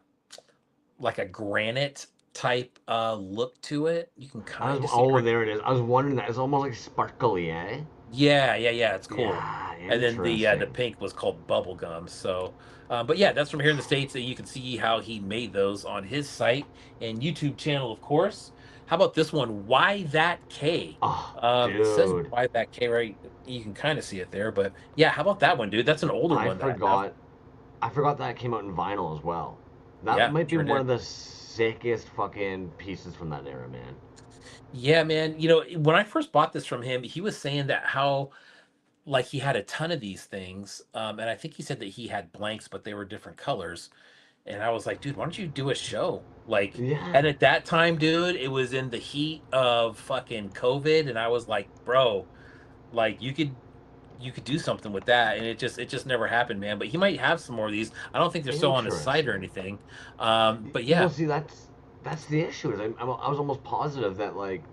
S2: granite type look to it. You can kind of see it
S1: Oh,
S2: right.
S1: there it is. I was wondering that. It's almost like sparkly, eh?
S2: Yeah, it's cool.
S1: Yeah,
S2: And then the
S1: interesting.
S2: pink was called bubblegum. So but yeah, that's from here in the States, that you can see how he made those on his site and YouTube channel, of course. How about this one? Why that K?
S1: Oh,
S2: It says
S1: dude.
S2: why that K, right? You can kind of see it there, but yeah, how about that one, dude? That's an older
S1: I
S2: one that I have.
S1: forgot. I forgot that came out in vinyl as well. That
S2: Yeah,
S1: might be
S2: sure
S1: one
S2: did.
S1: of the sickest fucking pieces from that era, man.
S2: Yeah, man. When I first bought this from him, he was saying that how like he had a ton of these things, and I think he said that he had blanks, but they were different colors. And I was like, dude, why don't you do a show? Like, and
S1: Yeah.
S2: at that time, dude, it was in the heat of fucking COVID, and I was like, bro, like you could do something with that, and it just never happened, man. But he might have some more of these. I don't think they're still on his site or
S1: Interesting.
S2: anything. But
S1: Well,
S2: yeah,
S1: see, that's the issue. Is I was almost positive that like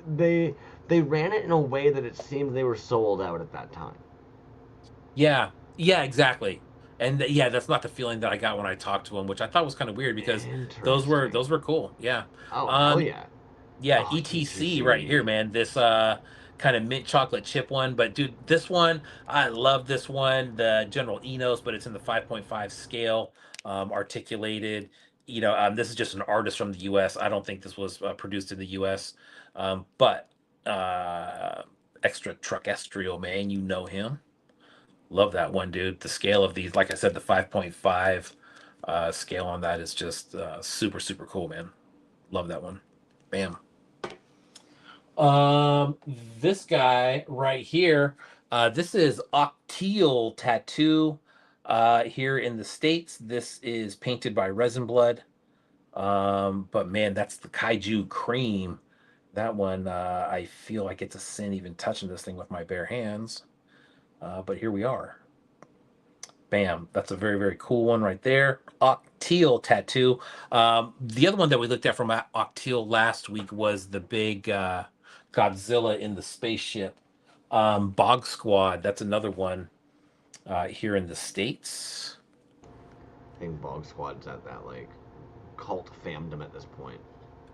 S1: they they ran it in a way that it seemed they were sold out at that time.
S2: yeah, yeah, exactly. And yeah, that's not the feeling that I got when I talked to him, which I thought was kind of weird because those were
S1: Interesting.
S2: those were cool. Yeah.
S1: Oh hell
S2: Um,
S1: yeah.
S2: Yeah,
S1: Oh,
S2: ETC right here,
S1: ETC.
S2: man. This kind of mint chocolate chip one. But dude, this one, I love this one, the General Enos, but it's in the 5.5 scale, articulated. This is just an artist from the US. I don't think this was produced in the US. But extra truckestrial, man, you know him. Love that one, dude. The scale of these, like I said, the 5.5 scale on that is just super, super cool, man. Love that one. Bam. Um, this guy right here, this is Octeal Tattoo. Here in the States, this is painted by Resin Blood. But man, that's the Kaiju Cream. That one, I feel like it's a sin even touching this thing with my bare hands. But here we are. Bam. That's a very, very cool one right there. Octeal Tattoo. The other one that we looked at from Octeal last week was the big Godzilla in the spaceship. Bog Squad. That's another one here in the States.
S1: I think Bog Squad's at that like cult fandom at this point.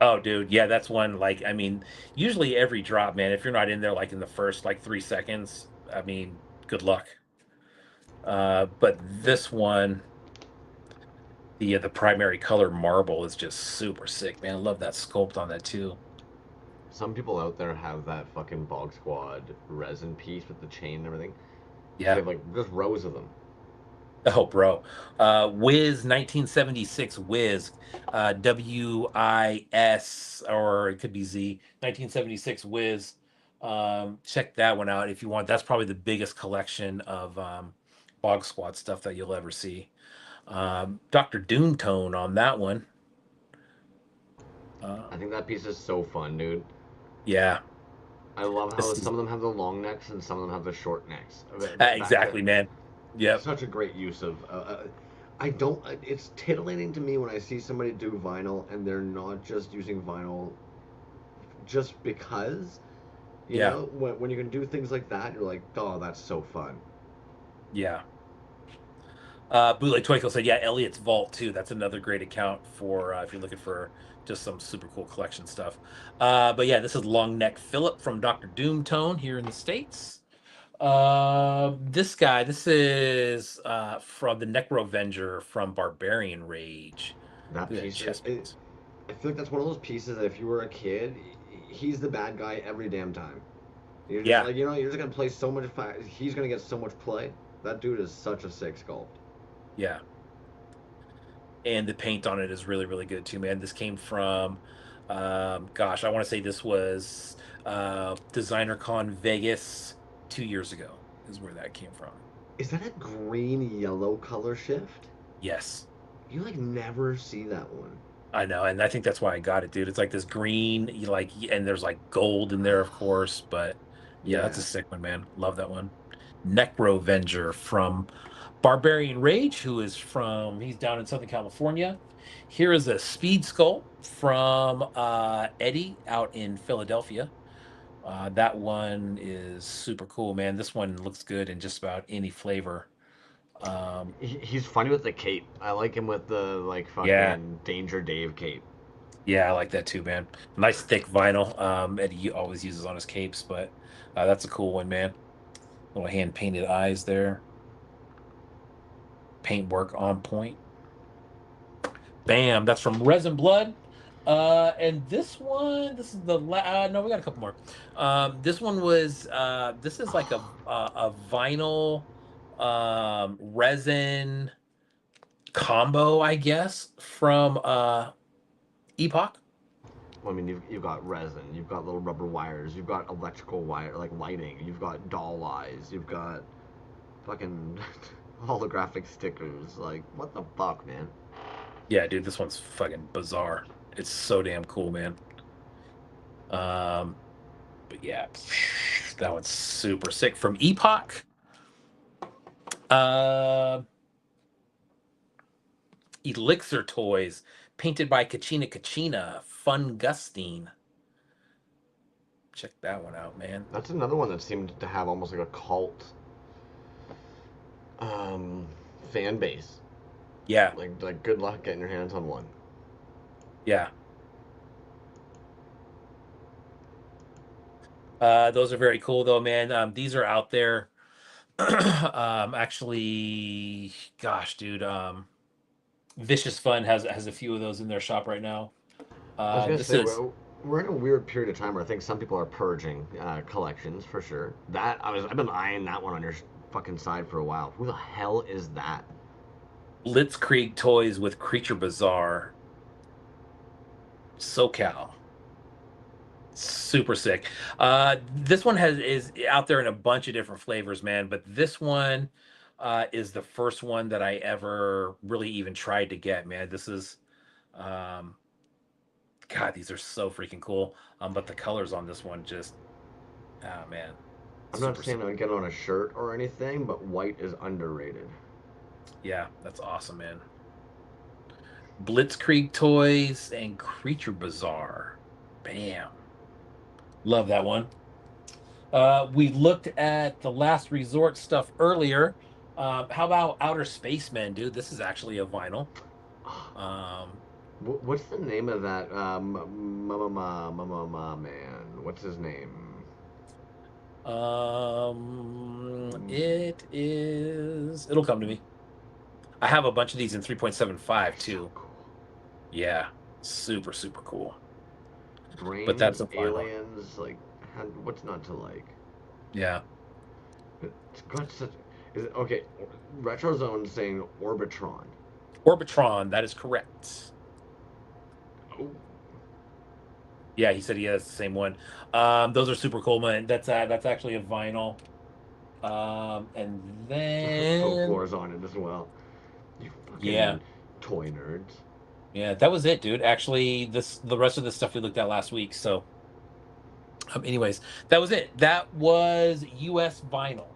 S2: Oh, dude. Yeah, that's one. Like, I mean, usually every drop, man, if you're not in there like in the first like 3 seconds, I mean, good luck. But this one, the primary color marble is just super sick, man. I love that sculpt on that too.
S1: Some people out there have that fucking Bog Squad resin piece with the chain and everything. So they
S2: Yeah.
S1: have like just rows of them.
S2: Oh, bro. Wiz 1976 Wiz, WIS, or it could be Z 1976 Wiz. Check that one out if you want. That's probably the biggest collection of Bog Squad stuff that you'll ever see. Dr. Doomtone on that one. Uh,
S1: I think that piece is so fun, dude.
S2: yeah,
S1: I love how
S2: this
S1: some
S2: is
S1: of them have the long necks and some of them have the short necks.
S2: exactly, man. Yep.
S1: Such a great use of. I don't. It's titillating to me when I see somebody do vinyl and they're not just using vinyl just because. You
S2: Yeah.
S1: know, when you can do things like that, you're like, oh, that's so fun.
S2: Yeah. Bootleg Twinkle said, yeah, Elliot's Vault too. That's another great account for if you're looking for just some super cool collection stuff. But yeah, this is Long Neck Phillip from Dr. Doomtone here in the States. This guy, this is from the Necrovenger from Barbarian Rage.
S1: That
S2: Look at that
S1: piece,
S2: chest piece.
S1: I feel like that's one of those pieces that if you were a kid, he's the bad guy every damn time. You're just
S2: Yeah,
S1: like, you're just gonna play so much. He's gonna get so much play. That dude is such a sick sculpt.
S2: yeah. And the paint on it is really, really good too, man. This came from, gosh, I want to say this was Designer Con Vegas 2 years ago, is where that came from.
S1: Is that a green yellow color shift?
S2: Yes,
S1: You like never see that one.
S2: I know, and I think that's why I got it, dude. It's like this green, and there's like gold in there, of course. But yeah, that's a
S1: Yeah.
S2: sick one, man. Love that one. Necrovenger from Barbarian Rage, he's down in Southern California. Here is a Speed Skull from Eddie out in Philadelphia. That one is super cool, man. This one looks good in just about any flavor. Um,
S1: He's funny with the cape. I like him with the like
S2: yeah,
S1: fucking Danger Dave cape.
S2: yeah, I like that too, man. Nice thick vinyl. Eddie always uses on his capes, but that's a cool one, man. Little hand painted eyes there. Paintwork on point. Bam, that's from Resin Blood. And this one, this is no, we got a couple more. This one was this is like a vinyl resin combo, I guess, from Epoch.
S1: I mean, you've got resin, you've got little rubber wires, you've got electrical wire, like lighting, you've got doll eyes, you've got fucking holographic stickers. Like, what the fuck, man?
S2: Yeah, dude, this one's fucking bizarre. It's so damn cool, man. But yeah, that one's super sick. From Epoch. Elixir Toys, painted by Kachina Kachina, Fungustine. Check that one out, man.
S1: That's another one that seemed to have almost like a cult fan base.
S2: Yeah.
S1: Like good luck getting your hands on one.
S2: Yeah. Those are very cool though, man. These are out there. Actually, gosh, dude, Vicious Fun has a few of those in their shop right now.
S1: I was gonna
S2: This
S1: say
S2: is
S1: we're in a weird period of time where I think some people are purging collections for sure. I've been eyeing that one on your fucking side for a while. Who the hell is that?
S2: Blitzkrieg Toys with Creature Bazaar. SoCal. Super sick. This one is out there in a bunch of different flavors, man. But this one is the first one that I ever really even tried to get, man. This is, God, these are so freaking cool. But the colors on this one just, oh man.
S1: I'm not saying I would get it on a shirt or anything, but white is underrated.
S2: Yeah, that's awesome, man. Blitzkrieg Toys and Creature Bazaar. Bam. Love that one. We looked at the Last Resort stuff earlier. How about Outer Spacemen, dude? This is actually a vinyl.
S1: What's the name of that man? What's his name?
S2: It is. It'll come to me. I have a bunch of these in 3.75 too.
S1: So cool.
S2: Yeah, super cool.
S1: Brains,
S2: But that's a vinyl.
S1: aliens, like what's not to like?
S2: Yeah.
S1: It's got such. Okay? Retrozone saying Orbitron.
S2: Orbitron, that is correct.
S1: Oh.
S2: Yeah, he said he has the same one. Those are super cool, man. That's actually a vinyl. And then
S1: Folklore's on it as well. You fucking toy nerds.
S2: Yeah, that was it, dude. Actually, the rest of the stuff we looked at last week. So, anyways, that was it. That was U.S. vinyl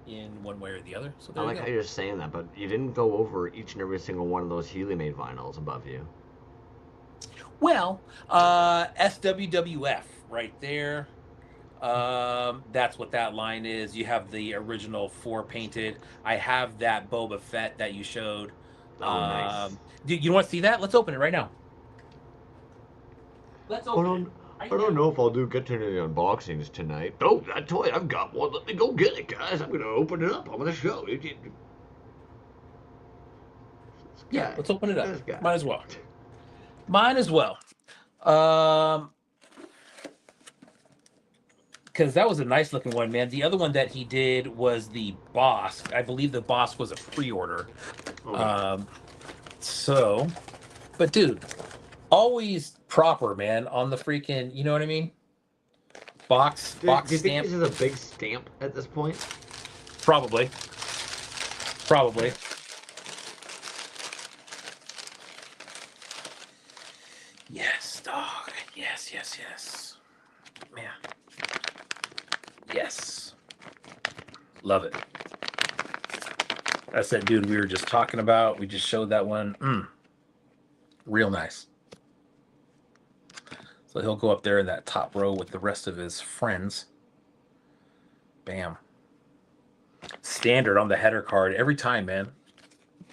S2: in one way or the other. So
S1: I like how you're saying that, but you didn't go over each and every single one of those Healy made vinyls above you.
S2: Well, SWWF right there. That's what that line is. You have the original 4 painted. I have that Boba Fett that you showed.
S1: Oh, nice.
S2: You want to see that? Let's open it right now. Let's open it.
S1: I don't know if I'll get to any unboxings tonight. Oh, that toy, I've got one. Let me go get it, guys. I'm going to open it up on the show.
S2: Yeah, let's open it up. Might as well. Mine as well. Because that was a nice looking one, man. The other one that he did was the Boss. I believe the Boss was a pre-order. Okay. But dude, always proper, man, on the freaking, you know what I mean? Box
S1: do you
S2: stamp.
S1: think this is a big stamp at this point?
S2: Probably. Yes, dog. Yes. Man. Yes. Love it. That's that dude we were just talking about. We just showed that one. Real nice. So he'll go up there in that top row with the rest of his friends. Bam. Standard on the header card every time, man.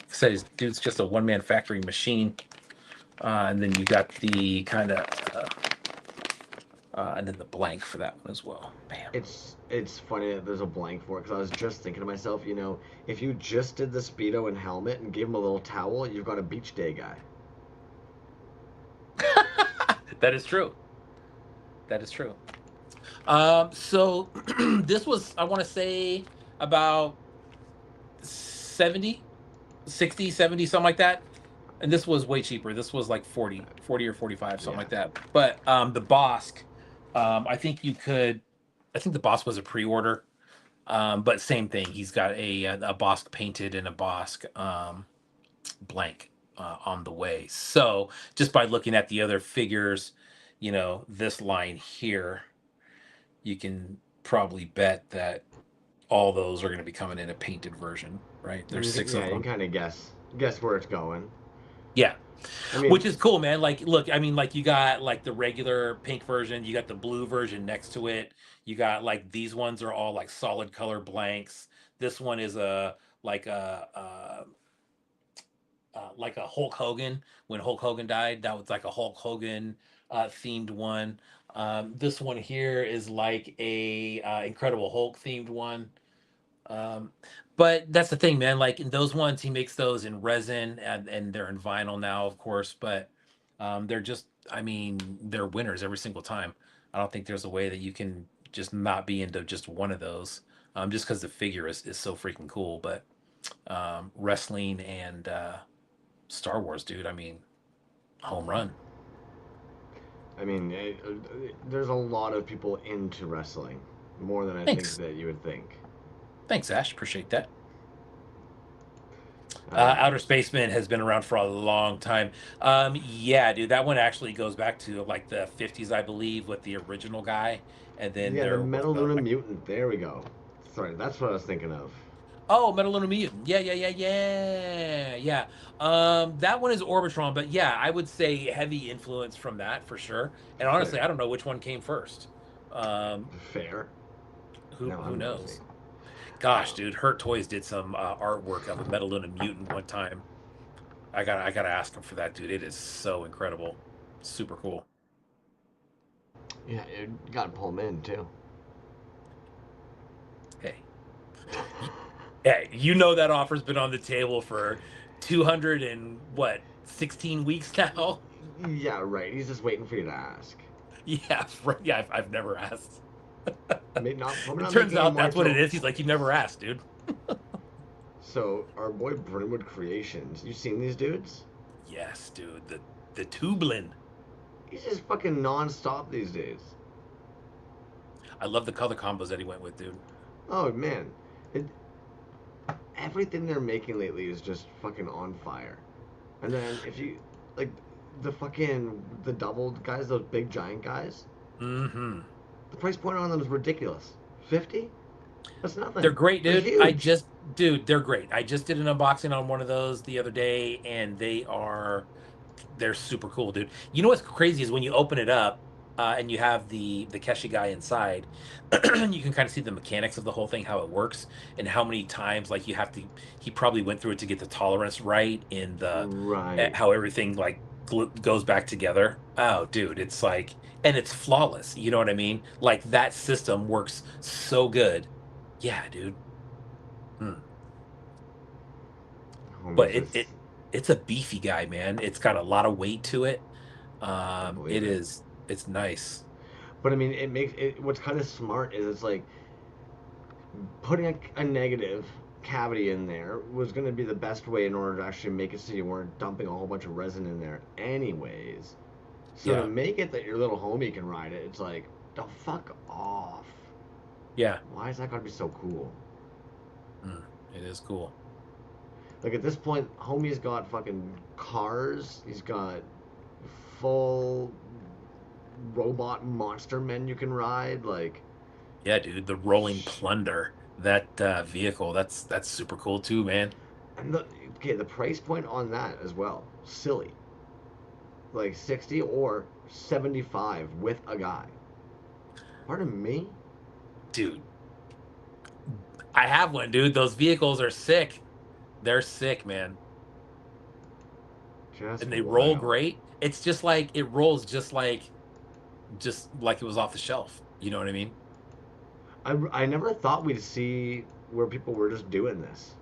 S2: Says dude's just a one-man factory machine. And then you got the kind of and then the blank for that one as well. Bam.
S1: It's funny that there's a blank for it, because I was just thinking to myself, you know, if you just did the Speedo and helmet and gave him a little towel, you've got a beach day guy.
S2: That is true. So this was, I want to say, about 70, 60, 70, something like that. And this was way cheaper. This was like 40 or 45, something
S1: Yeah.
S2: like that. But the Bosk, I think you could. I think the Bosk was a pre-order. But same thing. He's got a Bosk painted and a Bosk blank on the way. So just by looking at the other figures, this line here, you can probably bet that all those are going to be coming in a painted version, right? There's six
S1: Yeah,
S2: of
S1: you can
S2: them.
S1: kind of guess where it's going.
S2: Yeah.
S1: I mean,
S2: Which is cool, man. Like, look, I mean, like you got like the regular pink version, you got the blue version next to it. You got like these ones are all like solid color blanks. This one is a like a Hulk Hogan when Hulk Hogan died. That was like a Hulk Hogan themed one. This one here is like a Incredible Hulk themed one. Um, but that's the thing, man. Like in those ones, he makes those in resin and they're in vinyl now, of course. But they're just, I mean, they're winners every single time. I don't think there's a way that you can just not be into just one of those, just because the figure is so freaking cool. But wrestling and Star Wars, dude. I mean, home run.
S1: I mean, there's a lot of people into wrestling, more than I think
S2: Thanks,
S1: that you would think.
S2: thanks, Ash. Appreciate that.
S1: Um,
S2: Outer Spaceman has been around for a long time. Yeah, dude, that one actually goes back to like the 50s, I believe, with the original guy, and then
S1: yeah, the
S2: there was the
S1: Metaluna
S2: like,
S1: Mutant. There we go. Sorry, that's what I was thinking of.
S2: oh, Metaluna Mutant. Yeah, yeah, yeah, yeah, yeah. That one is Orbitron, but yeah, I would say heavy influence from that for sure. And honestly,
S1: Fair.
S2: I don't know which one came first. Um,
S1: Fair. Now
S2: who
S1: I'm nosy.
S2: knows? Gosh,
S1: Um,
S2: dude, Hurt Toys did some artwork of a Metaluna Mutant one time. I gotta ask him for that, dude. It is so incredible, super cool.
S1: yeah, it got pulled in too.
S2: Hey, y- hey, that offer's been on the table for 200 and what 16 weeks now.
S1: Yeah, right. He's just waiting for you to ask.
S2: Yeah, right. Yeah, I've never asked.
S1: Probably
S2: It
S1: not
S2: turns
S1: making any
S2: out
S1: more
S2: that's what it
S1: till.
S2: is. He's like, you never asked, dude.
S1: So our boy Brimwood Creations. You seen these dudes?
S2: Yes, dude. The Tublin.
S1: He's just fucking non-stop these days.
S2: I love the color combos that he went with, dude.
S1: Oh man, it, everything they're making lately is just fucking on fire. And then if you like the double guys, those big giant guys,
S2: Mm-hmm.
S1: the price point on them is ridiculous. 50? That's
S2: They're
S1: nothing.
S2: great,
S1: They're
S2: dude.
S1: huge.
S2: Dude, they're great. I just did an unboxing on one of those the other day, and they're super cool, dude. You know what's crazy is when you open it up, and you have the Keshi guy inside, you can kind of see the mechanics of the whole thing, how it works, and how many times like you have to. He probably went through it to get the tolerance right in the
S1: Right.
S2: how everything like goes back together. Oh, dude, it's like, and it's flawless. You know what I mean? Like that system works so good. Yeah, dude. Hmm. But
S1: Homies
S2: it
S1: just
S2: it it's a beefy guy, man. It's got a lot of weight to it.
S1: I
S2: It
S1: believe it.
S2: is. It's nice.
S1: But I mean, it makes it. What's kind of smart is it's like putting a negative cavity in there was going to be the best way in order to actually make it so you weren't dumping a whole bunch of resin in there, anyways. So to
S2: Yeah.
S1: make it that your little homie can ride it, it's like, the fuck off.
S2: Yeah.
S1: Why is that gotta be so cool?
S2: It is cool.
S1: Like at this point, homie's got fucking cars. He's got full robot monster men you can ride. Like,
S2: Yeah, dude. The rolling plunder. That vehicle. That's super cool too, man.
S1: and the price point on that as well, silly. Like 60 or 75 with a guy. Pardon me.
S2: Dude, I have one, dude. Those vehicles are sick. They're sick, man.
S1: Just
S2: And they roll
S1: wild.
S2: great. It's just like it rolls just like it was off the shelf. You know what I mean?
S1: I never thought we'd see where people were just doing this.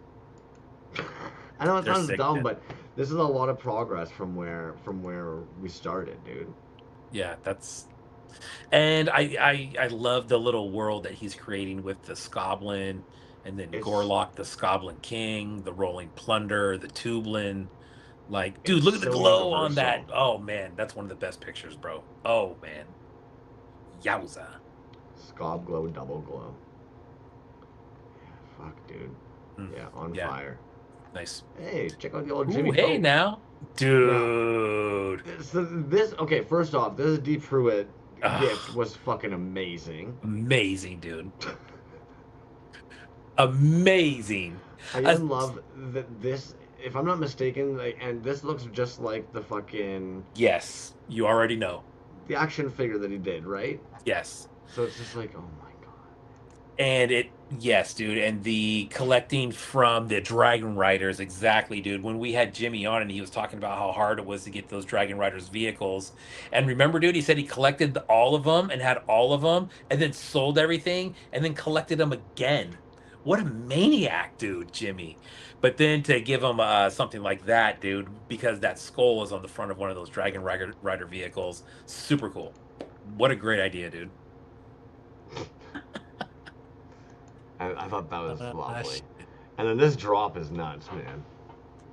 S1: I know it
S2: They're
S1: sounds
S2: sick,
S1: dumb,
S2: man.
S1: but this is a lot of progress from where we started, dude.
S2: Yeah, that's and I love the little world that he's creating with the Skoblin and then
S1: It's
S2: Gorlock, the Skoblin King, the Rolling Plunder, the Tublin. Like, dude,
S1: It's
S2: look at the
S1: so
S2: glow on that.
S1: universal.
S2: Oh man, that's one of the best pictures, bro. Oh man, yowza.
S1: Scob glow, double glow. Fuck, dude.
S2: Mm,
S1: Yeah, on
S2: yeah,
S1: fire.
S2: nice.
S1: Hey, check out the old
S2: Ooh,
S1: Jimmy
S2: hey
S1: Pope.
S2: now,
S1: Now,
S2: dude.
S1: so this, okay, first off, this Deep Pruitt gift
S2: Ugh,
S1: was fucking amazing.
S2: amazing, dude. Amazing.
S1: I
S2: Uh,
S1: even love that this, if I'm not mistaken, like, and this looks just like the fucking,
S2: yes, you already know.
S1: the action figure that he did, right?
S2: Yes.
S1: So it's just like, oh my god.
S2: And yes, dude. And the collecting from the Dragon Riders, exactly, dude. When we had Jimmy on and he was talking about how hard it was to get those Dragon Riders vehicles. And remember, dude, he said he collected all of them and had all of them and then sold everything and then collected them again. What a maniac, dude, Jimmy. But then to give him something like that, dude, because that skull is on the front of one of those Rider vehicles, super cool. What a great idea, dude.
S1: I thought that was lovely.
S2: Shit.
S1: And then this drop is nuts, man.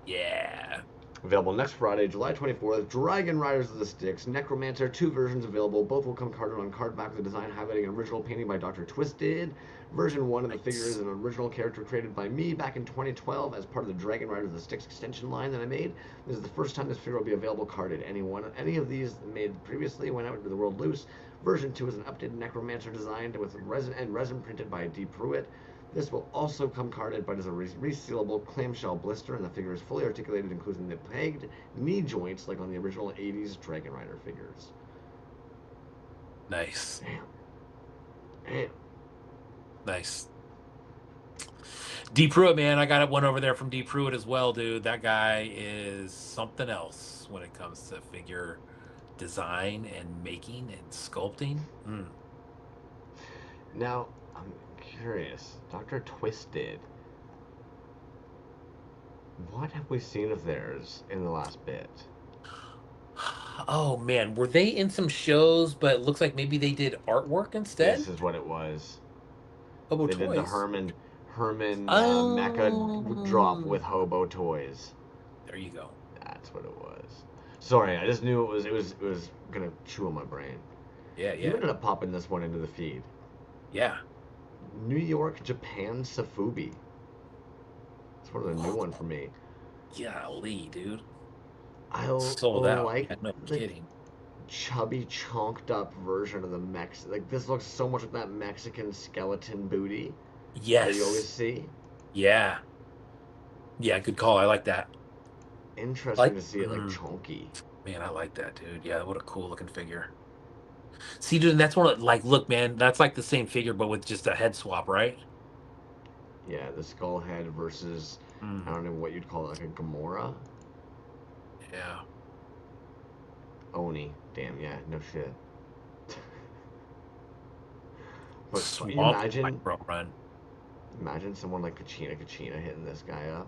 S2: Yeah.
S1: Available next Friday, July 24th. Dragon Riders of the Styx, Necromancer, 2 versions available. Both will come carded on card back with a design highlighting an original painting by Dr. Twisted. Version 1 of the figure is an original character created by me back in 2012 as part of the Dragon Riders of the Styx extension line that I made. This is the first time this figure will be available carded. Any of these made previously went out into the world loose. Version 2 is an updated Necromancer designed with resin printed by D. Pruitt. This will also come carded, but is a resealable clamshell blister, and the figure is fully articulated, including the pegged knee joints like on the original 80s Dragon Rider figures.
S2: Nice.
S1: Damn. Damn.
S2: Nice. D Pruitt, man, I got one over there from D Pruitt as well, dude. That guy is something else when it comes to figure design and making and sculpting.
S1: Now, I'm curious. Dr. Twisted. What have we seen of theirs in the last bit?
S2: Oh man, were they in some shows? But it looks like maybe they did artwork instead.
S1: This is what it was.
S2: Hobo
S1: They did the
S2: Toys.
S1: Herman Mecha drop
S2: Oh,
S1: with Hobo Toys.
S2: there you go.
S1: That's what it was. Sorry, I just knew it was gonna chew on my brain.
S2: Yeah,
S1: You
S2: yeah,
S1: ended up popping this one into the feed.
S2: yeah.
S1: New York, Japan, Safubi. It's one of the new one for me.
S2: Golly, dude.
S1: I
S2: Sold out.
S1: like
S2: Yeah, no
S1: the
S2: kidding.
S1: chubby, chonked up version of the Mex. Like this looks so much like that Mexican skeleton booty that you always
S2: Yes.
S1: see.
S2: Yeah. Yeah, good call. I like that.
S1: Interesting
S2: Like,
S1: to see it like chunky.
S2: man, I like that, dude. Yeah, what a cool looking figure. See, dude, and that's one of like, look, man, that's like the same figure, but with just a head swap, right?
S1: Yeah, the skull head versus I don't know what you'd call it, like a Gamora.
S2: Yeah.
S1: Oni. Damn, yeah, no shit. But you
S2: Swamp micro run.
S1: imagine someone like Kachina hitting this guy up.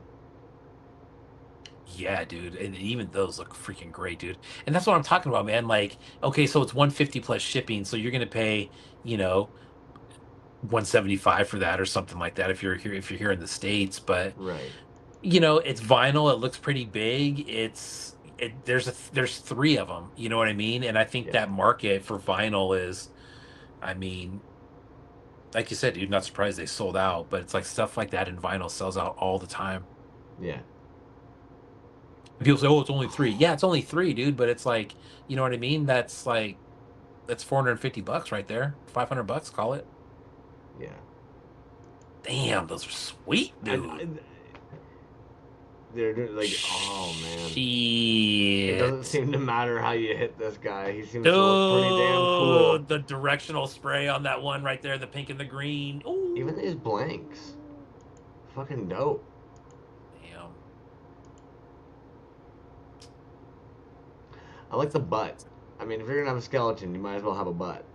S2: Yeah, dude. And even those look freaking great, dude. And that's what I'm talking about, man. Like, okay, so it's 150 plus shipping, so you're gonna pay, you know, 175 for that or something like that if you're here in the States. But
S1: Right.
S2: you know, it's vinyl, it looks pretty big. There's three of them, you know what I mean? And I think
S1: Yeah.
S2: that market for vinyl is, I mean, like you said, dude, not surprised they sold out, but it's like stuff like that in vinyl sells out all the time.
S1: Yeah.
S2: And people say, "Oh, it's only three." Yeah, it's only three, dude, but it's like, you know what I mean? That's $450 right there. $500, call it.
S1: Yeah.
S2: Damn, those are sweet, dude.
S1: And they're like, oh man. It
S2: Shit.
S1: doesn't seem to matter how you hit this guy. He seems to look pretty damn cool.
S2: Dude, the directional spray on that one right there, the pink and the green. Ooh.
S1: Even these blanks. Fucking dope.
S2: Damn.
S1: I like the butt. I mean, if you're gonna have a skeleton, you might as well have a butt.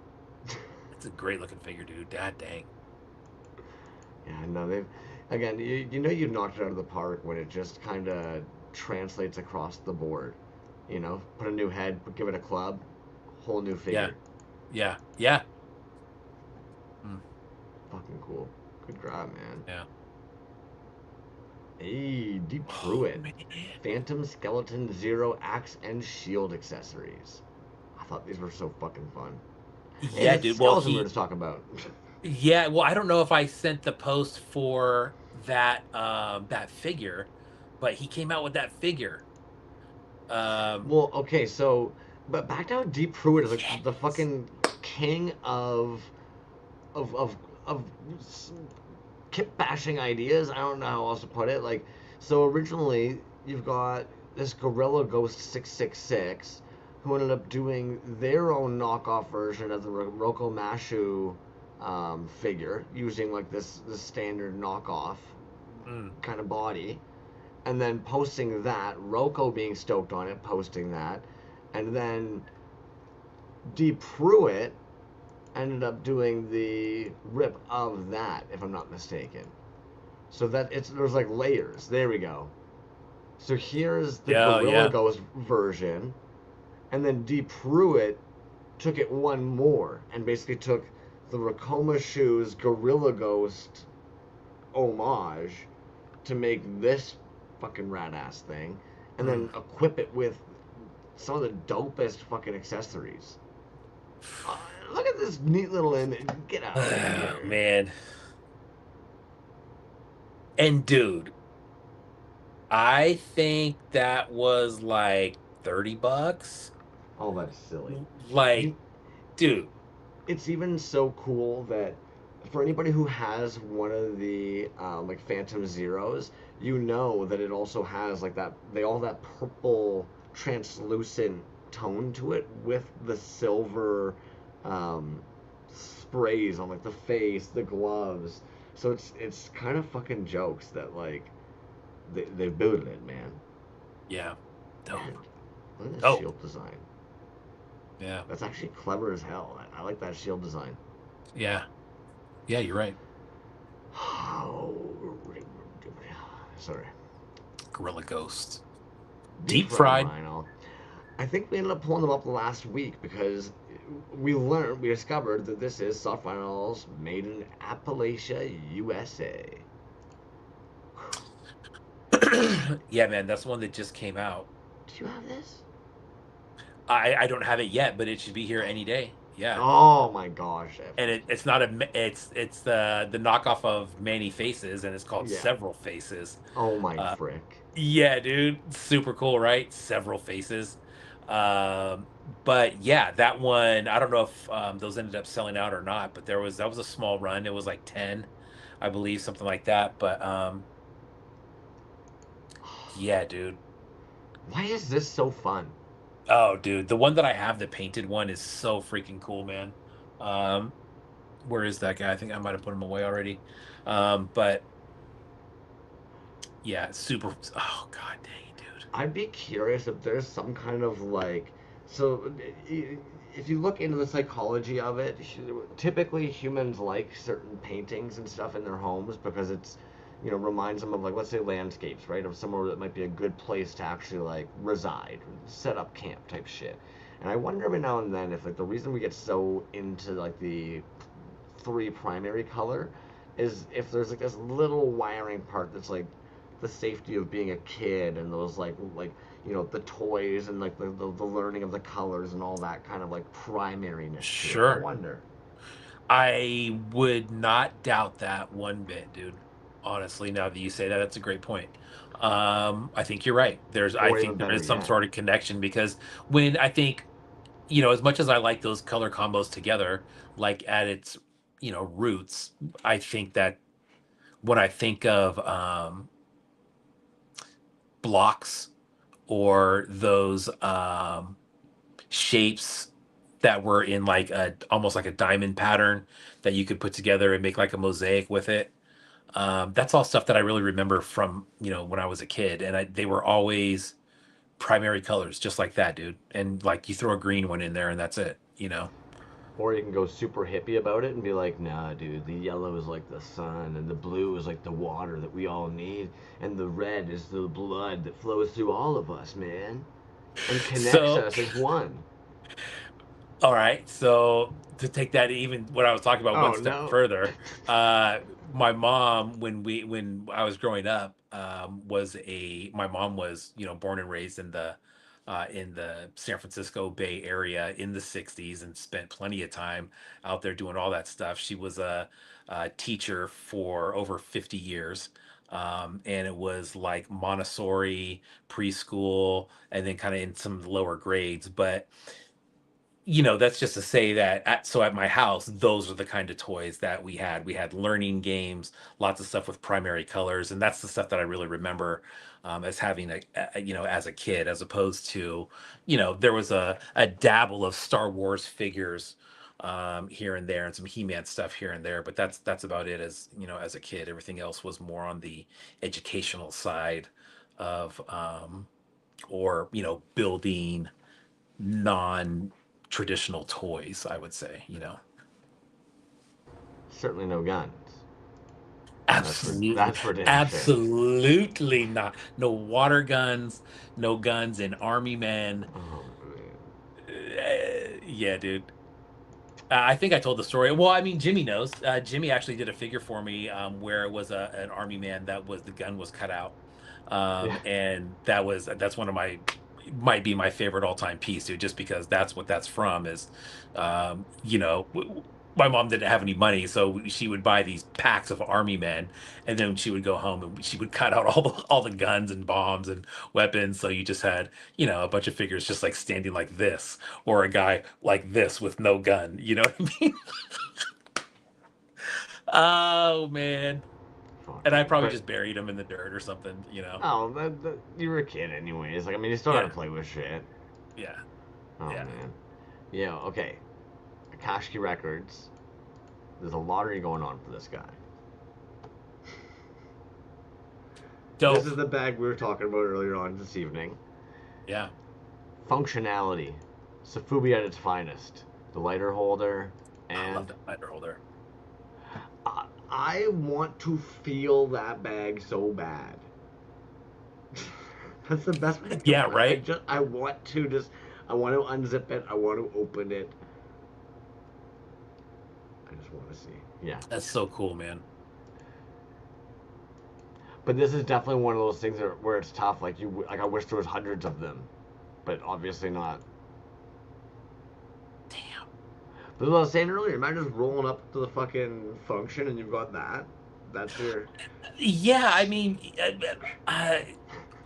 S2: It's a great looking figure, dude. God dang.
S1: Yeah, no, they've again. You know you've knocked it out of the park when it just kind of translates across the board. You know, put a new head, give it a club, whole new figure.
S2: Yeah. Yeah.
S1: Fucking cool. Good grab, man.
S2: Yeah.
S1: Hey, Deep
S2: Oh
S1: Pruitt.
S2: man.
S1: Phantom Skeleton Zero Axe and Shield accessories. I thought these were so fucking fun. Hey,
S2: Yeah,
S1: that's the
S2: dude. Well,
S1: skeleton we were
S2: he.
S1: just talking about.
S2: Yeah. Well, I don't know if I sent the post for that figure, but he came out with that figure. Um.
S1: Well, okay, so, but back down Deep Pruitt is like the
S2: Yes.
S1: fucking king of of of kip bashing ideas. I don't know how else to put it. Like, so originally you've got this Gorilla Ghost 666 who ended up doing their own knockoff version of the Roko Mashu figure using like this standard knockoff
S2: Mm.
S1: kind of body, and then posting that, Roko being stoked on it, posting that, and then Deep Pruitt ended up doing the rip of that, if I'm not mistaken. So that it's there's like layers. There we go. So here's the
S2: Yeah.
S1: Gorilla
S2: Yeah.
S1: Ghost version, and then Deep Pruitt took it one more and basically took the Racoma Shoes Gorilla Ghost homage to make this fucking rad ass thing, and
S2: Mm.
S1: then equip it with some of the dopest fucking accessories. Uh, Look at this neat little image. Get out of here.
S2: Man. And dude, I think that was like $30.
S1: Oh, that's silly.
S2: Like,
S1: You,
S2: dude.
S1: it's even so cool that for anybody who has one of the like Phantom Zeros, you know that it also has like that they all that purple translucent tone to it with the silver um, sprays on like the face, the gloves. So it's kind of fucking jokes that like they built it, man.
S2: Yeah.
S1: Man,
S2: Dope.
S1: look at this
S2: Dope.
S1: shield design.
S2: Yeah.
S1: That's actually clever as hell. I like that shield design.
S2: Yeah. Yeah, you're right.
S1: Sorry.
S2: Gorilla Ghost.
S1: Deep
S2: Deep
S1: fried
S2: fried.
S1: rhino. I think we ended up pulling them up last week because we discovered that this is soft vinyls made in Appalachia, USA.
S2: Yeah, man, that's one that just came out.
S1: Do you have this?
S2: I don't have it yet, but it should be here any day. Yeah.
S1: Oh my gosh.
S2: And it's not it's the knockoff of Many Faces, and it's called
S1: Yeah.
S2: Several Faces.
S1: Oh my
S2: Uh,
S1: frick.
S2: yeah, dude, super cool, right? Several Faces. Um, but yeah, that one, I don't know if those ended up selling out or not, but that was a small run. It was like 10, I believe, something like that. But yeah, dude.
S1: Why is this so fun?
S2: Oh, dude, the one that I have, the painted one, is so freaking cool, man. Um, where is that guy? I think I might have put him away already. But yeah, super. Oh god, dang it, dude.
S1: I'd be curious if there's some kind of like so if you look into the psychology of it, typically humans like certain paintings and stuff in their homes because it's reminds them of like let's say landscapes, right? Of somewhere that might be a good place to actually like reside, set up camp type shit. And I wonder every now and then if like the reason we get so into like the three primary color is if there's like this little wiring part that's like the safety of being a kid and those like the toys and like the learning of the colors and all that kind of like primariness to it. I
S2: Sure.
S1: wonder.
S2: I would not doubt that one bit, dude. Honestly, now that you say that, that's a great point. I think you're right. I
S1: Or even
S2: think there
S1: better
S2: is some
S1: yet.
S2: sort of connection because when I think, as much as I like those color combos together, like at its, roots, I think that when I think of blocks or those shapes that were in like a almost like a diamond pattern that you could put together and make like a mosaic with it. That's all stuff that I really remember from when I was a kid, and they were always primary colors, just like that, dude. And like you throw a green one in there, and that's it.
S1: Or you can go super hippie about it and be like, nah, dude, the yellow is like the sun, and the blue is like the water that we all need, and the red is the blood that flows through all of us, man, and connects
S2: So,
S1: us as one.
S2: all right, so to take that even what I was talking about one
S1: Oh
S2: step
S1: no.
S2: further, my mom, when I was growing up, my mom was, born and raised in the San Francisco Bay Area in the '60s and spent plenty of time out there doing all that stuff. She was a teacher for over 50 years. And it was like Montessori, preschool, and then kind of in some of the lower grades. But that's just to say that at my house, those are the kind of toys that we had. We had learning games, lots of stuff with primary colors, and that's the stuff that I really remember as having as a kid, as opposed to, there was a dabble of Star Wars figures here and there, and some He-Man stuff here and there, but that's about it. As a kid, everything else was more on the educational side of or building non-traditional toys, I would say.
S1: Certainly no guns.
S2: Absolutely,
S1: That's for damn sure.
S2: absolutely not. No water guns, no guns in army men.
S1: Oh man.
S2: Yeah, dude. I think I told the story. Well, I mean, Jimmy knows. Jimmy actually did a figure for me where it was an army man the gun was cut out,
S1: Yeah.
S2: and that's one of might be my favorite all-time piece, dude. Just because that's what that's from is, my mom didn't have any money, so she would buy these packs of army men, and then she would go home and she would cut out all the guns and bombs and weapons. So you just had a bunch of figures just like standing like this, or a guy like this with no gun. You know what I mean? Oh man. And I probably
S1: But
S2: just buried him in the dirt or something.
S1: oh, you were a kid anyways. Like I mean, you still got to
S2: Yeah,
S1: play with shit.
S2: yeah,
S1: Oh
S2: yeah.
S1: man. Yeah. Okay. Akashki Records. There's a lottery going on for this guy. This
S2: Dope.
S1: is the bag we were talking about earlier on this evening.
S2: Yeah.
S1: Functionality. Safubi at its finest. The lighter holder,
S2: I love
S1: and
S2: that lighter holder.
S1: I want to feel that bag so bad. That's the best way to
S2: Yeah,
S1: put it.
S2: right?
S1: I want to I want to unzip it. I want to open it. I just want to see. Yeah.
S2: That's so cool, man.
S1: But this is definitely one of those things where it's tough. Like I wish there was hundreds of them, but obviously not.
S2: Damn.
S1: But as I was saying earlier, imagine just rolling up to the fucking function and you've got that. That's your.
S2: Yeah, I mean,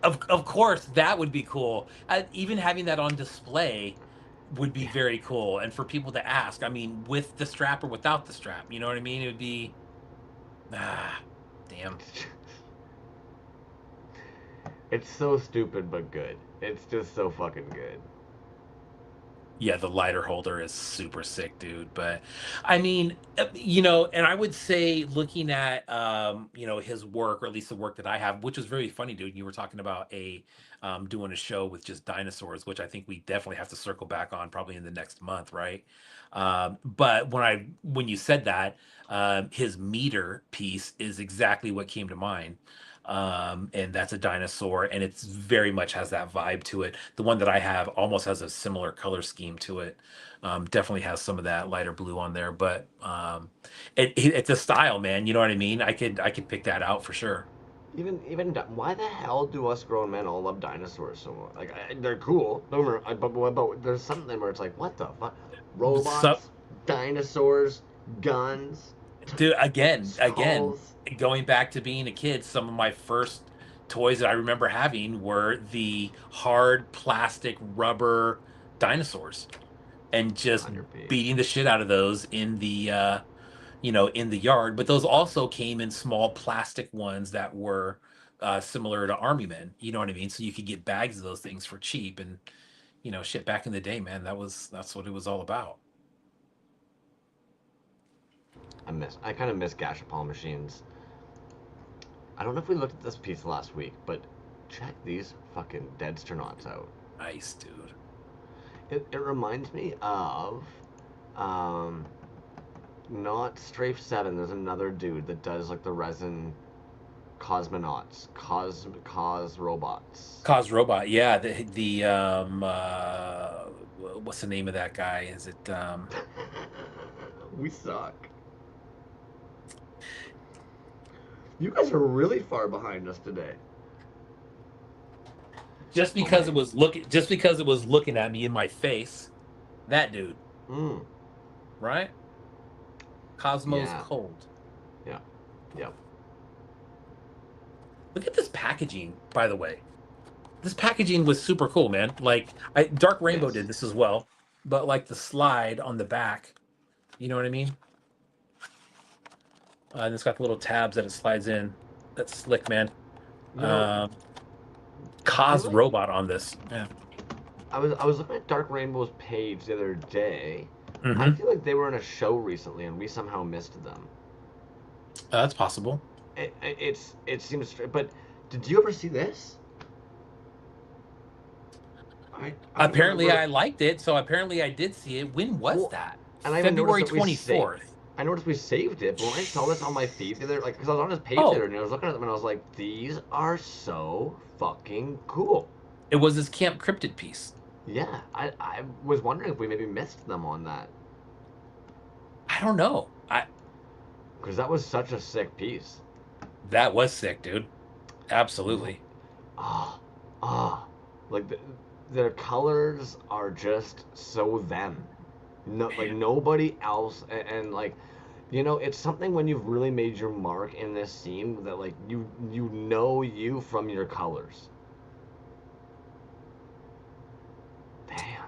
S2: of course that would be cool. Even having that on display would be
S1: Yeah.
S2: very cool, and for people to ask. I mean, with the strap or without the strap, you know what I mean? It would be damn.
S1: It's so stupid but good. It's just so fucking good.
S2: Yeah, the lighter holder is super sick, dude. But I mean, and I would say looking at his work, or at least the work that I have, which is very funny, dude. You were talking about doing a show with just dinosaurs, which I think we definitely have to circle back on probably in the next month, right? But when you said that, his meter piece is exactly what came to mind. And that's a dinosaur, and it's very much has that vibe to it. The one that I have almost has a similar color scheme to it. Definitely has some of that lighter blue on there, but it's a style, man. You know what I mean? I could pick that out for sure.
S1: Why the hell do us grown men all love dinosaurs so much? Like they're cool. Don't get me wrong, but there's something where it's like, what the fuck?
S2: So,
S1: Robots, dinosaurs, guns,
S2: dude, again,
S1: skulls.
S2: going back to being a kid, some of my first toys that I remember having were the hard plastic rubber dinosaurs, and just
S1: On your page.
S2: beating the shit out of those in the yard. But those also came in small plastic ones that were similar to army men. You know what I mean? So you could get bags of those things for cheap, and shit. Back in the day, man, that's what it was all about.
S1: I kind of miss gashapon machines. I don't know if we looked at this piece last week, but check these fucking deadsternauts out.
S2: Nice, dude.
S1: It reminds me of, um, not Strafe 7. There's another dude that does like the resin cosmonauts, cos robots.
S2: Cause Robot, yeah. What's the name of that guy? Is it
S1: We suck. You guys are really far behind us today.
S2: Just
S1: Oh
S2: because
S1: my.
S2: it was looking at me in my face. That dude,
S1: Mm.
S2: right? Cosmos
S1: Yeah.
S2: Cold.
S1: Yeah. Yeah.
S2: Look at this packaging, by the way. This packaging was super cool, man. Like Dark Rainbow
S1: Yes.
S2: did this as well, but like the slide on the back, you know what I mean? And it's got the little tabs that it slides in. That's slick, man.
S1: You know,
S2: Um,
S1: I feel
S2: Cos
S1: like
S2: robot on this. Yeah.
S1: I was looking at Dark Rainbow's page the other day. I
S2: Mm-hmm.
S1: feel like they were in a show recently and we somehow missed them.
S2: That's possible.
S1: It seems, but did you ever see this? I
S2: Apparently, I
S1: remember.
S2: liked it, so apparently I did see it. When was
S1: Well,
S2: that?
S1: and I even noticed
S2: February
S1: that we saved.
S2: 24th.
S1: I noticed we saved it, but when I saw this on my feed the other, like, because I was on his page the
S2: Oh,
S1: other day, and I was looking at them and I was like, these are so fucking cool.
S2: it was this Camp Cryptid piece.
S1: Yeah, I was wondering if we maybe missed them on that,
S2: I don't know.
S1: because that was such a sick piece.
S2: That was sick, dude. Absolutely.
S1: Ah, ah, like their colors are just so them. No, like
S2: Man.
S1: nobody else, and like, it's something when you've really made your mark in this scene that like you know you from your colors. Damn,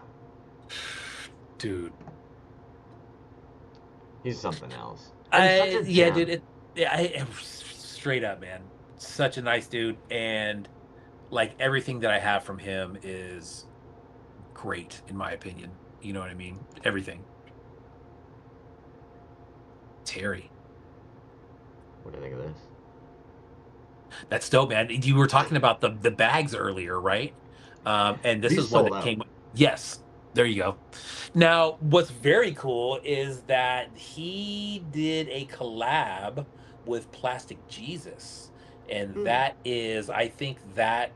S2: Dude.
S1: he's something else, and such a
S2: Yeah, dude.
S1: gem.
S2: Straight up, man. Such a nice dude, and like everything that I have from him is great, in my opinion. You know what I mean? Everything. Terry.
S1: What do you think of this?
S2: That's dope, man. You were
S1: I,
S2: talking about the bags earlier, right? And this
S1: these
S2: is one
S1: sold
S2: that
S1: out.
S2: came. Yes, there you go. Now, what's very cool is that he did a collab with Plastic Jesus, and
S1: Hmm.
S2: that is, I think that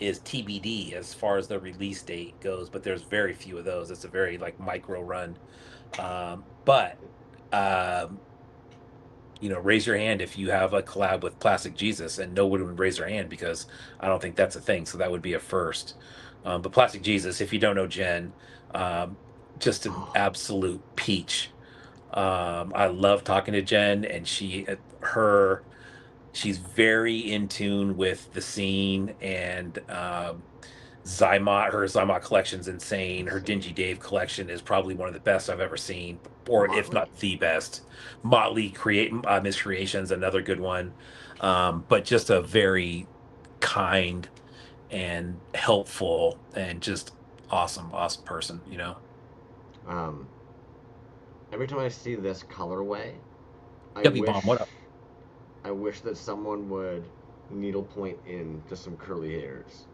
S2: is TBD as far as the release date goes. But there's very few of those. It's a very like micro run. But um, raise your hand if you have a collab with Plastic Jesus, and no one would raise their hand because I don't think that's a thing. So that would be a first. But Plastic Jesus, if you don't know Jen, um, just an
S1: Oh,
S2: absolute peach. I love talking to Jen, and she's very in tune with the scene, and her Zymot collection's insane. Her
S1: insane.
S2: Dingy Dave collection is probably one of the best I've ever seen, or if
S1: Motley.
S2: not the best. Motley create Miscreations, another good one, but just a very kind and helpful and just awesome person.
S1: Um, every time I see this colorway, I
S2: W Bomb,
S1: wish
S2: what up?
S1: I wish that someone would needlepoint in just some curly hairs.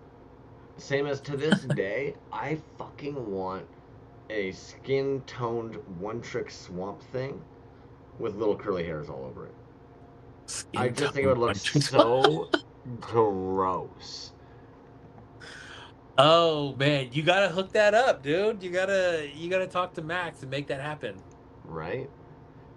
S1: Same as to this day, I fucking want a skin toned one trick swamp thing with little curly hairs all over it. I
S2: Skin
S1: just think it would
S2: tone
S1: look
S2: one.
S1: so gross.
S2: Oh man, you gotta hook that up, dude. You gotta talk to Max and make that happen.
S1: Right?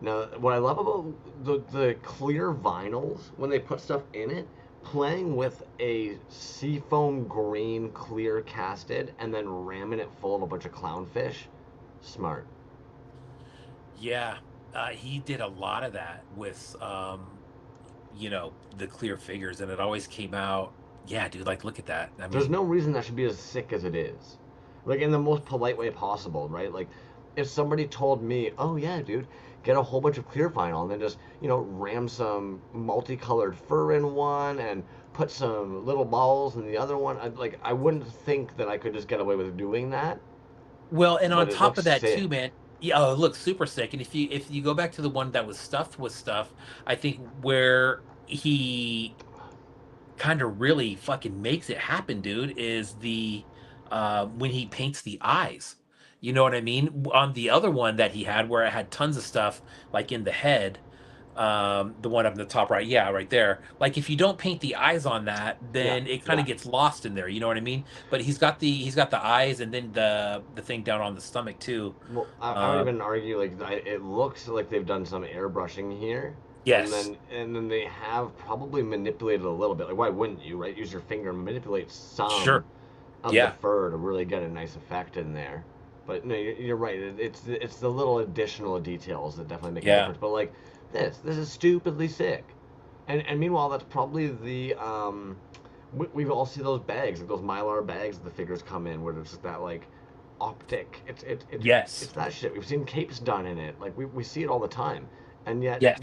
S1: Now, what I love about the clear vinyls when they put stuff in it, playing with a seafoam green clear casted and then ramming it full of a bunch of clownfish, smart.
S2: Yeah, he did a lot of that with the clear figures, and it always came out. Yeah, dude, like look at that. I
S1: There's
S2: mean,
S1: no reason that should be as sick as it is. Like in the most polite way possible, right? Like if somebody told me, "Oh yeah, dude, get a whole bunch of clear vinyl and then just, ram some multicolored fur in one and put some little balls in the other one." I wouldn't think that I could just get away with doing that,
S2: well, and on
S1: but it
S2: top
S1: looks
S2: of that too,
S1: sick.
S2: man. Yeah, oh, it looks super sick. And if you go back to the one that was stuffed with stuff, I think where he kind of really fucking makes it happen, dude, is the when he paints the eyes. You know what I mean? On the other one that he had where it had tons of stuff like in the head, The one up in the top right, yeah, right there. Like if you don't paint the eyes on that,
S1: Yeah,
S2: then it kind
S1: yeah.
S2: of gets lost in there. You know what I mean? But he's got the eyes and then the thing down on the stomach too.
S1: Well, I would
S2: Uh,
S1: even argue like it looks like they've done some airbrushing here,
S2: yes,
S1: and then they have probably manipulated a little bit. Like why wouldn't you, right? Use your finger and manipulate some
S2: sure,
S1: of the
S2: yeah,
S1: fur to really get a nice effect in there. But no, you're right. It's the little additional details that definitely make a
S2: yeah,
S1: difference. But like this is stupidly sick. And meanwhile, that's probably the we've all seen those bags, like those mylar bags that the figures come in, where it's that like optic. It's
S2: yes,
S1: that shit. We've seen capes done in it. Like we see it all the time. And yet
S2: yes,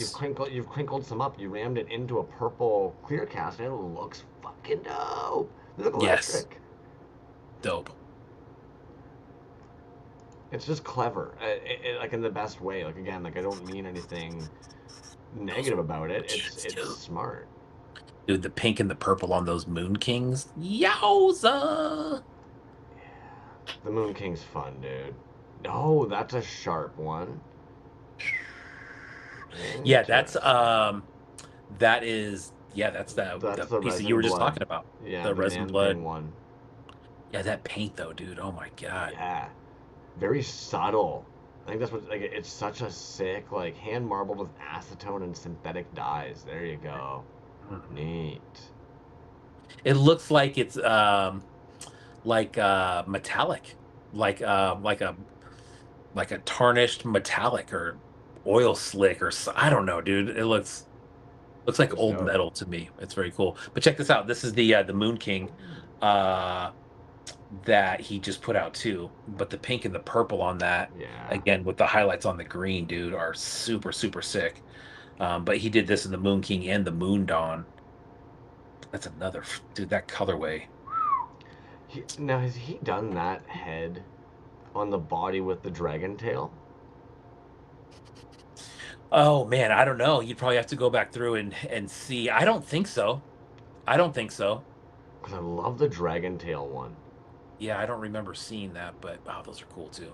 S1: you've crinkled some up. You rammed it into a purple clear cast, and it looks fucking dope. They look
S2: yes,
S1: electric.
S2: dope.
S1: It's just clever, like in the best way. Like again, like I don't mean anything
S2: Those
S1: negative about it.
S2: kids,
S1: It's
S2: dude.
S1: smart.
S2: Dude, the pink and the purple on those Moon Kings. Yowza!
S1: The Moon King's fun, dude. Oh, that's a sharp one.
S2: Yeah,
S1: Interesting.
S2: that's the
S1: That's the
S2: piece that you
S1: resin
S2: were just
S1: blood.
S2: talking about.
S1: Yeah,
S2: The
S1: the
S2: resin
S1: Man
S2: blood.
S1: Thing one.
S2: Yeah, that paint though, dude. Oh my God.
S1: Yeah, very subtle. I think that's what like it's such a sick like hand marbled with acetone and synthetic dyes. There you go.
S2: Mhm.
S1: Neat.
S2: It looks like it's metallic. Like like a tarnished metallic or oil slick I don't know, dude. It looks like
S1: That's
S2: old
S1: dope.
S2: metal to me. It's very cool. But check this out. This is the Moon King uh that he just put out too. But the pink and the purple on that,
S1: Yeah.
S2: again with the highlights on the green, dude, are super, super sick. But he did this in the Moon King and the Moon Dawn. That's another dude, that colorway.
S1: Now has he done that head on the body with the dragon tail?
S2: Oh man, I don't know. You'd probably have to go back through and see. I don't think so. I don't think so.
S1: Because I love the dragon tail one.
S2: Yeah, I don't remember seeing that, but oh, those are cool too.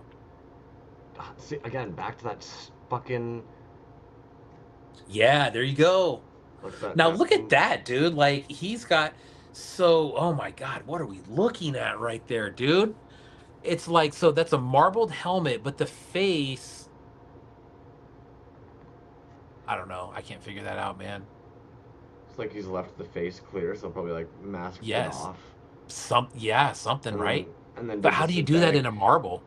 S1: See, again, back to that fucking
S2: Yeah, there you go.
S1: like
S2: Now
S1: that.
S2: look at that, dude. Like he's got oh my God, what are we looking at right there, dude? It's like so that's a marbled helmet, but the face, I don't know. I can't figure that out, man.
S1: It's like he's left the face clear, so probably like masked it
S2: Yes.
S1: off,
S2: Something,
S1: and
S2: right?
S1: then
S2: But
S1: did the
S2: how do you do that
S1: synthetic.
S2: in a marble?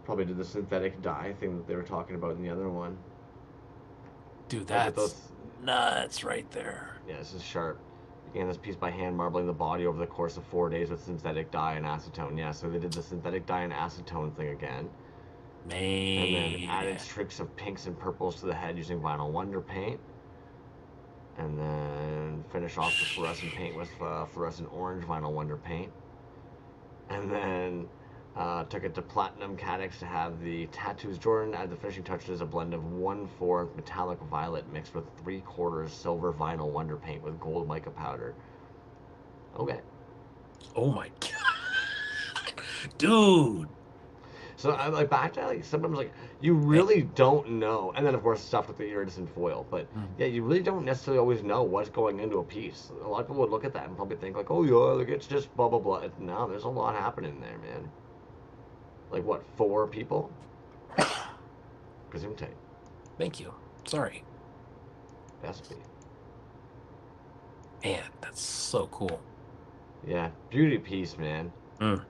S1: Probably did the synthetic dye thing that they were talking about in the other one.
S2: Dude,
S1: Like with
S2: that's
S1: those.
S2: nuts right there.
S1: Yeah, this is sharp. Again, this piece by hand marbling the body over the course of 4 days with synthetic dye and acetone. Yeah, so they did the synthetic dye and acetone thing again. And then added
S2: Man.
S1: streaks of pinks and purples to the head using vinyl wonder paint. And then finish off the fluorescent paint with fluorescent orange vinyl wonder paint. And then took it to platinum Cadex to have the tattoos Jordan. Added the finishing touches, a blend of 1/4 metallic violet mixed with 3/4 silver vinyl wonder paint with gold mica powder. Okay.
S2: Oh my God. Dude.
S1: So I like back to like sometimes like you
S2: Man.
S1: really don't know, and then of course stuff with the iridescent foil. But
S2: Mm.
S1: yeah, you really don't necessarily always know what's going into a piece. A lot of people would look at that and probably think like, oh yeah, like it's just blah blah blah. No, there's a lot happening there, man. Like what, 4 people? Gesundheit.
S2: Thank you. Sorry.
S1: Best be.
S2: Man, that's so cool.
S1: Yeah, beauty piece, man.
S2: Mm.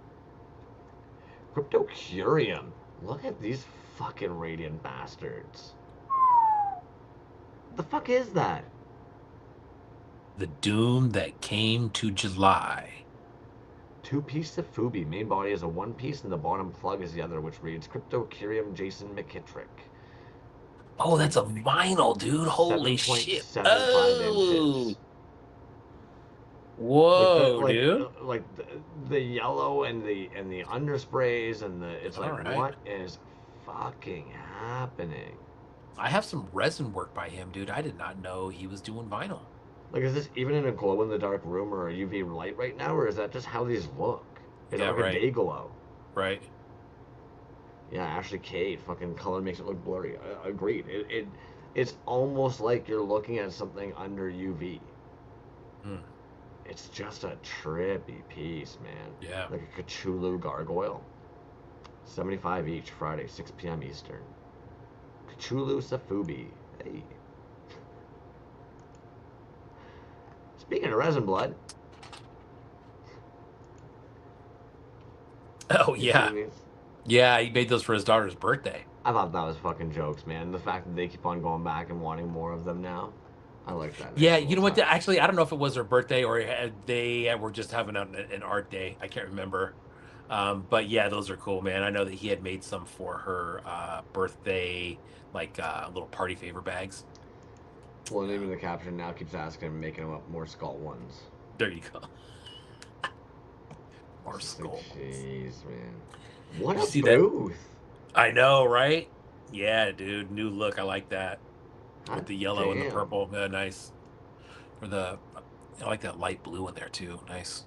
S1: Cryptocurium. Look at these fucking radiant bastards. What the fuck is that?
S2: The doom that came to July.
S1: Two-piece Safubi. Main body is a one piece and the bottom plug is the other, which reads Cryptocurium Jason McKittrick.
S2: Oh, that's a vinyl, dude. Holy shit.
S1: 7.75
S2: Oh,
S1: inches. Like the
S2: whoa, dude.
S1: the yellow and the undersprays and the it's
S2: All
S1: like
S2: right.
S1: what is fucking happening?
S2: I have some resin work by him, dude. I did not know he was doing vinyl.
S1: Like is this even in a glow in the dark room or a UV light right now, or is that just how these look? Is it
S2: Yeah,
S1: like a
S2: right.
S1: day glow?
S2: Right.
S1: Yeah, Ashley Kate, fucking color makes it look blurry. Agreed. It's almost like you're looking at something under UV.
S2: Mm,
S1: It's just a trippy piece, man.
S2: yeah.
S1: Like a Cthulhu gargoyle. 75 each, Friday, 6 p.m. Eastern. Cthulhu Safubi. Hey. Speaking of resin blood,
S2: Oh
S1: you
S2: yeah.
S1: seen these?
S2: Yeah, he made those for his daughter's birthday.
S1: I thought that was fucking jokes, man. The fact that they keep on going back and wanting more of them now. I like that
S2: Yeah,
S1: nice
S2: you
S1: little
S2: know what?
S1: touch.
S2: Actually, I don't know if it was her birthday or they were just having an art day. I can't remember. But yeah, those are cool, man. I know that he had made some for her birthday, like little party favor bags.
S1: Well, and even the caption now keeps asking him, making him up more skull ones.
S2: There you go. More
S1: It's just like,
S2: skull ones.
S1: jeez, man. What
S2: You
S1: a
S2: see that?
S1: booth!
S2: I know, right? Yeah, dude. New look. I like that with
S1: Hot
S2: the yellow and the
S1: damn.
S2: purple. Yeah, nice. For the, I like that light blue in there too. Nice.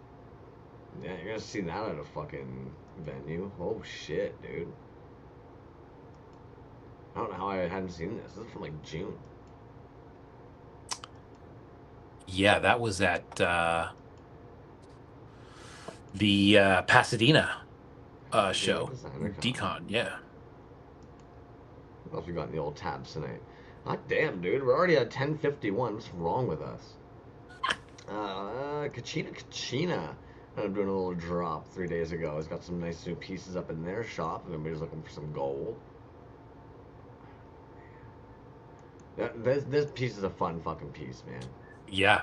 S1: Yeah, you're gonna see that at a fucking venue. Oh shit, dude. I don't know how I hadn't seen this. This is from like June.
S2: Yeah, that was at the Pasadena
S1: Pasadena
S2: show.
S1: Designer Con.
S2: Decon, yeah.
S1: What else we got in the old tabs tonight? Hot damn, dude. We're already at 10:51. What's wrong with us? Kachina. I'm doing a little drop 3 days ago. It's got some nice new pieces up in their shop. If anybody's looking for some gold. This piece is a fun fucking piece, man.
S2: Yeah.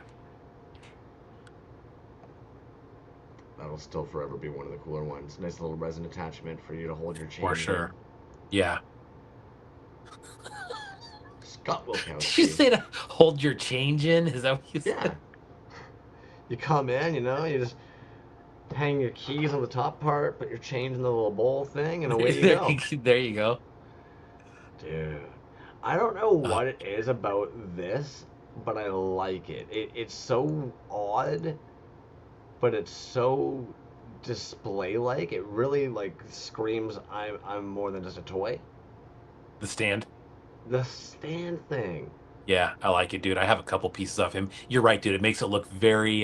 S1: That'll still forever be one of the cooler ones. Nice little resin attachment for you to hold your
S2: For
S1: change in.
S2: sure. Yeah.
S1: Scott
S2: Did you
S1: Wilkowski.
S2: say to hold your change in? Is that what you
S1: Yeah.
S2: said?
S1: You come in, you just hang your keys on the top part, put your change in the little bowl thing, and away you go.
S2: There you go.
S1: Dude, I don't know
S2: Uh,
S1: what it is about this, but I like it. It's so odd, but it's so display-like. It really like screams, I'm more than just a toy.
S2: the stand.
S1: The stand thing.
S2: Yeah, I like it, dude. I have a couple pieces of him. You're right, dude. It makes it look very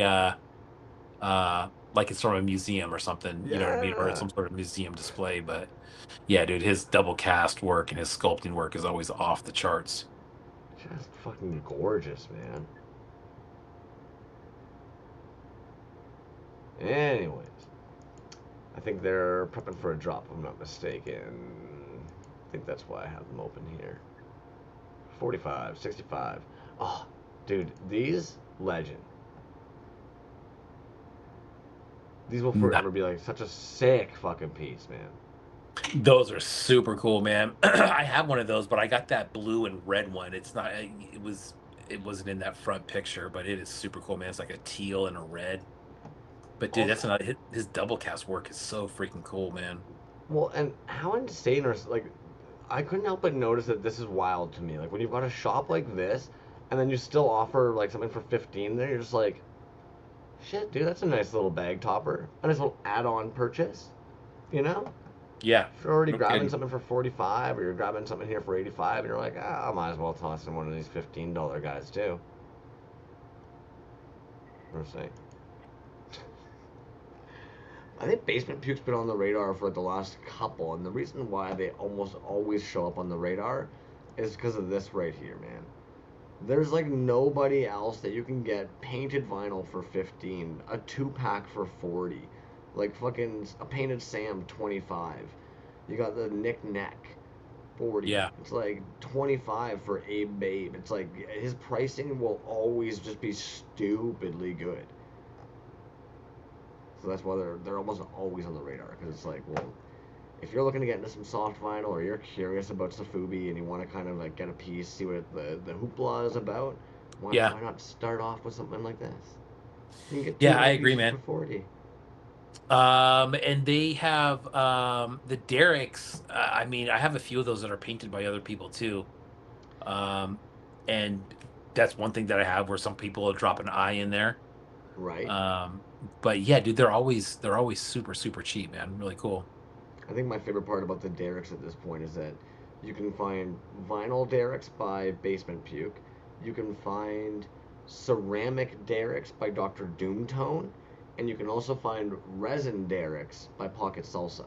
S2: like it's from a museum or something, you know what I mean? Or
S1: Yeah.
S2: some sort of museum display. But yeah, dude, his double cast work and his sculpting work is always off the charts.
S1: Just fucking gorgeous, man. Anyways, I think they're prepping for a drop, if I'm not mistaken. I think that's why I have them open here. 45, 65. Oh, dude, these legend. These will
S2: Nah,
S1: forever be like such a sick fucking piece, man.
S2: those are super cool, man. I have one of those, but I got that blue and red one. It's not, it wasn't in that front picture, but it is super cool, man. It's like a teal and a red. But dude,
S1: Also,
S2: that's not his double cast work is so freaking cool, man.
S1: well, and how insane are like I couldn't help but notice that this is wild to me. Like when you've got a shop like this, and then you still offer like something for 15 there, you're just like, shit, dude, that's a nice little bag topper, a nice little add-on purchase, you know?
S2: Yeah,
S1: If you're already
S2: no
S1: grabbing
S2: kidding.
S1: something for 45, or you're grabbing something here for 85, and you're like, ah, I might as well toss in one of these $15 guys too. What I'm saying. I think Basement Puke's been on the radar for like the last couple, and the reason why they almost always show up on the radar is because of this right here, man. There's like nobody else that you can get painted vinyl for 15, a 2-pack for 40, like fucking a painted Sam 25. You got the Nick Neck 40.
S2: Yeah.
S1: It's like 25 for Abe Babe. It's like his pricing will always just be stupidly good. So that's why they're almost always on the radar because it's like, well, if you're looking to get into some soft vinyl or you're curious about Safubi and you want to kind of like get a piece, see what the hoopla is about,
S2: Yeah.
S1: why not start off with something like this? You can get two
S2: Yeah,
S1: of
S2: I
S1: them
S2: agree,
S1: pieces
S2: man.
S1: for 40.
S2: And they have the Derricks. I mean, I have a few of those that are painted by other people too. Um, and that's one thing that I have where some people will drop an eye in there.
S1: Right?
S2: Um, but yeah, dude, they're always super, super cheap, man. Really cool.
S1: I think my favorite part about the Derricks at this point is that You can find vinyl derricks by Basement Puke. You can find ceramic derricks by Dr. Doomtone. And you can also find resin derricks by Pocket Salsa.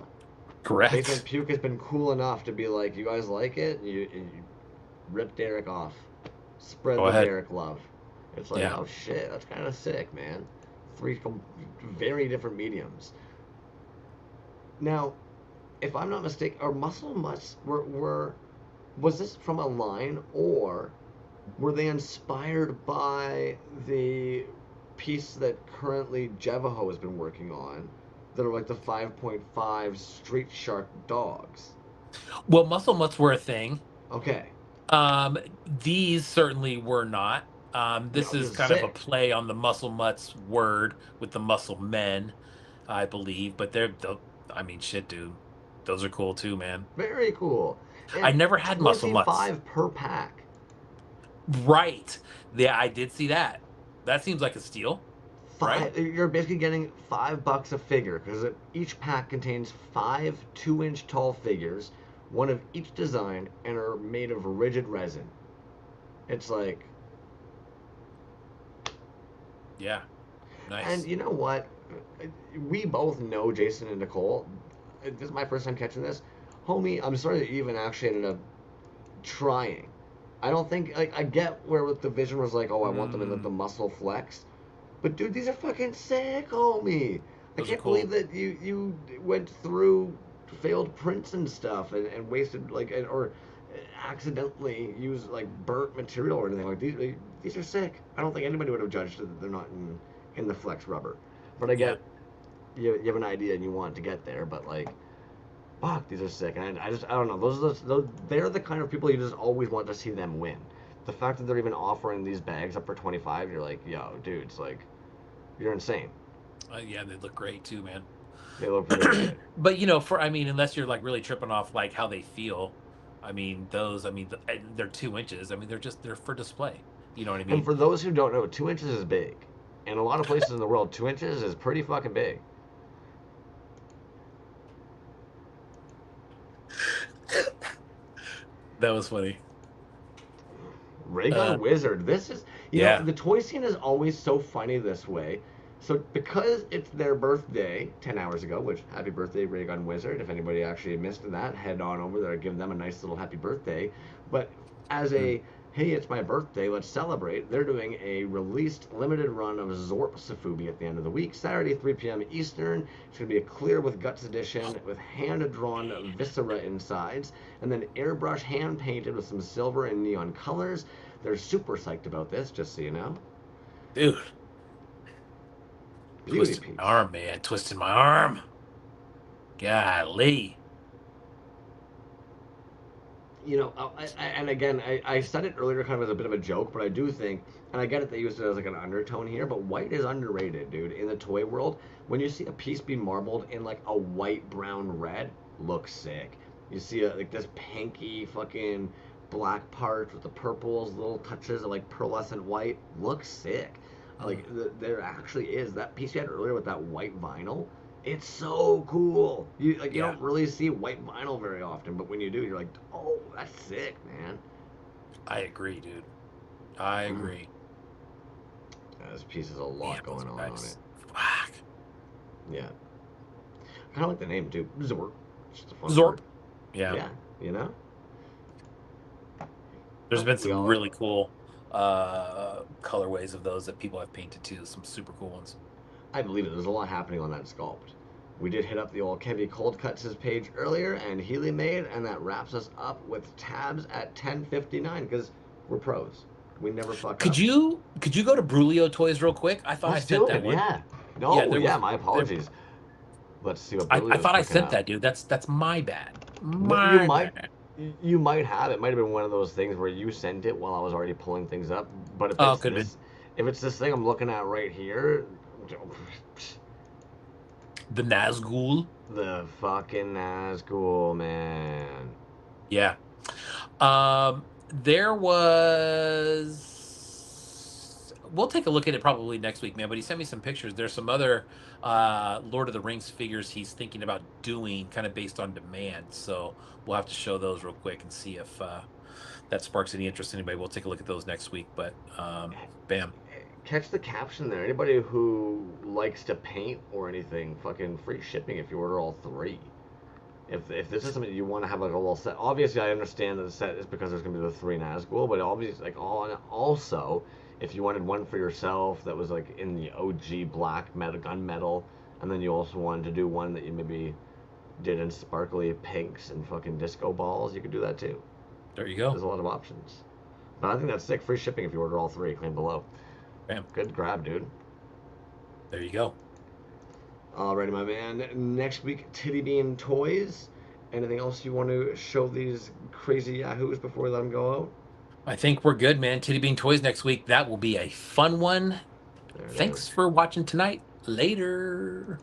S1: Basement
S2: Correct.
S1: Puke has been cool enough to be like, you guys like it? You rip Derek off. Spread
S2: Go
S1: the
S2: ahead.
S1: Derek love. It's like,
S2: Yeah.
S1: oh shit, that's kind of sick, man. Three very different mediums. Now, if I'm not mistaken, are muscle mutts were was this from a line, or were they inspired by the piece that currently Jevaho has been working on, that are like the 5.5 Street Shark dogs?
S2: Well, muscle mutts were a thing.
S1: Okay,
S2: These certainly were not. This
S1: no, this
S2: is
S1: is
S2: kind of a
S1: sick.
S2: play on the muscle mutts word with the muscle men, I believe. But I mean, shit, dude. Those are cool too, man.
S1: Very cool.
S2: I
S1: And
S2: never had muscle mutts.
S1: 25 per pack.
S2: Right. Yeah, I did see that. That seems like a steal, right?
S1: You're basically getting $5 a figure because each pack contains 5 2-inch tall figures, one of each design, and are made of rigid resin. It's like,
S2: Yeah.
S1: and
S2: Nice.
S1: you know what? We both know Jason and Nicole. This is my first time catching this. Homie, I'm sorry that you even actually ended up trying. I don't think, like, I get where the vision was like, oh, I want them in the
S2: Mm,
S1: muscle flex. But dude, these are fucking sick, homie. I
S2: those are
S1: can't believe
S2: cool.
S1: that you went through failed prints and stuff and wasted like or accidentally used like burnt material or anything like these are sick. I don't think anybody would have judged that they're not in the flex rubber. But I
S2: Yeah.
S1: get you have an idea and you want to get there, but like fuck, these are sick. And I don't know. They're the kind of people you just always want to see them win. The fact that they're even offering these bags up for 25, you're like, yo, dude, it's like you're insane.
S2: Yeah, they look great too, man.
S1: They look really good.
S2: But I mean, unless you're like really tripping off like how they feel, I mean, they're 2 inches. I mean, they're for display. You know what I
S1: And
S2: mean?
S1: for those who don't know, 2 inches is big. In a lot of places in the world, 2 inches is pretty fucking big.
S2: That was funny.
S1: Raygun
S2: Uh,
S1: Wizard. This is,
S2: yeah.
S1: the toy scene is always so funny this way. So because it's their birthday 10 hours ago, which happy birthday, Raygun Wizard. If anybody actually missed that, head on over there, give them a nice little happy birthday. But as
S2: Mm.
S1: a hey, it's my birthday, let's celebrate, they're doing a released limited run of Zorp Safubi at the end of the week, Saturday, 3 p.m. Eastern. It's going to be a clear with guts edition with hand-drawn viscera insides, and then airbrush hand-painted with some silver and neon colors. They're super psyched about this, just so you know.
S2: Dude,
S1: Beauty
S2: twisted my
S1: piece.
S2: arm, man. Twisted my arm. Golly.
S1: And again, I said it earlier kind of as a bit of a joke, but I do think, and I get it, they used it as like an undertone here, but white is underrated, dude. In the toy world, when you see a piece be marbled in like a white, brown, red, looks sick. You see like this pinky fucking black part with the purples, little touches of like pearlescent white, looks sick.
S2: Mm.
S1: There actually is that piece you had earlier with that white vinyl. It's so cool. You
S2: Yeah,
S1: don't really see white vinyl very often, but when you do, you're like, oh, that's sick, man.
S2: I agree, dude. I
S1: Mm.
S2: agree.
S1: Yeah, this piece has a
S2: Damn,
S1: lot
S2: those
S1: going
S2: are
S1: on it.
S2: nice. Fuck.
S1: Yeah, kind of like the name too. Zork. It's just a fun
S2: Zorp.
S1: word.
S2: Yeah.
S1: Yeah, you know.
S2: There's
S1: But
S2: been
S1: we
S2: some
S1: all.
S2: really cool colorways of those that people have painted too. Some super cool ones.
S1: I believe it. There's a lot happening on that sculpt. We did hit up the old Kevy Cold Cuts' page earlier, and Healy made, and that wraps us up with tabs at 10:59 because we're pros. We never fuck
S2: Could
S1: up.
S2: you could you go to Brulio Toys real quick? I thought I
S1: Let's
S2: sent
S1: do
S2: that
S1: it.
S2: one.
S1: Yeah.
S2: Yeah,
S1: No. Yeah. My apologies. Let's see what
S2: I
S1: Berlio's
S2: thought I
S1: cooking
S2: sent
S1: up.
S2: that, dude. That's my bad.
S1: No, you
S2: My
S1: might.
S2: bad.
S1: You might have. It might have been one of those things where you sent it while I was already pulling things up. But
S2: Oh, could have been
S1: if it's this thing I'm looking at right here,
S2: the Nazgul.
S1: the fucking Nazgul, man.
S2: Yeah. There was we'll take a look at it probably next week, man. But he sent me some pictures. There's some other Lord of the Rings figures he's thinking about doing, kind of based on demand. So we'll have to show those real quick and see if that sparks any interest in anybody. We'll take a look at those next week. But bam.
S1: Catch the caption there. Anybody who likes to paint or anything, fucking free shipping if you order all three. If this is something you want to have like a little set, obviously I understand that the set is because there's gonna be the three Nazgul, but obviously like also if you wanted one for yourself that was like in the OG black metal gunmetal, and then you also wanted to do one that you maybe did in sparkly pinks and fucking disco balls, you could do that too.
S2: There you go.
S1: There's a lot of options. But I think that's sick. Free shipping if you order all three. Claim below.
S2: Bam.
S1: Good grab, dude.
S2: There you go.
S1: Alrighty, my man. Next week, Titty Bean Toys. Anything else you want to show these crazy yahoos before we let them go out?
S2: I think we're good, man. Titty Bean Toys next week. That will be a fun one. Thanks for watching tonight. Later.